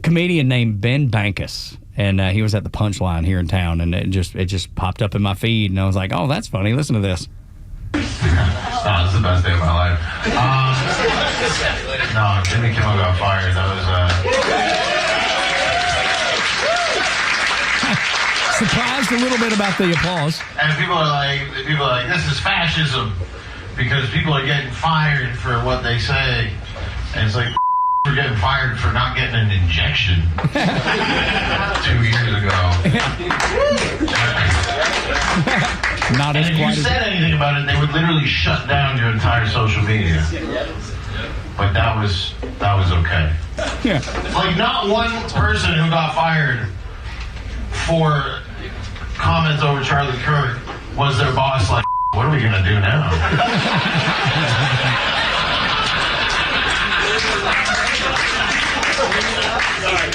comedian named Ben Bankus. And he was at the Punchline here in town, and it just popped up in my feed, and I was like, oh, that's funny. Listen to this. This is the best day of my life. No, Jimmy Kimmel got fired. That was surprised a little bit about the applause. And people are like, this is fascism because people are getting fired for what they say, and it's like, we're getting fired for not getting an injection 2 years ago. Not as and if you said anything about it, they would literally shut down your entire social media. But that was okay. Yeah. Like, not one person who got fired for comments over Charlie Kirk was their boss like, what are we gonna do now?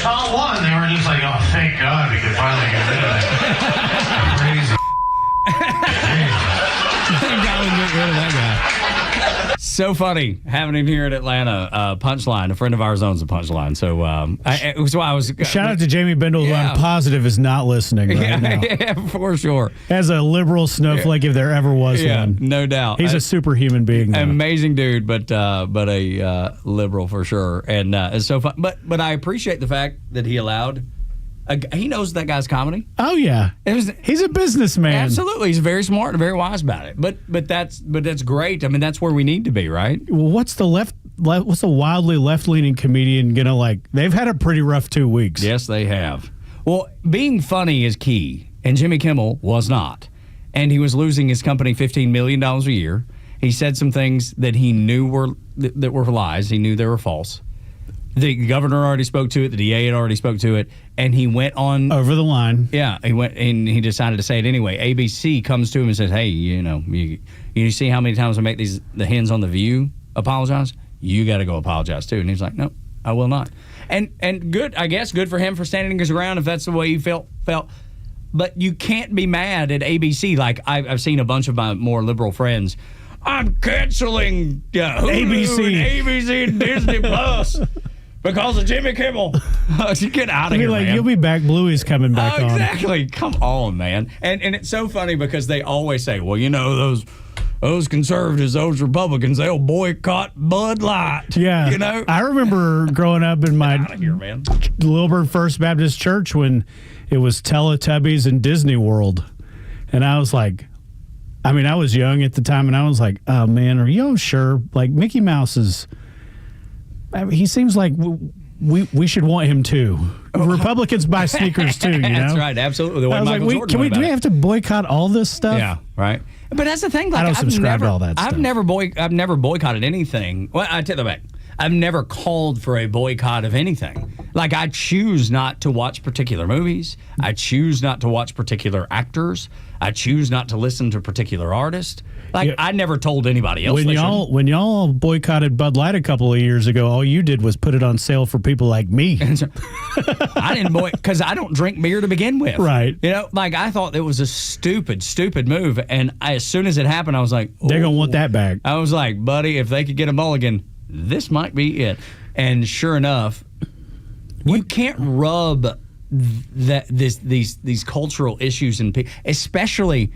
Not one. They were just like, oh, thank God we could finally get rid of that. Crazy. Thank God we get rid of that guy. So funny happening here in Atlanta. Punchline, a friend of ours owns a Punchline. So it was why I was. Shout out to Jamie Bindle, who I'm positive is not listening right now. Yeah, for sure. As a liberal snowflake, if there ever was one. No doubt. He's a superhuman being. Though. Amazing dude, but a liberal for sure. And it's so fun. But I appreciate the fact that he allowed. He knows that guy's comedy. Oh yeah, he's a businessman. Absolutely, he's very smart and very wise about it. But that's great. I mean, that's where we need to be, right? Well, what's the left? what's a wildly left-leaning comedian gonna like? They've had a pretty rough 2 weeks. Yes, they have. Well, being funny is key, and Jimmy Kimmel was not. And he was losing his company $15 million a year. He said some things that he knew were lies. He knew they were false. The governor already spoke to it. The DA had already spoke to it. And he went on... over the line. Yeah, he went and he decided to say it anyway. ABC comes to him and says, hey, you see how many times I make the hens on The View apologize? You got to go apologize too. And he's like, no, I will not. And good, I guess, good for him for standing his ground if that's the way he felt. But you can't be mad at ABC. Like, I've seen a bunch of my more liberal friends. I'm canceling ABC and Disney Plus because of Jimmy Kimmel. Get out of here, man. You'll be back. Bluey's coming back on. Exactly. Come on, man. And it's so funny because they always say, well, those conservatives, those Republicans, they'll boycott Bud Light. Yeah. I remember growing up in my Lilburn First Baptist Church when it was Teletubbies and Disney World. And I was like, I was young at the time, and I was like, oh, man, are you sure? Like, Mickey Mouse is... he seems like we should want him, too. Republicans buy sneakers, too, That's right, absolutely. The way Michael Jordan do we have to boycott all this stuff? Yeah, right. But that's the thing. Like, I don't subscribe to all that stuff. I've never boycotted anything. Well, I take that back. I've never called for a boycott of anything. Like, I choose not to watch particular movies. I choose not to watch particular actors. I choose not to listen to particular artists. Like, I never told anybody else. When y'all boycotted Bud Light a couple of years ago, all you did was put it on sale for people like me. I didn't because I don't drink beer to begin with. Right. I thought it was a stupid move. And as soon as it happened, I was like, they're going to want that back. I was like, buddy, if they could get a mulligan, this might be it. And sure enough, you can't rub these cultural issues in people, especially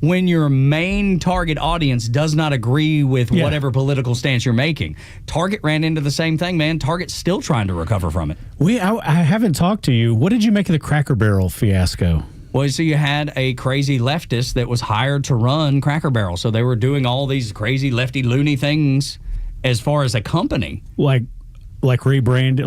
when your main target audience does not agree with whatever political stance you're making. Target ran into the same thing, man. Target's still trying to recover from it. I haven't talked to you. What did you make of the Cracker Barrel fiasco? Well, so you had a crazy leftist that was hired to run Cracker Barrel. So they were doing all these crazy lefty loony things as far as a company. Like rebrand,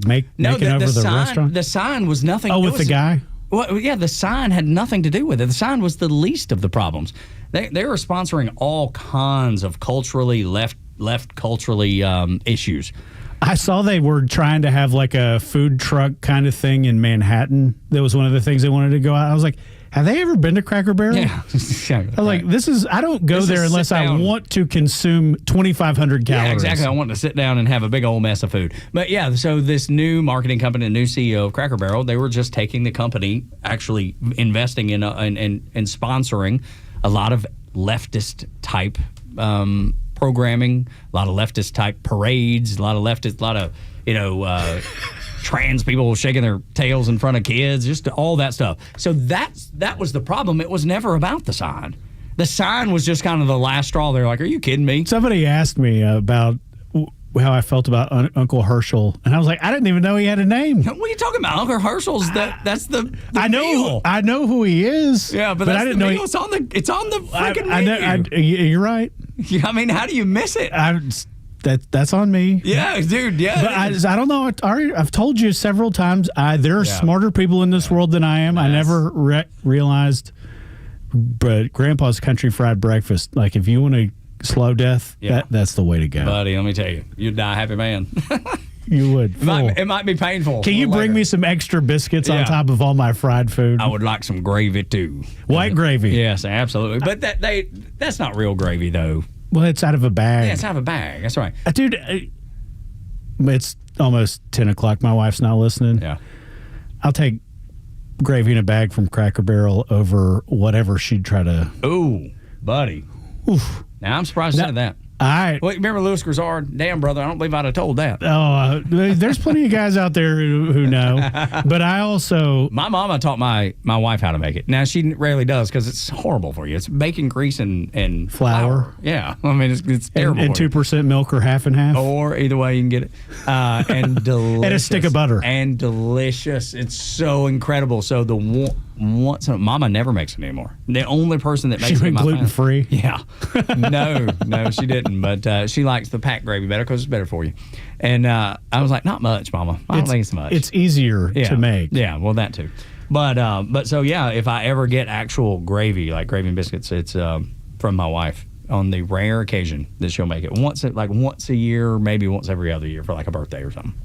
making over the restaurant? The sign was nothing. Oh, with the guy? Well, yeah, the sign had nothing to do with it. The sign was the least of the problems. They were sponsoring all kinds of culturally left culturally issues. I saw they were trying to have like a food truck kind of thing in Manhattan. That was one of the things they wanted to go out. I was like, have they ever been to Cracker Barrel? Yeah. I was like, I don't go there unless I want to consume 2,500 calories. Yeah, exactly. I want to sit down and have a big old mess of food. But yeah, so this new marketing company, the new CEO of Cracker Barrel, they were just taking the company, actually investing in and sponsoring a lot of leftist type programming, a lot of leftist type parades, a lot of trans people shaking their tails in front of kids, just all that stuff. So that was the problem. It was never about the sign. The sign was just kind of the last straw. They're like, are you kidding me? Somebody asked me about how I felt about Uncle Herschel, and I was like, I didn't even know he had a name. What are you talking about? Uncle Herschel's that's the I know who he is. Yeah, but that's I didn't know it's on the freaking menu. You're right. Yeah, I mean, how do you miss it? That's on me. Yeah, dude. Yeah, but I don't know. I've told you several times. There are smarter people in this world than I am. Yes. I never realized. But Grandpa's Country Fried Breakfast. Like, if you want to slow death, that's the way to go, buddy. Let me tell you, you'd die a happy man. You would. It might be painful. Can you bring me some extra biscuits on top of all my fried food? I would like some gravy too. White gravy. Yes, absolutely. But that's not real gravy though. Well, it's out of a bag. Yeah, it's out of a bag. That's right. Dude, it's almost 10 o'clock. My wife's not listening. Yeah. I'll take gravy in a bag from Cracker Barrel over whatever she'd try to. Ooh, buddy. Oof. Now, I'm surprised you said that. All right. Well, remember Louis Grizzard? Damn, brother, I don't believe I'd have told that. Oh, there's plenty of guys out there who know. But I also... My mama taught my wife how to make it. Now, she rarely does because it's horrible for you. It's bacon grease and flour. Yeah. I mean, it's terrible. And 2% milk or half and half. Or either way you can get it. And delicious. And a stick of butter. And delicious. It's so incredible. So Mama never makes it anymore. The only person that makes She it in went my gluten free. Yeah. No, she didn't. But she likes the packed gravy better because it's better for you. And I was like, not much, Mama. I don't think it's much. It's easier to make. Yeah, well, that too. But so, yeah, if I ever get actual gravy, like gravy and biscuits, it's from my wife on the rare occasion that she'll make it. Once a year, maybe once every other year for like a birthday or something.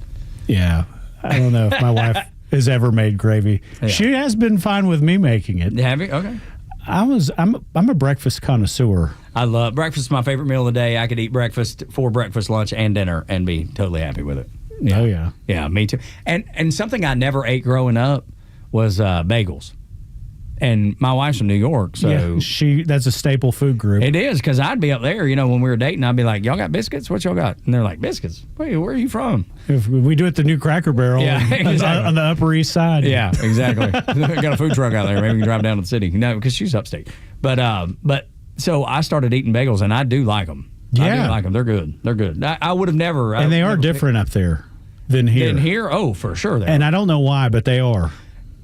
Yeah. I don't know if my wife has ever made gravy. Yeah. She has been fine with me making it. Have you? Okay. I'm a breakfast connoisseur. I love breakfast. Is my favorite meal of the day. I could eat breakfast for breakfast, lunch, and dinner and be totally happy with it. Yeah. Oh yeah. Yeah, me too. And something I never ate growing up was bagels. And my wife's from New York, so that's a staple food group. It is, because I'd be up there, when we were dating, I'd be like, y'all got biscuits? What y'all got? And they're like, biscuits? Wait, where are you from? If we do it the new Cracker Barrel on the Upper East Side. Yeah, exactly. Got a food truck out there. Maybe we can drive down to the city. No, because she's upstate. But so I started eating bagels, and I do like them. Yeah. I do like them. They're good. They're good. I would have never. And they are different up there than here. Oh, for sure. And I don't know why, but they are.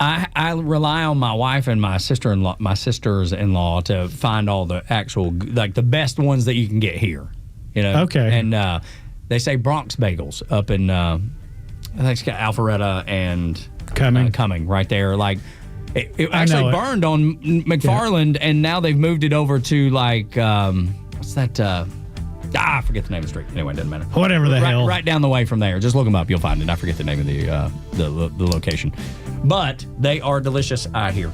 I rely on my wife and my sisters-in-law to find all the actual, like the best ones that you can get here. Okay. And they say Bronx bagels up in, I think it's got Alpharetta and Cumming right there. Like, it actually burned on McFarland, and now they've moved it over to like, what's that? I forget the name of the street. Anyway, it doesn't matter. Whatever the hell. Right down the way from there. Just look them up. You'll find it. I forget the name of the location. But they are delicious, I hear.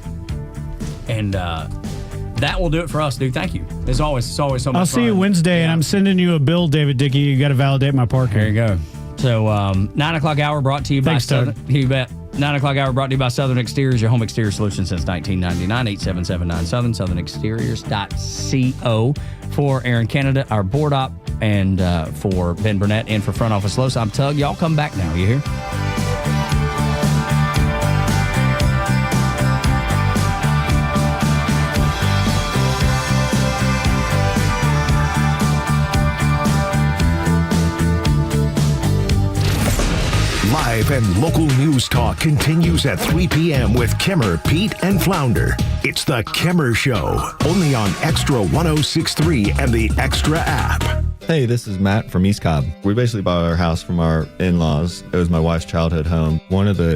And that will do it for us, dude. Thank you. It's always so much fun. I'll see you Wednesday, and I'm sending you a bill, David Dickey. You got to validate my parking. There you go. So 9 o'clock hour brought to you by Southern. You bet. 9 o'clock hour brought to you by Southern Exteriors, your home exterior solution since 1999. 8779 Southern, southernexteriors.co. For Aaron Canada, our board op, and for Ben Burnett and for Front Office Los, I'm Tug. Y'all come back now. You hear? Live and local news talk continues at 3 p.m. with Kemmer, Pete, and Flounder. It's the Kemmer Show, only on Extra 106.3 and the Extra app. Hey, this is Matt from East Cobb. We basically bought our house from our in-laws. It was my wife's childhood home. One of the